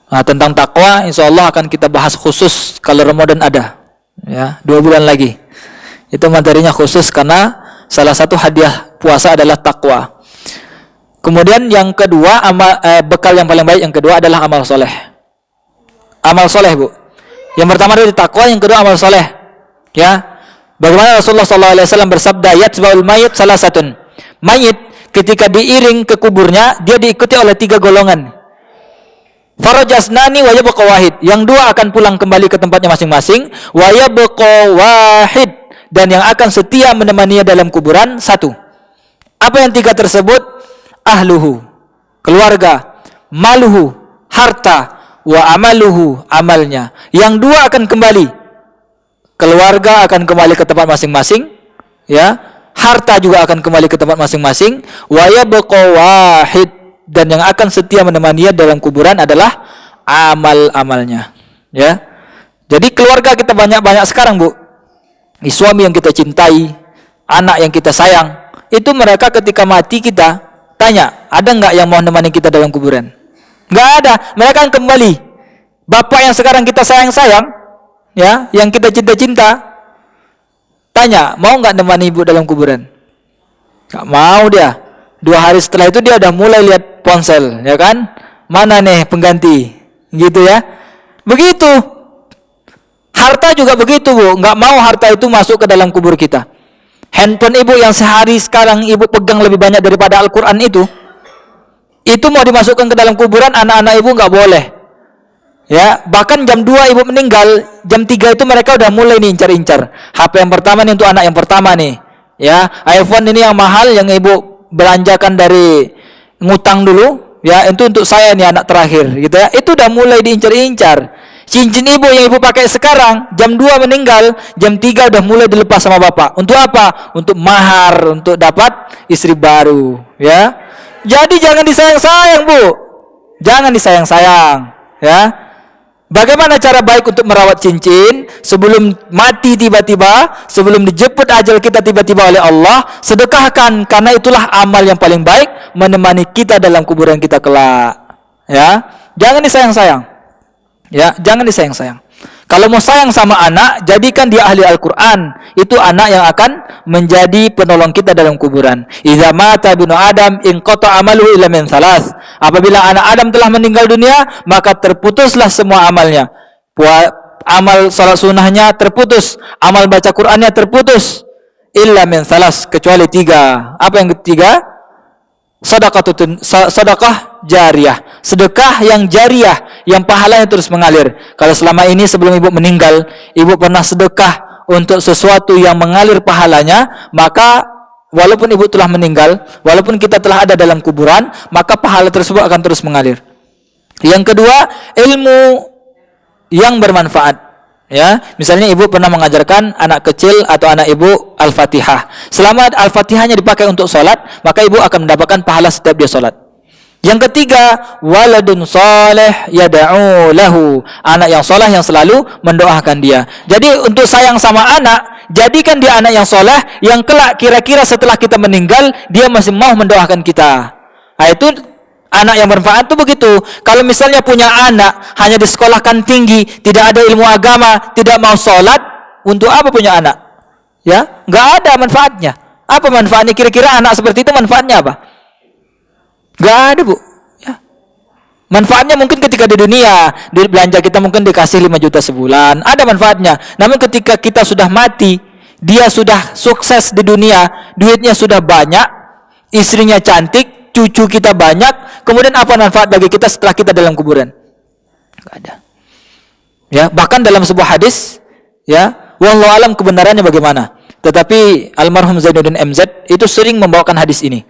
Nah, tentang takwa insyaallah akan kita bahas khusus kalau Ramadan ada. Ya, 2 bulan lagi. Itu materinya khusus karena salah satu hadiah puasa adalah takwa. Kemudian yang kedua, bekal yang paling baik yang kedua adalah amal soleh. Amal soleh, Bu. Yang pertama dari takwa, yang kedua amal soleh. Ya, bagaimana Rasulullah SAW bersabda, yatba'ul mayit salah satun. Mayit ketika diiring ke kuburnya, dia diikuti oleh 3 golongan. Farajasnani wa yabqa wahid. Yang 2 akan pulang kembali ke tempatnya masing-masing. Wa yabqa wahid. Dan yang akan setia menemaninya dalam kuburan 1. Apa yang 3 tersebut? Ahluhu, keluarga, maluhu, harta, wa amaluhu, amalnya. Yang 2 akan kembali. Keluarga akan kembali ke tempat masing-masing, ya. Harta juga akan kembali ke tempat masing-masing. Wa yabqa wahid, dan yang akan setia menemaninya dalam kuburan adalah amal-amalnya, ya. Jadi keluarga kita banyak-banyak sekarang, Bu. Suami yang kita cintai, anak yang kita sayang, itu mereka ketika mati kita tanya, ada nggak yang mau menemani kita dalam kuburan? Nggak ada, mereka akan kembali. Bapak yang sekarang kita sayang-sayang, ya, yang kita cinta-cinta, tanya, mau nggak menemani ibu dalam kuburan? Nggak mau dia. 2 hari setelah itu dia udah mulai lihat ponsel, ya kan? Mana nih pengganti, gitu ya? Begitu. Harta juga begitu, Bu. Nggak mau harta itu masuk ke dalam kubur kita. Handphone ibu yang sehari sekarang ibu pegang lebih banyak daripada Al-Quran itu mau dimasukkan ke dalam kuburan, anak-anak ibu nggak boleh. Ya, bahkan jam 2 ibu meninggal, jam 3 itu mereka udah mulai nih incar-incar. HP yang pertama nih untuk anak yang pertama nih. Ya, iPhone ini yang mahal yang ibu belanjakan dari ngutang dulu, ya, itu untuk saya nih anak terakhir, gitu ya. Itu udah mulai diincar-incar. Cincin ibu yang ibu pakai sekarang, jam 2 meninggal, jam 3 udah mulai dilepas sama bapak. Untuk apa? Untuk mahar, untuk dapat istri baru, ya. Jadi jangan disayang-sayang, Bu. Jangan disayang-sayang, ya. Bagaimana cara baik untuk merawat cincin sebelum mati tiba-tiba, sebelum dijemput ajal kita tiba-tiba oleh Allah? Sedekahkan, karena itulah amal yang paling baik menemani kita dalam kuburan kita kelak, ya. Jangan disayang-sayang. Ya, jangan disayang-sayang. Kalau mau sayang sama anak, jadikan dia ahli Al-Quran. Itu anak yang akan menjadi penolong kita dalam kuburan. Idza mata ibnu Adam inqata amaluhu illa min salas. Apabila anak Adam telah meninggal dunia, maka terputuslah semua amalnya. Amal salat sunnahnya terputus, amal baca Qur'annya terputus. Illa min salas, kecuali 3. Apa yang ketiga? Sedekah jariyah, sedekah yang jariyah, yang pahalanya terus mengalir. Kalau selama ini sebelum ibu meninggal, ibu pernah sedekah untuk sesuatu yang mengalir pahalanya, maka walaupun ibu telah meninggal, walaupun kita telah ada dalam kuburan, maka pahala tersebut akan terus mengalir. Yang kedua, ilmu yang bermanfaat. Ya, misalnya ibu pernah mengajarkan anak kecil atau anak ibu Al-Fatihah. Selama Al-Fatihahnya dipakai untuk sholat, maka ibu akan mendapatkan pahala setiap dia sholat. Yang ketiga, waladun soleh yada'u lahu, anak yang soleh yang selalu mendoakan dia. Jadi untuk sayang sama anak, jadikan dia anak yang soleh, yang kelak kira-kira setelah kita meninggal, dia masih mau mendoakan kita. Nah, itu anak yang bermanfaat itu begitu. Kalau misalnya punya anak hanya disekolahkan tinggi, tidak ada ilmu agama, tidak mau sholat, untuk apa punya anak? Ya, nggak ada manfaatnya. Apa manfaatnya? Kira-kira anak seperti itu manfaatnya apa? Nggak ada, Bu. Ya. Manfaatnya mungkin ketika di dunia, duit belanja kita mungkin dikasih 5 juta sebulan, ada manfaatnya. Namun ketika kita sudah mati, dia sudah sukses di dunia, duitnya sudah banyak, istrinya cantik, cucu kita banyak, kemudian apa manfaat bagi kita setelah kita dalam kuburan? Enggak ada. Ya, bahkan dalam sebuah hadis, ya, wallahu alam kebenarannya bagaimana. Tetapi almarhum Zainuddin MZ itu sering membawakan hadis ini.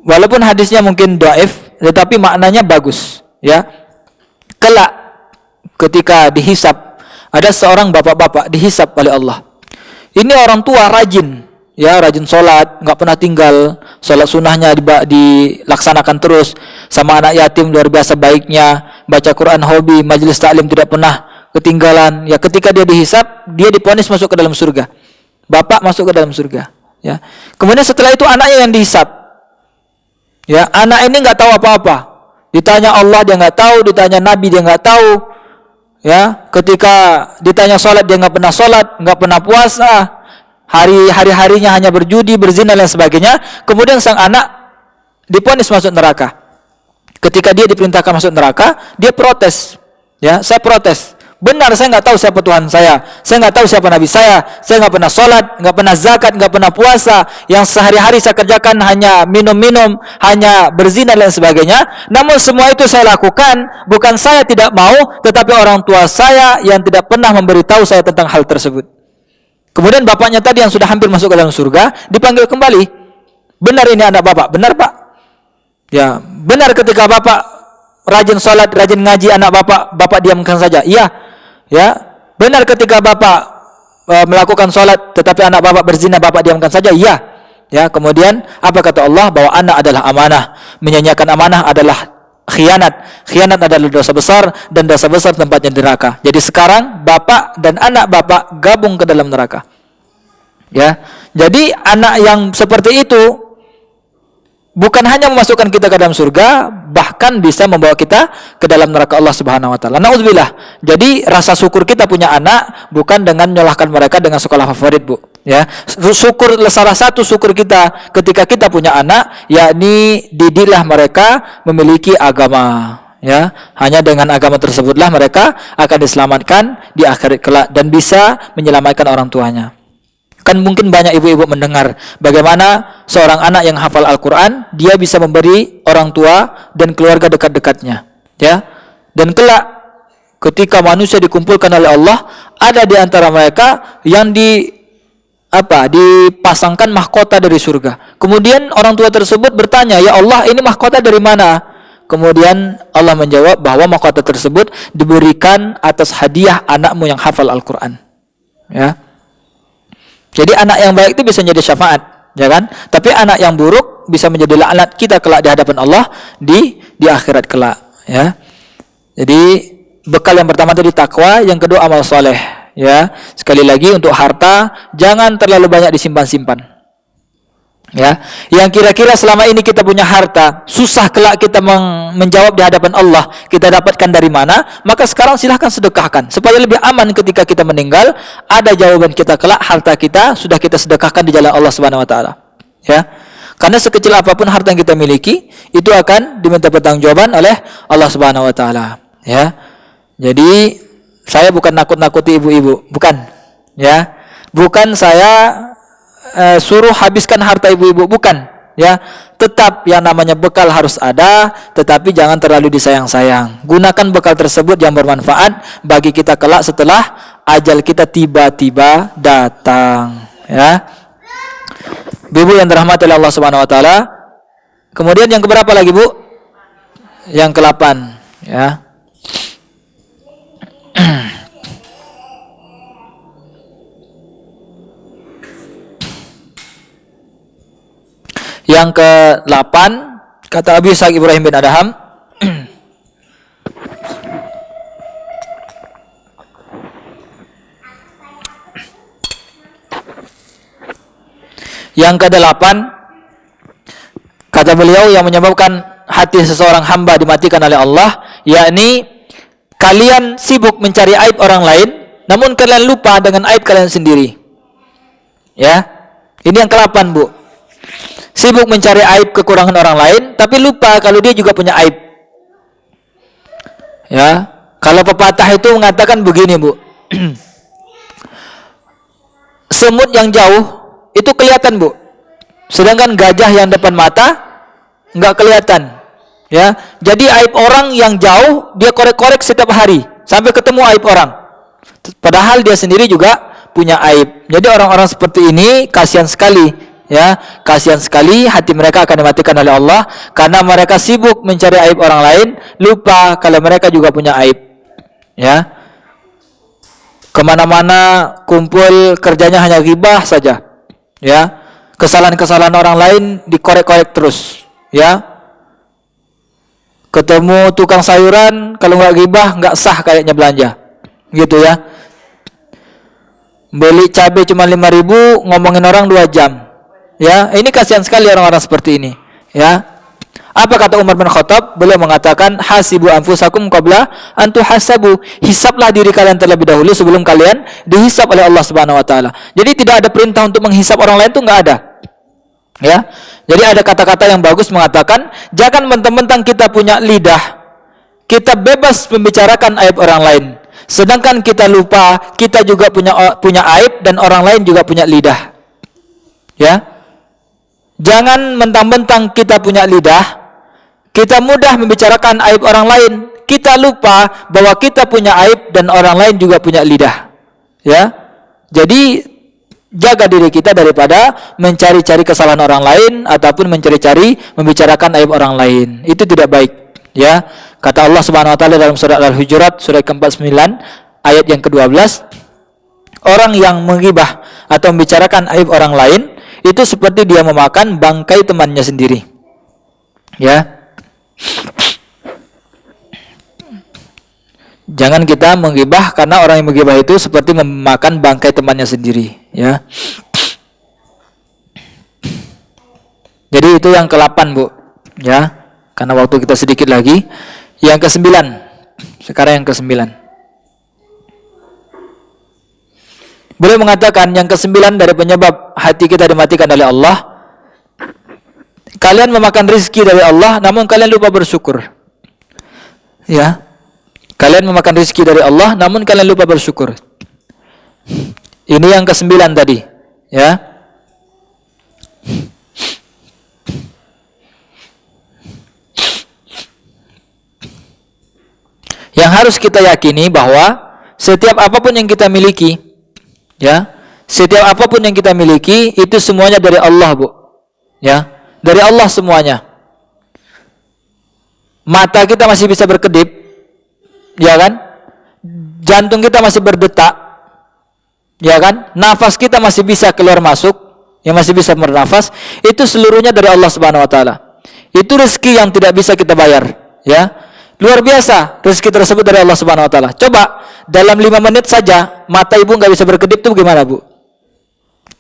Walaupun hadisnya mungkin dhaif, tetapi maknanya bagus, ya. Kelak ketika dihisab, ada seorang bapak-bapak dihisab oleh Allah. Ini orang tua rajin, ya, rajin sholat, nggak pernah tinggal, sholat sunnahnya dilaksanakan terus, sama anak yatim luar biasa baiknya, baca Quran hobi, majelis taklim tidak pernah ketinggalan. Ya, ketika dia dihisab, dia divonis masuk ke dalam surga. Bapak masuk ke dalam surga, ya. Kemudian setelah itu anaknya yang dihisab. Ya, anak ini nggak tahu apa-apa. Ditanya Allah dia nggak tahu, ditanya Nabi dia nggak tahu. Ya, ketika ditanya sholat dia nggak pernah sholat, nggak pernah puasa. Hari-harinya hanya berjudi, berzina dan sebagainya. Kemudian sang anak divonis masuk neraka. Ketika dia diperintahkan masuk neraka, dia protes. Ya, saya protes. Benar, saya nggak tahu siapa Tuhan saya nggak tahu siapa Nabi saya nggak pernah sholat, nggak pernah zakat, nggak pernah puasa, yang sehari-hari saya kerjakan hanya minum-minum, hanya berzina dan sebagainya. Namun semua itu saya lakukan, bukan saya tidak mau, tetapi orang tua saya yang tidak pernah memberitahu saya tentang hal tersebut. Kemudian bapaknya tadi yang sudah hampir masuk ke dalam surga, dipanggil kembali. Benar ini anak bapak, benar pak? Ya, benar ketika bapak rajin sholat, rajin ngaji anak bapak diamkan saja. Iya. Ya, benar ketika bapak melakukan sholat tetapi anak bapak berzina, bapak diamkan saja. Iya. Ya, kemudian apa kata Allah? Bahwa anak adalah amanah. Menyanyiakan amanah adalah khianat. Khianat adalah dosa besar dan dosa besar tempatnya neraka. Jadi sekarang bapak dan anak bapak gabung ke dalam neraka. Ya. Jadi anak yang seperti itu bukan hanya memasukkan kita ke dalam surga, bahkan bisa membawa kita ke dalam neraka Allah Subhanahu wa taala. Nauzubillah. Jadi rasa syukur kita punya anak bukan dengan menyalahkan mereka dengan sekolah favorit, Bu. Ya. Syukur, salah satu syukur kita ketika kita punya anak, yakni didiklah mereka memiliki agama. Ya, hanya dengan agama tersebutlah mereka akan diselamatkan di akhirat kelak dan bisa menyelamatkan orang tuanya. Kan mungkin banyak ibu-ibu mendengar bagaimana seorang anak yang hafal Al-Quran, dia bisa memberi orang tua dan keluarga dekat-dekatnya. Ya. Dan kelak ketika manusia dikumpulkan oleh Allah, ada di antara mereka yang dipasangkan mahkota dari surga. Kemudian orang tua tersebut bertanya, "Ya Allah, ini mahkota dari mana?" Kemudian Allah menjawab bahwa mahkota tersebut diberikan atas hadiah anakmu yang hafal Al-Quran. Ya. Jadi anak yang baik itu bisa menjadi syafaat, ya kan? Tapi anak yang buruk bisa menjadi laknat kita kelak di hadapan Allah di akhirat kelak, ya. Jadi bekal yang pertama tadi takwa, yang kedua amal soleh, ya. Sekali lagi untuk harta jangan terlalu banyak disimpan-simpan. Ya, yang kira-kira selama ini kita punya harta, susah kelak kita menjawab di hadapan Allah, kita dapatkan dari mana? Maka sekarang silahkan sedekahkan supaya lebih aman ketika kita meninggal, ada jawaban kita kelak, harta kita sudah kita sedekahkan di jalan Allah Subhanahu wa taala. Ya. Karena sekecil apapun harta yang kita miliki, itu akan diminta pertanggungjawaban oleh Allah Subhanahu wa taala, ya. Jadi saya bukan nakut-nakuti ibu-ibu, bukan. Ya. Bukan saya suruh habiskan harta ibu-ibu, bukan, ya. Tetap yang namanya bekal harus ada, tetapi jangan terlalu disayang-sayang. Gunakan bekal tersebut yang bermanfaat bagi kita kelak setelah ajal kita tiba-tiba datang, ya. Ibu yang dirahmati oleh Allah Subhanahu wa taala. Kemudian yang keberapa lagi, Bu? Yang ke-8, ya. Yang ke-8 kata Abu Ishaq Ibrahim bin Adham, yang ke-8 kata beliau yang menyebabkan hati seseorang hamba dimatikan oleh Allah, yakni kalian sibuk mencari aib orang lain, namun kalian lupa dengan aib kalian sendiri. Ya, ini yang ke-8, Bu. Sibuk mencari aib kekurangan orang lain, tapi lupa kalau dia juga punya aib. Ya, kalau pepatah itu mengatakan begini, Bu. Semut yang jauh itu kelihatan, Bu. Sedangkan gajah yang depan mata nggak kelihatan. Ya, jadi aib orang yang jauh dia korek-korek setiap hari sampai ketemu aib orang. Padahal dia sendiri juga punya aib. Jadi orang-orang seperti ini kasihan sekali, ya, kasihan sekali, hati mereka akan dimatikan oleh Allah karena mereka sibuk mencari aib orang lain, lupa kalau mereka juga punya aib. Ya, kemana-mana kumpul kerjanya hanya ghibah saja. Ya, kesalahan-kesalahan orang lain dikorek-korek terus. Ya, ketemu tukang sayuran, kalau nggak ghibah nggak sah kayaknya belanja, gitu ya. Beli cabai cuma 5.000, ngomongin orang 2 jam. Ya, ini kasihan sekali orang-orang seperti ini. Ya, apa kata Umar bin Khattab? Beliau mengatakan, hasibu anfusakum qabla an tuhasabu. Hisablah diri kalian terlebih dahulu sebelum kalian dihisab oleh Allah Subhanahu wa taala. Jadi tidak ada perintah untuk menghisab orang lain, itu enggak ada. Ya. Jadi ada kata-kata yang bagus mengatakan, jangan mentang-mentang kita punya lidah, kita bebas membicarakan aib orang lain. Sedangkan kita lupa, kita juga punya aib dan orang lain juga punya lidah. Ya. Jangan mentang-mentang kita punya lidah, kita mudah membicarakan aib orang lain. Kita lupa bahwa kita punya aib dan orang lain juga punya lidah. Ya. Jadi jaga diri kita daripada mencari-cari kesalahan orang lain ataupun mencari-cari membicarakan aib orang lain. Itu tidak baik, ya. Kata Allah Subhanahu wa taala dalam surat Al-Hujurat surat ke-49 ayat yang ke-12, orang yang menggibah atau membicarakan aib orang lain itu seperti dia memakan bangkai temannya sendiri. Ya. Jangan kita menggibah, karena orang yang menggibah itu seperti memakan bangkai temannya sendiri, ya. Jadi itu yang ke-8, Bu, ya. Karena waktu kita sedikit lagi. Yang ke-9. Sekarang yang ke-9. Beliau mengatakan yang ke-9 dari penyebab hati kita dimatikan oleh Allah, kalian memakan rizki dari Allah namun kalian lupa bersyukur. Ya. Kalian memakan rizki dari Allah, namun kalian lupa bersyukur. Ini yang ke-9 tadi, ya. Yang harus kita yakini bahwa setiap apapun yang kita miliki, ya, setiap apapun yang kita miliki itu semuanya dari Allah, Bu. Ya, dari Allah semuanya. Mata kita masih bisa berkedip, ya kan? Jantung kita masih berdetak, ya kan? Nafas kita masih bisa keluar masuk, yang masih bisa bernafas, itu seluruhnya dari Allah Subhanahu wa taala. Itu rezeki yang tidak bisa kita bayar, ya. Luar biasa rezeki tersebut dari Allah Subhanahu wa taala. Coba dalam 5 menit saja mata ibu enggak bisa berkedip itu bagaimana, Bu?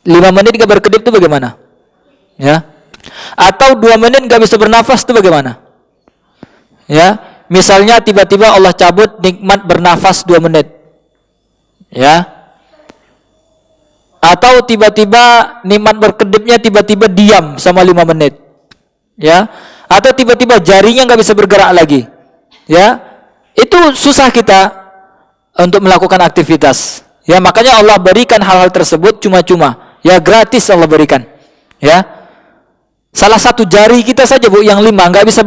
5 menit enggak berkedip itu bagaimana? Ya. Atau 2 menit enggak bisa bernafas itu bagaimana? Ya. Misalnya tiba-tiba Allah cabut nikmat bernafas 2 menit. Ya. Atau tiba-tiba nikmat berkedipnya tiba-tiba diam sama 5 menit. Ya. Atau tiba-tiba jarinya nggak bisa bergerak lagi. Ya. Itu susah kita untuk melakukan aktivitas. Ya, makanya Allah berikan hal-hal tersebut cuma-cuma. Ya, gratis Allah berikan. Ya. Salah satu jari kita saja, Bu, yang 5 nggak bisa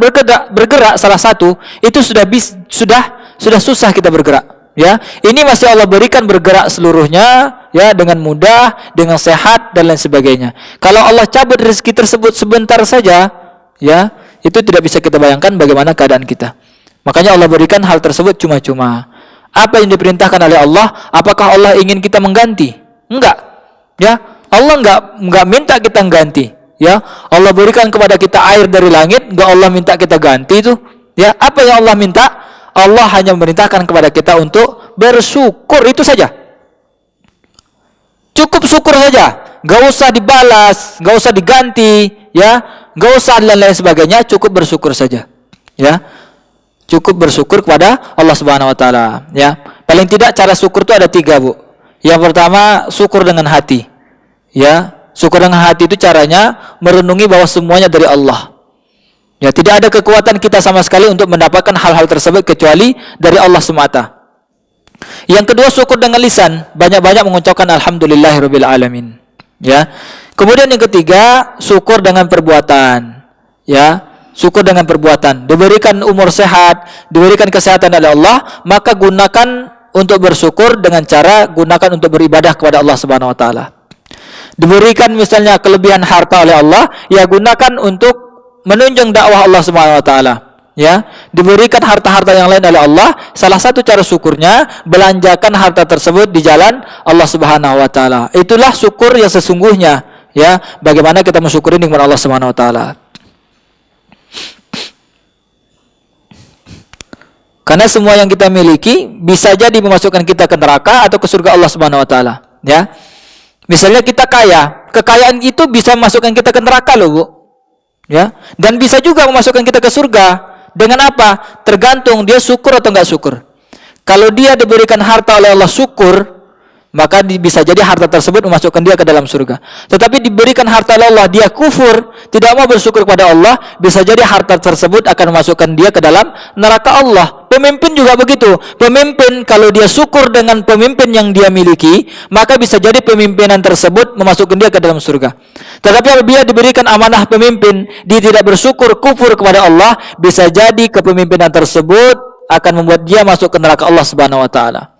bergerak salah satu, itu sudah susah kita bergerak, ya. Ini masih Allah berikan bergerak seluruhnya, ya, dengan mudah, dengan sehat dan lain sebagainya. Kalau Allah cabut rezeki tersebut sebentar saja, ya, itu tidak bisa kita bayangkan bagaimana keadaan kita. Makanya Allah berikan hal tersebut cuma-cuma. Apa yang diperintahkan oleh Allah, apakah Allah ingin kita mengganti? Enggak, ya. Allah enggak minta kita mengganti. Ya, Allah berikan kepada kita air dari langit, enggak Allah minta kita ganti itu. Ya, apa yang Allah minta? Allah hanya memerintahkan kepada kita untuk bersyukur, itu saja. Cukup syukur saja, enggak usah dibalas, enggak usah diganti, ya, enggak usah dan lain sebagainya, cukup bersyukur saja. Ya. Cukup bersyukur kepada Allah Subhanahu wa taala, ya. Paling tidak cara syukur itu ada 3, Bu. Yang pertama, syukur dengan hati. Ya. Syukur dengan hati itu caranya merenungi bahwa semuanya dari Allah. Ya, tidak ada kekuatan kita sama sekali untuk mendapatkan hal-hal tersebut kecuali dari Allah semata. Yang kedua, syukur dengan lisan, banyak-banyak mengucapkan alhamdulillahirabbil alamin. Ya. Kemudian yang ketiga, syukur dengan perbuatan. Ya. syukur dengan perbuatan. Diberikan umur sehat, diberikan kesehatan oleh Allah, maka gunakan untuk bersyukur dengan cara gunakan untuk beribadah kepada Allah Subhanahu wa taala. Diberikan misalnya kelebihan harta oleh Allah, ya gunakan untuk menunjang dakwah Allah Subhanahu wa taala. Ya, diberikan harta-harta yang lain oleh Allah, salah satu cara syukurnya belanjakan harta tersebut di jalan Allah Subhanahu wa taala. Itulah syukur yang sesungguhnya, ya. Bagaimana kita mensyukuri nikmat Allah Subhanahu wa taala. Karena semua yang kita miliki bisa jadi memasukkan kita ke neraka atau ke surga Allah Subhanahu wa taala, ya. Misalnya kita kaya, kekayaan itu bisa memasukkan kita ke neraka loh, Bu. Ya, dan bisa juga memasukkan kita ke surga. Dengan apa? Tergantung dia syukur atau enggak syukur. Kalau dia diberikan harta oleh Allah syukur, maka bisa jadi harta tersebut memasukkan dia ke dalam surga. Tetapi diberikan harta oleh Allah, dia kufur, tidak mau bersyukur kepada Allah, bisa jadi harta tersebut akan memasukkan dia ke dalam neraka Allah. Pemimpin juga begitu. Pemimpin kalau dia syukur dengan pemimpin yang dia miliki, maka bisa jadi pemimpinan tersebut memasukkan dia ke dalam surga. Tetapi apabila diberikan amanah pemimpin, dia tidak bersyukur, kufur kepada Allah, bisa jadi kepemimpinan tersebut akan membuat dia masuk ke neraka Allah Subhanahu wa taala.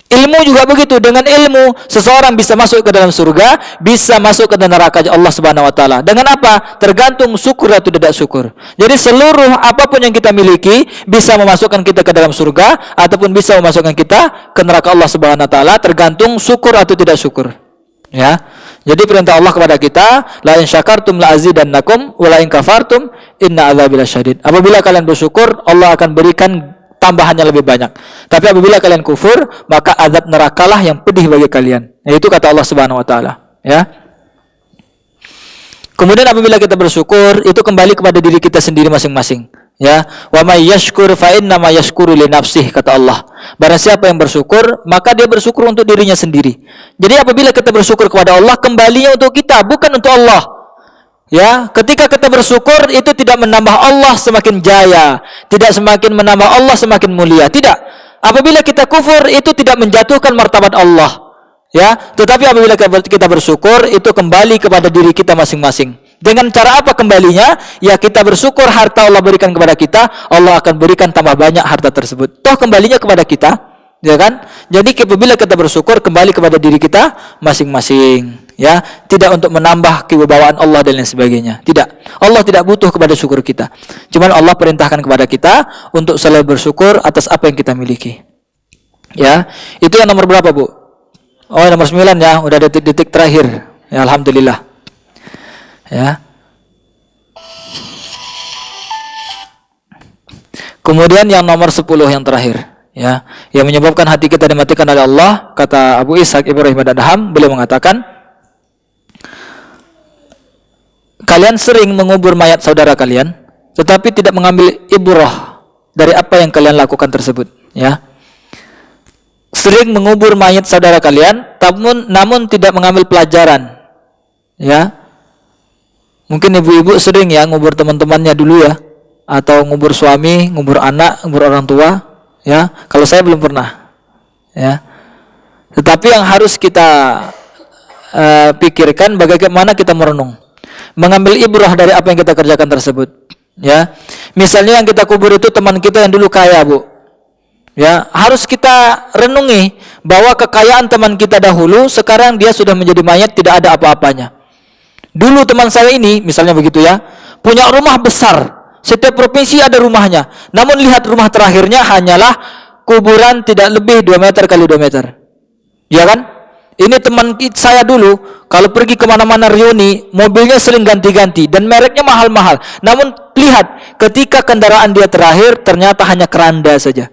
Ilmu juga begitu, dengan ilmu seseorang bisa masuk ke dalam surga, bisa masuk ke neraka Allah Subhanahu wa taala. Dengan apa? Tergantung syukur atau tidak syukur. Jadi seluruh apapun yang kita miliki bisa memasukkan kita ke dalam surga ataupun bisa memasukkan kita ke neraka Allah Subhanahu wa taala, tergantung syukur atau tidak syukur. Ya. Jadi perintah Allah kepada kita, la in syakartum la azidannakum wa la in kafartum inna adzabi lasyadid. Apabila kalian bersyukur, Allah akan berikan tambahannya lebih banyak. Tapi apabila kalian kufur, maka azab nerakalah yang pedih bagi kalian. Itu kata Allah Subhanahu wa taala, ya. Kemudian apabila kita bersyukur, itu kembali kepada diri kita sendiri masing-masing, ya. Wa may yashkur fa inna ma yashkuru li nafsihi, kata Allah. Barang siapa yang bersyukur, maka dia bersyukur untuk dirinya sendiri. Jadi apabila kita bersyukur kepada Allah, kembalinya untuk kita, bukan untuk Allah. Ya, ketika kita bersyukur itu tidak menambah Allah semakin jaya, tidak semakin menambah Allah semakin mulia, tidak. Apabila kita kufur itu tidak menjatuhkan martabat Allah. Ya, tetapi apabila kita bersyukur itu kembali kepada diri kita masing-masing. Dengan cara apa kembalinya? Ya, kita bersyukur harta Allah berikan kepada kita, Allah akan berikan tambah banyak harta tersebut. Toh kembalinya kepada kita, ya kan? Jadi apabila kita bersyukur kembali kepada diri kita masing-masing. Ya, tidak untuk menambah kewibawaan Allah dan lain sebagainya. Tidak. Allah tidak butuh kepada syukur kita. Cuman Allah perintahkan kepada kita untuk selalu bersyukur atas apa yang kita miliki. Ya, itu yang nomor berapa, Bu? Oh, nomor 9 ya, udah detik-detik terakhir. Ya, alhamdulillah. Ya. Kemudian yang nomor 10 yang terakhir, ya, yang menyebabkan hati kita dimatikan oleh Allah, kata Abu Ishaq Ibrahim Ad-Adham, beliau mengatakan, kalian sering mengubur mayat saudara kalian, tetapi tidak mengambil ibrah dari apa yang kalian lakukan tersebut. Ya, sering mengubur mayat saudara kalian, namun tidak mengambil pelajaran. Ya, mungkin ibu-ibu sering ya ngubur teman-temannya dulu ya, atau ngubur suami, ngubur anak, ngubur orang tua. Ya, kalau saya belum pernah. Ya, tetapi yang harus kita pikirkan bagaimana kita merenung. Mengambil ibrah dari apa yang kita kerjakan tersebut, ya. Misalnya yang kita kubur itu teman kita yang dulu kaya, Bu. Ya, harus kita renungi bahwa kekayaan teman kita dahulu sekarang dia sudah menjadi mayat, tidak ada apa-apanya. Dulu teman saya ini, misalnya begitu ya, punya rumah besar. Setiap provinsi ada rumahnya. Namun lihat rumah terakhirnya hanyalah kuburan tidak lebih 2 meter kali 2 meter. Ya kan? Ini teman saya dulu, kalau pergi kemana-mana reuni, mobilnya sering ganti-ganti dan mereknya mahal-mahal. Namun lihat, ketika kendaraan dia terakhir, ternyata hanya keranda saja.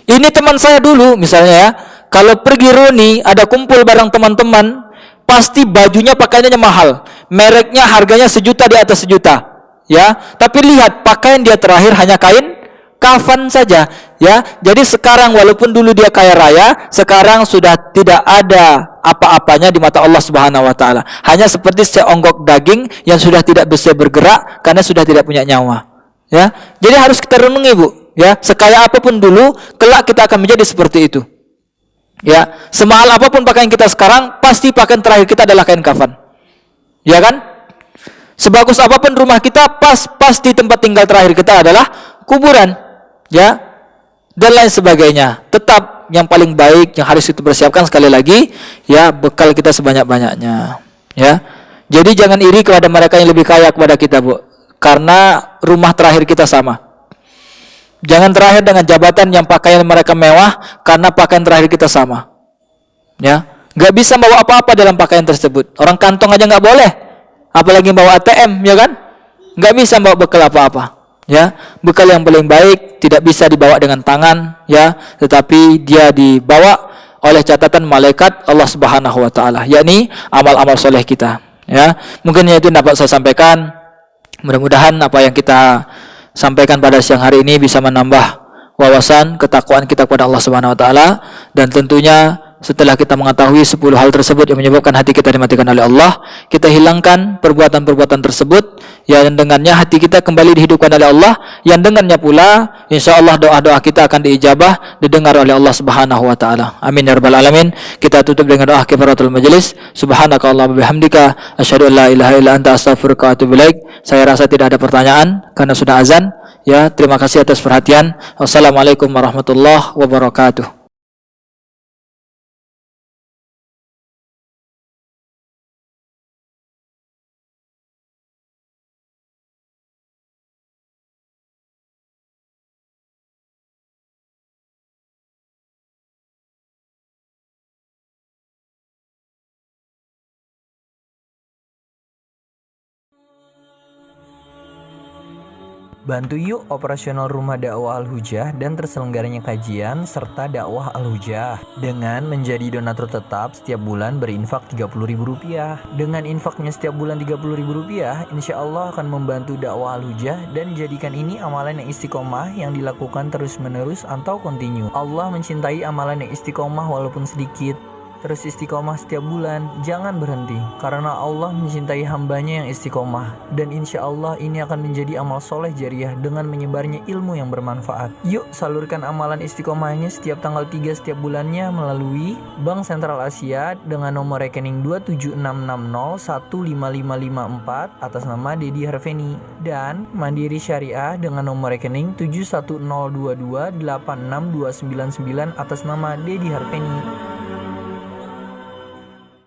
Ini teman saya dulu, misalnya ya, kalau pergi reuni, ada kumpul bareng teman-teman, pasti bajunya pakaiannya mahal. Mereknya harganya 1 juta di atas 1 juta. Ya, tapi lihat, pakaian dia terakhir hanya kain kafan saja, ya. Jadi sekarang walaupun dulu dia kaya raya, sekarang sudah tidak ada apa-apanya di mata Allah Subhanahu wa taala. Hanya seperti seonggok daging yang sudah tidak bisa bergerak karena sudah tidak punya nyawa. Ya. Jadi harus kita renungi, Bu, ya. Sekaya apapun dulu, kelak kita akan menjadi seperti itu. Ya, semahal apapun pakaian kita sekarang, pasti pakaian terakhir kita adalah kain kafan. Ya kan? Sebagus apapun rumah kita, pasti tempat tinggal terakhir kita adalah kuburan, ya, dan lain sebagainya. Tetap yang paling baik yang harus kita persiapkan sekali lagi, ya, bekal kita sebanyak-banyaknya, ya. Jadi jangan iri kepada mereka yang lebih kaya kepada kita, Bu, karena rumah terakhir kita sama. Jangan terakhir dengan jabatan yang pakaian mereka mewah, karena pakaian terakhir kita sama, ya. Nggak bisa bawa apa-apa dalam pakaian tersebut. Orang kantong aja nggak boleh, apalagi bawa ATM, ya kan? Nggak bisa bawa bekal apa-apa, ya. Bekal yang paling baik tidak bisa dibawa dengan tangan, ya, tetapi dia dibawa oleh catatan malaikat Allah Subhanahu wa taala, yakni amal-amal soleh kita, ya. Mungkin itu dapat saya sampaikan. Mudah-mudahan apa yang kita sampaikan pada siang hari ini bisa menambah wawasan ketakwaan kita kepada Allah Subhanahu wa taala, dan tentunya setelah kita mengetahui 10 hal tersebut yang menyebabkan hati kita dimatikan oleh Allah, kita hilangkan perbuatan-perbuatan tersebut yang dengannya hati kita kembali dihidupkan oleh Allah, yang dengannya pula insyaallah doa-doa kita akan diijabah, didengar oleh Allah Subhanahu wa taala. Amin ya rabbal alamin. Kita tutup dengan doa kifaratul majelis. Subhanakallahumma bihamdika asyhadu an la ilaha illa anta astaghfiruka wa atubu ilaik. Saya rasa tidak ada pertanyaan karena sudah azan. Ya, terima kasih atas perhatian. Wassalamualaikum warahmatullahi wabarakatuh. Bantu yuk operasional Rumah Dakwah Al-Hujah dan terselenggaranya kajian serta dakwah Al-Hujah dengan menjadi donatur tetap setiap bulan berinfak Rp30.000. Dengan infaknya setiap bulan Rp30.000, insya Allah akan membantu dakwah Al-Hujah dan jadikan ini amalan yang istiqomah yang dilakukan terus-menerus atau kontinu. Allah mencintai amalan yang istiqomah walaupun sedikit. Terus istiqomah setiap bulan, jangan berhenti, karena Allah mencintai hambanya yang istiqomah, dan insya Allah ini akan menjadi amal soleh jariah dengan menyebarnya ilmu yang bermanfaat. Yuk salurkan amalan istiqomahnya setiap tanggal 3 setiap bulannya melalui Bank Sentral Asia dengan nomor rekening 27660155554 atas nama Dedi Harveni, dan Mandiri Syariah dengan nomor rekening 71022862999 atas nama Dedi Harveni.